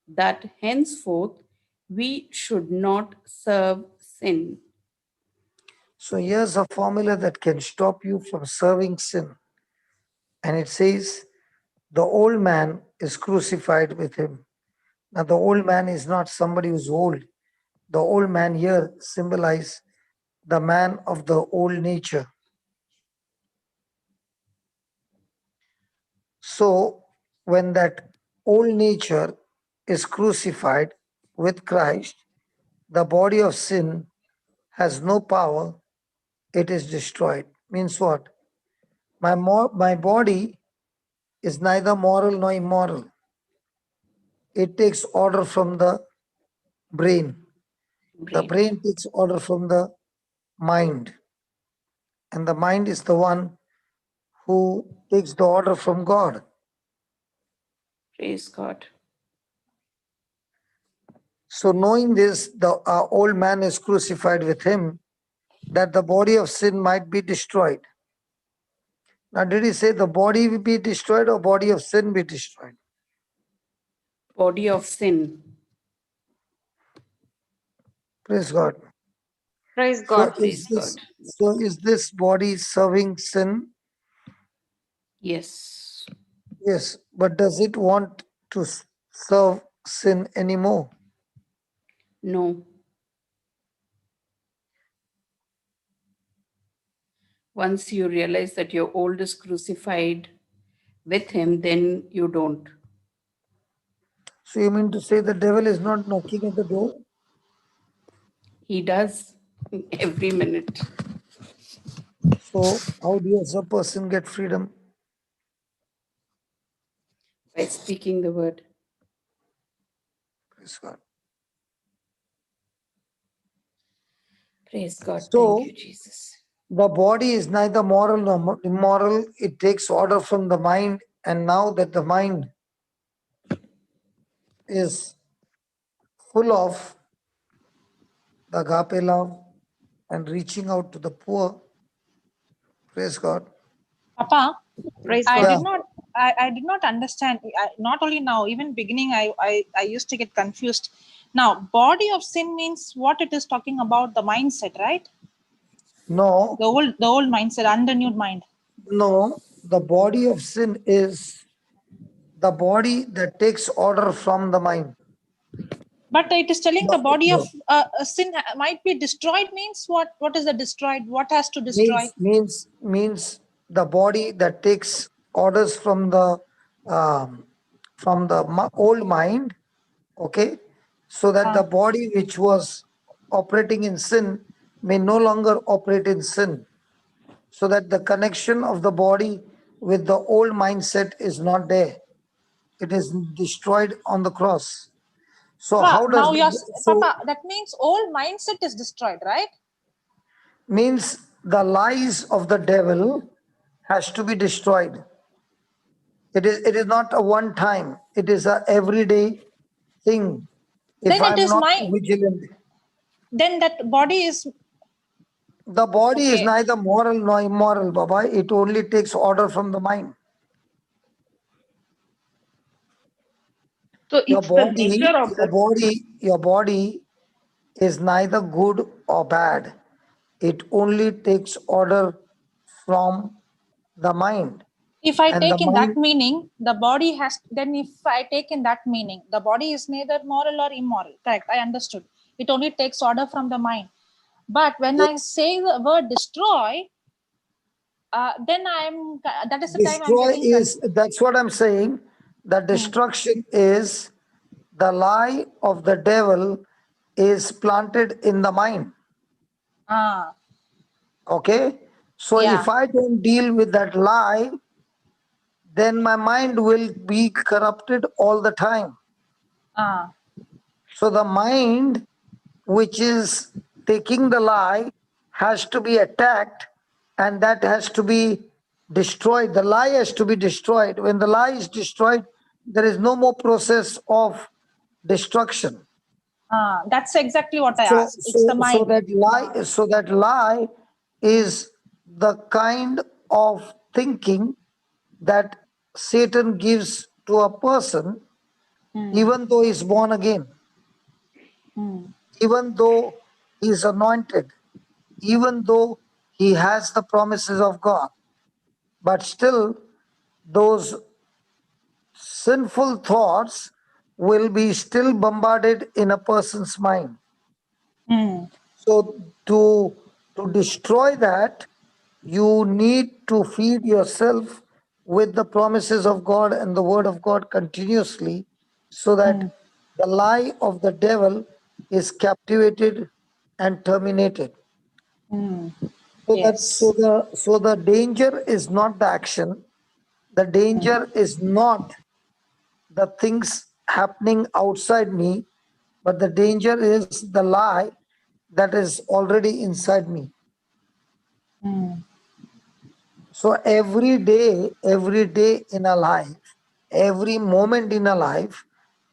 that henceforth we should not serve sin. So here's a formula that can stop you from serving sin. And it says, the old man is crucified with him. Now, the old man is not somebody who's old. The old man here symbolizes the man of the old nature. So, when that old nature is crucified with Christ, the body of sin has no power, it is destroyed. Means what? My body is neither moral nor immoral. It takes order from the brain. The brain takes order from the mind. And the mind is the one who takes the order from God. Praise God. So knowing this, the old man is crucified with him, that the body of sin might be destroyed. Now, did he say the body will be destroyed or body of sin be destroyed? Body of sin. Praise God. Praise So God. is this body serving sin? Yes. Yes, but does it want to serve sin anymore? No. Once you realize that your old is crucified with him, then you don't. So you mean to say the devil is not knocking at the door? He does every minute. So how does a person get freedom? By speaking the word. Praise God. Praise God. So, Thank you, Jesus. the body is neither moral nor immoral. It takes order from the mind. And now that the mind is full of the agape love and reaching out to the poor, praise God. Papa, Praise I God. did not. I did not understand. Not only now, even beginning, I used to get confused. Now, body of sin means what it is talking about, the mindset, right? No, The old mindset, unrenewed mind. no, the body of sin is the body that takes order from the mind. But it is telling the body of No. sin might be destroyed. Means what? What is the destroyed? What has to destroy? Means the body that takes orders from the old mind, okay, so that the body which was operating in sin may no longer operate in sin, so that the connection of the body with the old mindset is not there. It is destroyed on the cross. So Papa, how does now you're so Papa. That means old mindset is destroyed, right? means the lies of the devil has to be destroyed. It is not a one time, it is a everyday thing. If Then it I'm is not my. vigilant, Then that body is the body is okay. neither moral nor immoral, Baba. It only takes order from the mind. So it's the nature of the Your body is neither good or bad. It only takes order from the mind. If I And the take in that mind meaning, the body has. Then if I take in that meaning, the body is neither moral or immoral. Correct. I understood. It only takes order from the mind. But when I say the word destroy, then I'm. That is the time I'm destroy getting is, confused. that's what I'm saying. The destruction is the lie of the devil is planted in the mind. Ah, Okay. So yeah. if I don't deal with that lie, then my mind will be corrupted all the time. Ah, So the mind, which is taking the lie, has to be attacked, and that has to be destroyed. The lie has to be destroyed. When the lie is destroyed, there is no more process of destruction. that's exactly what I asked. It's the So mind. that lie is the kind of thinking that Satan gives to a person, even though he's born again, even though he's anointed, even though he has the promises of God, but still those sinful thoughts will be still bombarded in a person's mind. So to destroy that, you need to feed yourself with the promises of God and the word of God continuously, so that the lie of the devil is captivated and terminated. Yes. So the danger is not the action. The danger is not the things happening outside me, but the danger is the lie that is already inside me. So every day in a life, every moment in a life,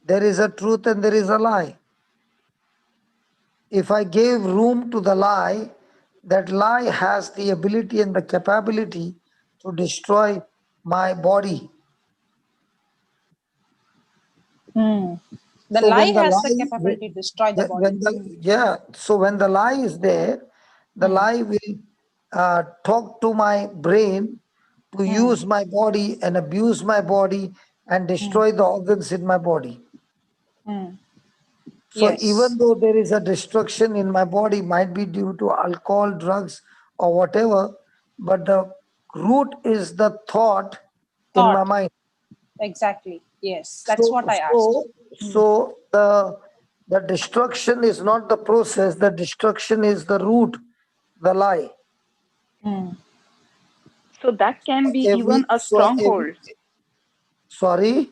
there is a truth and there is a lie. If I gave room to the lie, that lie has the ability and the capability to destroy my body. The So lie when the has the lie, capability to destroy the body. so when the lie is there, The lie will talk to my brain to use my body and abuse my body and destroy the organs in my body. So Yes. even though there is a destruction in my body, might be due to alcohol, drugs, or whatever, but the root is the thought in my mind. Exactly. Yes. That's what I asked. So the destruction is not the process, the destruction is the root, the lie. So that can be even a stronghold. Sorry?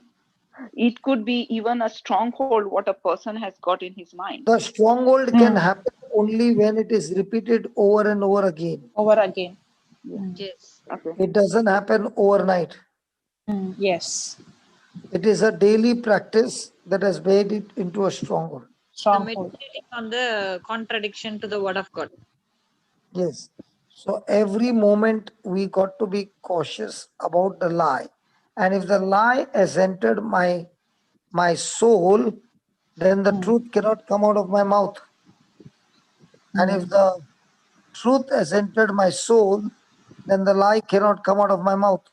It could be even a stronghold what a person has got in his mind. The stronghold can happen only when it is repeated over and over again. Over again. Yes. Okay. It doesn't happen overnight. Yes. It is a daily practice that has made it into a stronghold. Meditating on the contradiction to the word of God. Yes. So every moment we got to be cautious about the lie. And if the lie has entered my soul, then the truth cannot come out of my mouth. And if the truth has entered my soul, then the lie cannot come out of my mouth.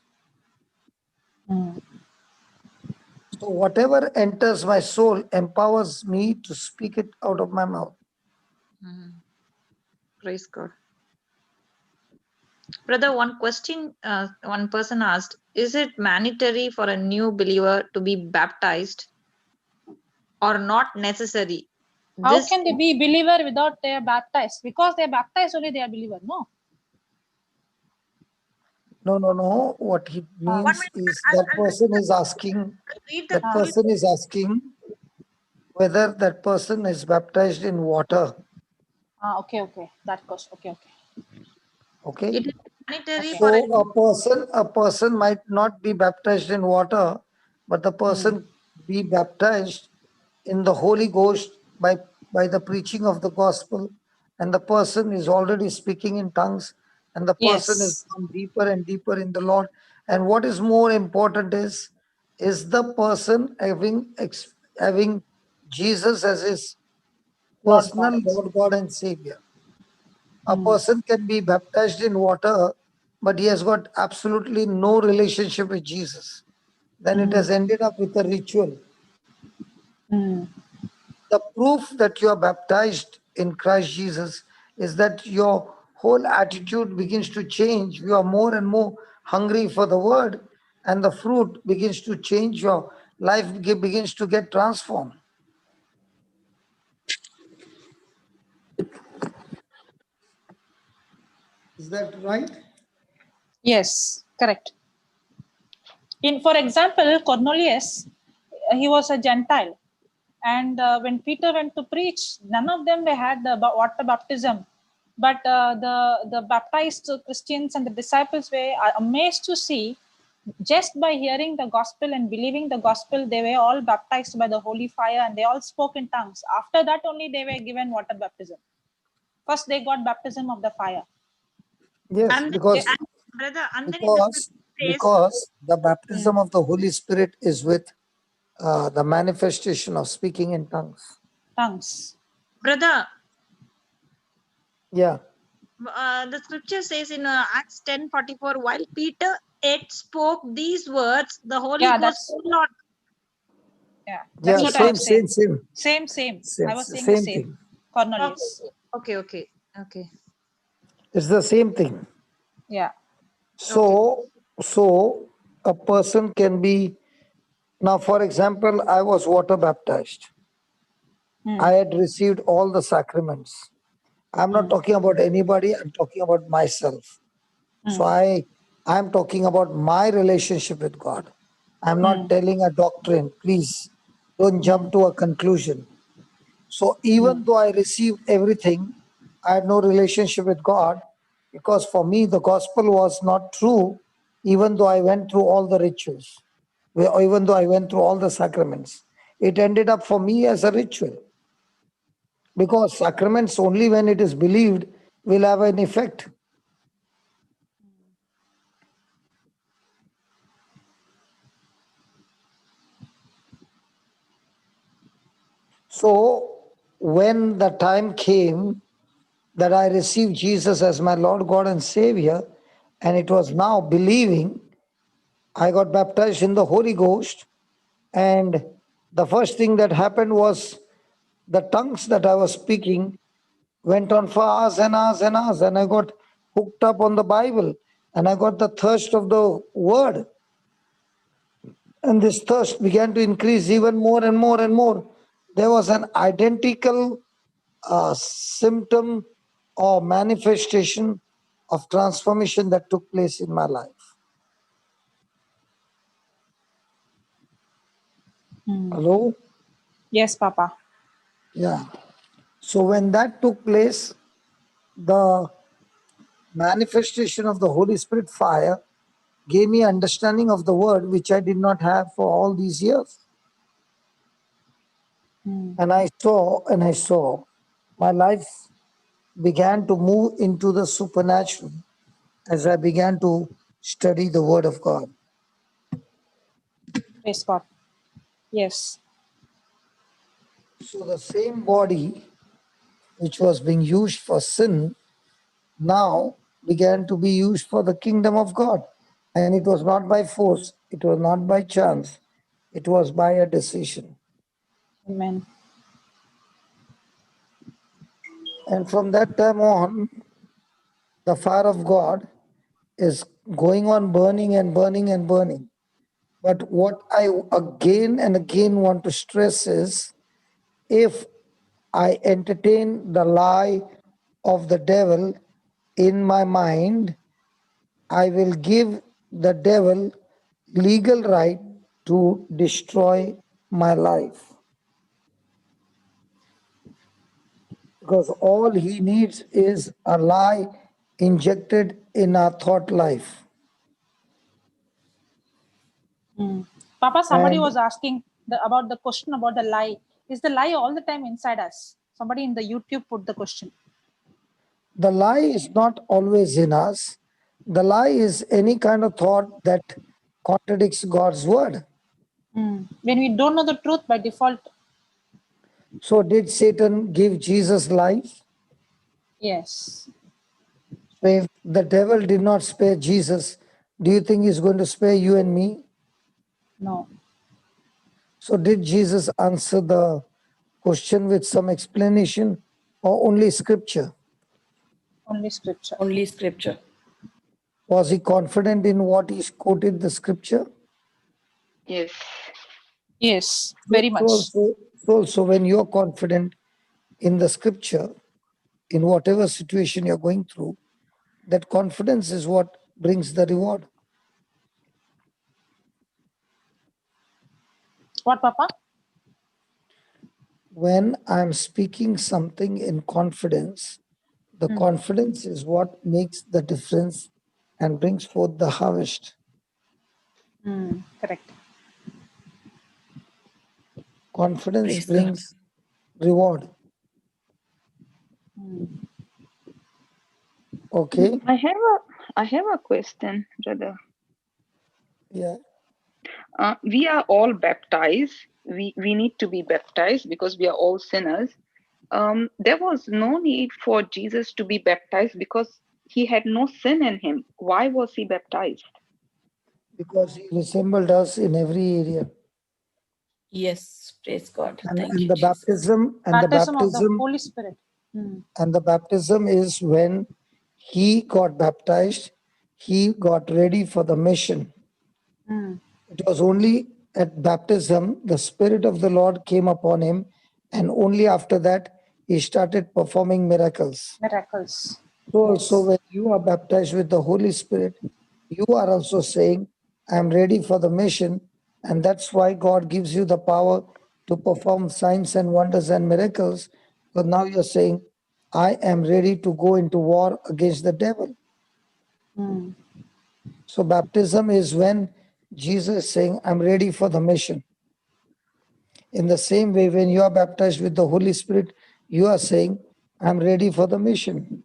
So whatever enters my soul empowers me to speak it out of my mouth. Praise God. Brother, one question one person asked, is it mandatory for a new believer to be baptized or not necessary? How can they be believer without they are baptized? Because they are baptized only they are believer, no? No. What he means is that person is asking, whether that person is baptized in water. Okay. That goes. Okay. Okay. It is mandatory So a person might not be baptized in water, but the person be baptized in the Holy Ghost by the preaching of the gospel, and the person is already speaking in tongues, and the person is gone deeper and deeper in the Lord. And what is more important is the person having Jesus as his personal Lord God and Savior. A person can be baptized in water, but he has got absolutely no relationship with Jesus. Then it has ended up with a ritual. The proof that you are baptized in Christ Jesus is that your whole attitude begins to change. You are more and more hungry for the word, and the fruit begins to change. Your life begins to get transformed. Is that right? Yes, correct. For example, Cornelius, he was a Gentile, and when Peter went to preach, none of them they had the water baptism, but the baptized Christians and the disciples were amazed to see, just by hearing the gospel and believing the gospel, they were all baptized by the holy fire, and they all spoke in tongues. After that only they were given water baptism. First they got baptism of the fire. Yes, because the baptism of the Holy Spirit is with the manifestation of speaking in tongues. Brother, Yeah. The scripture says in Acts 10:44, while Peter yet spoke these words, the Holy Ghost came not. Yeah, that's what same. Same. I was saying the same. Thing. Cornelius. Okay. It's the same thing. Yeah. So a person can be, now for example, I was water baptized. I had received all the sacraments. I'm not talking about anybody, I'm talking about myself. So I'm talking about my relationship with God. I'm not telling a doctrine. Please don't jump to a conclusion. So even though I received everything, I had no relationship with God, because for me the gospel was not true, even though I went through all the rituals, even though I went through all the sacraments. It ended up for me as a ritual, because sacraments, only when it is believed, will have an effect. So when the time came that I received Jesus as my Lord, God, and Savior, and it was now believing. I got baptized in the Holy Ghost, and the first thing that happened was the tongues that I was speaking went on for hours and hours and hours, and I got hooked up on the Bible, and I got the thirst of the Word. And this thirst began to increase even more and more and more. There was an identical symptom or manifestation of transformation that took place in my life. Hello? Yes, Papa. Yeah. So when that took place, the manifestation of the Holy Spirit fire gave me understanding of the word, which I did not have for all these years. And I saw my life began to move into the supernatural as I began to study the word of God. Praise God. Yes. So the same body which was being used for sin now began to be used for the kingdom of God. And it was not by force, it was not by chance, it was by a decision. Amen. And from that time on, the fire of God is going on burning and burning and burning. But what I again and again want to stress is, if I entertain the lie of the devil in my mind, I will give the devil legal right to destroy my life. Because all he needs is a lie injected in our thought life. Papa, somebody And was asking about the question about the lie. Is the lie all the time inside us? Somebody in the YouTube put the question. the lie is not always in us. The lie is any kind of thought that contradicts God's word. When we don't know the truth by default. So did Satan give Jesus life? Yes. So if the devil did not spare Jesus, do you think he's going to spare you and me? No. So did Jesus answer the question with some explanation or only scripture? Only scripture. Only scripture. Was he confident in what he quoted the scripture? Yes. Yes, very much. So also when you're confident in the scripture, in whatever situation you're going through, that confidence is what brings the reward. What, Papa? When I'm speaking something in confidence, the confidence is what makes the difference and brings forth the harvest. Correct. Confidence Praise God. brings reward. Okay? I have a question, brother. Yeah. We are all baptized. We need to be baptized because we are all sinners. There was no need for Jesus to be baptized because he had no sin in him. Why was he baptized? Because he resembled us in every area. Yes, praise God. And, Thank and you, the Jesus. baptism Of the Holy Spirit. and the baptism is when he got baptized, he got ready for the mission. It was only at baptism the Spirit of the Lord came upon him, and only after that he started performing miracles. Miracles. So also when you are baptized with the Holy Spirit, you are also saying, I'm ready for the mission, and that's why God gives you the power to perform signs and wonders and miracles. But now you're saying, I am ready to go into war against the devil. So baptism is when Jesus is saying, I'm ready for the mission. In the same way, when you are baptized with the Holy Spirit, you are saying, I'm ready for the mission.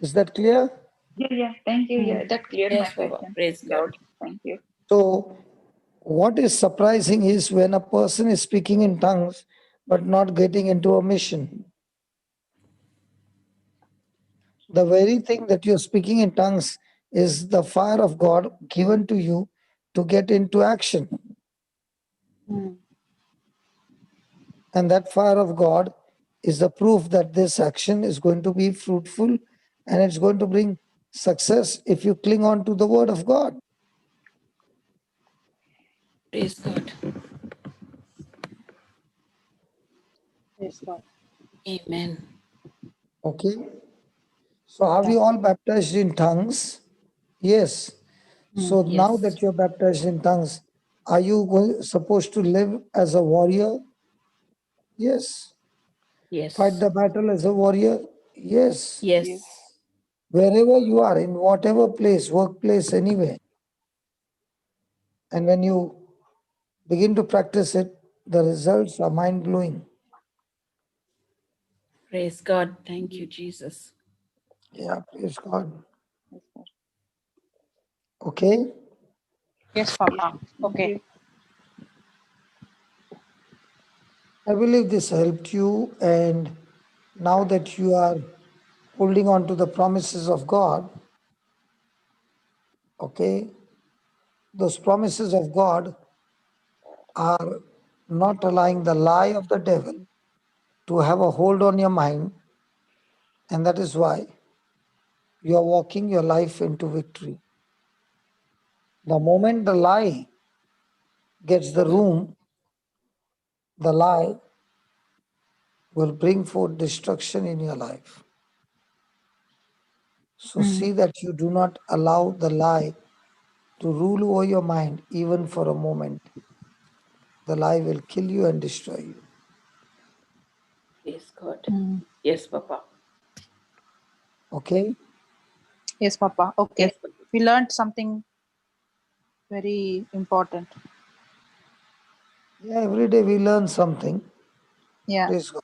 Is that clear? Yeah. Thank you. Yeah, that cleared Yes, my Baba. question. Praise God. Lord, thank you. So what is surprising is when a person is speaking in tongues, but not getting into a mission. The very thing that you're speaking in tongues is the fire of God given to you to get into action. And that fire of God is the proof that this action is going to be fruitful and it's going to bring success if you cling on to the word of God. Praise God. Praise God. Amen. Okay? So are we all baptized in tongues? Yes. So now Yes. that you're baptized in tongues, are you supposed to live as a warrior? Yes. Yes. Fight the battle as a warrior? Yes. Yes. Wherever you are, in whatever place, workplace, anywhere. And when you begin to practice it, the results are mind-blowing. Praise God. Thank you, Jesus. Yeah, praise God. Okay? Yes, Papa. Okay. I believe this helped you, and now that you are holding on to the promises of God, okay, those promises of God are not allowing the lie of the devil to have a hold on your mind, and that is why you are walking your life into victory. The moment the lie gets the room, the lie will bring forth destruction in your life. So see that you do not allow the lie to rule over your mind even for a moment. The lie will kill you and destroy you. Praise God. Yes, Papa. Okay? Yes, Papa. Okay. Yes, Papa. We learned something very important. Yeah, every day we learn something. Yeah. Praise God.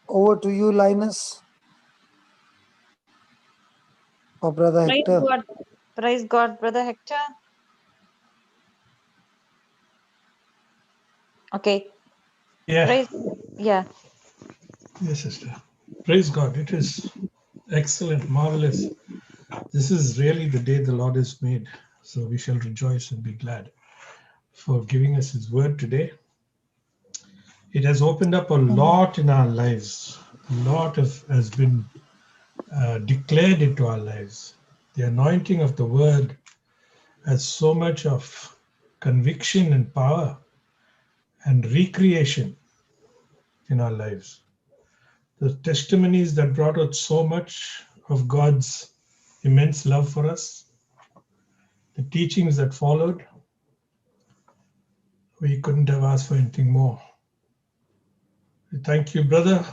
Over to you, Linus. Or Brother Praise Hector. God. Praise God, Brother Hector. Okay. Yeah. Praise. Yeah. Yes, sister. Praise God. It is excellent, marvelous. This is really the day the Lord has made. So we shall rejoice and be glad for giving us His word today. It has opened up a lot in our lives. A lot has been declared into our lives. The anointing of the word has so much of conviction and power and recreation in our lives. The testimonies that brought out so much of God's immense love for us, the teachings that followed, we couldn't have asked for anything more. Thank you, brother.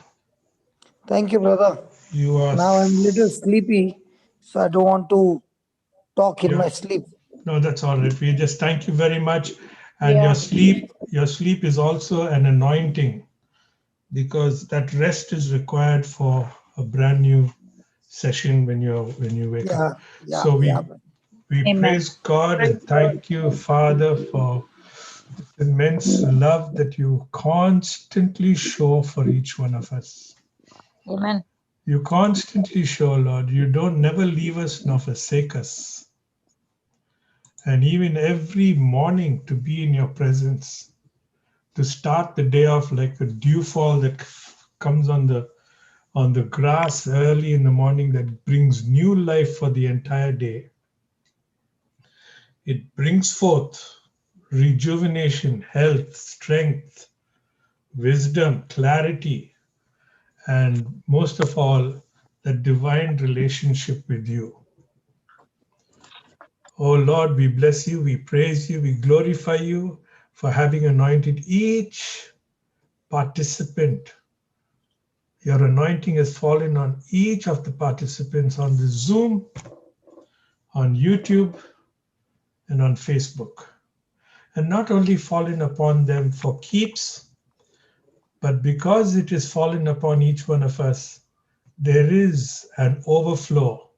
Thank you, brother. You are. Now I'm a little sleepy, so I don't want to talk in Yeah. my sleep. No, that's all right. We just thank you very much. And Yeah. your sleep is also an anointing, because that rest is required for a brand new session when you wake up. So we Amen. praise God and thank you, Father, for this immense love that you constantly show for each one of us. Amen. You constantly show, Lord. You don't never leave us nor forsake us. And even every morning to be in your presence, to start the day off like a dewfall that comes on the grass early in the morning, that brings new life for the entire day. It brings forth rejuvenation, health, strength, wisdom, clarity, and most of all, the divine relationship with you. Oh Lord, we bless you, we praise you, we glorify you for having anointed each participant. Your anointing has fallen on each of the participants on the Zoom, on YouTube, and on Facebook. And not only fallen upon them for keeps, but because it is fallen upon each one of us, there is an overflow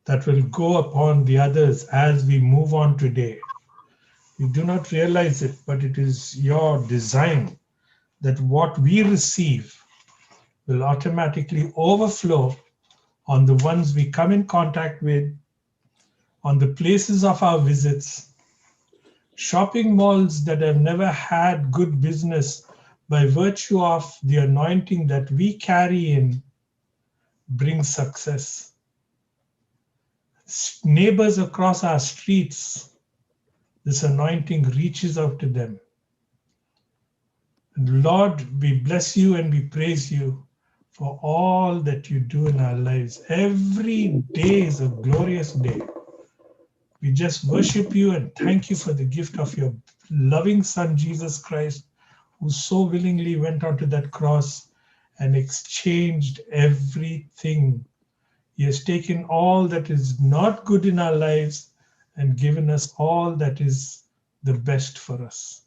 that will go upon the others as we move on today. We do not realize it, but it is your design that what we receive will automatically overflow on the ones we come in contact with, on the places of our visits, shopping malls that have never had good business by virtue of the anointing that we carry in bring success. Neighbors across our streets, this anointing reaches out to them. And Lord, we bless you and we praise you for all that you do in our lives. Every day is a glorious day. We just worship you and thank you for the gift of your loving Son, Jesus Christ, who so willingly went onto that cross and exchanged everything. He has taken all that is not good in our lives and given us all that is the best for us.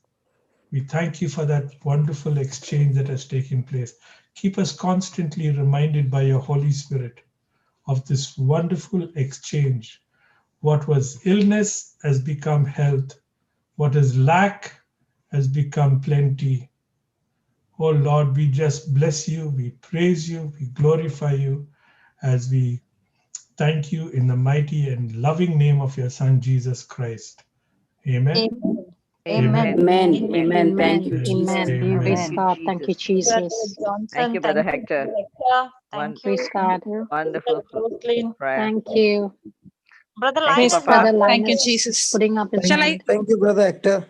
We thank you for that wonderful exchange that has taken place. Keep us constantly reminded by your Holy Spirit of this wonderful exchange. What was illness has become health. What is lack has become plenty. Oh Lord, we just bless you, we praise you, we glorify you as we thank you in the mighty and loving name of your Son, Jesus Christ. Amen. Amen. Amen. Amen. Amen. Thank you, Amen. Jesus. Amen. Praise God. Thank you, Jesus. Brother Jesus. Johnson, Thank you, Brother thank you, Hector. Hector. Thank you. Praise God. Wonderful Roslyn. prayer. Thank you. Brother Thank you, Linus, Praise Papa. Brother Linus. Thank you, Jesus. Putting up his Shall I? hand. Thank you, Brother Hector.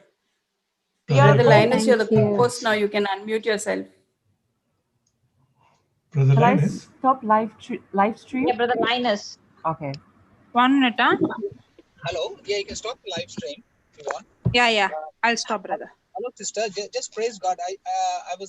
Brother Linus, you're the Thank you. co-host now. You can unmute yourself. Brother Shall I Linus? stop live stream? yeah, Brother Linus. Okay. 1 minute, huh? Hello. Yeah, you can stop the live stream if you want. Yeah. I'll stop, brother. Hello, sister. Just praise God. I was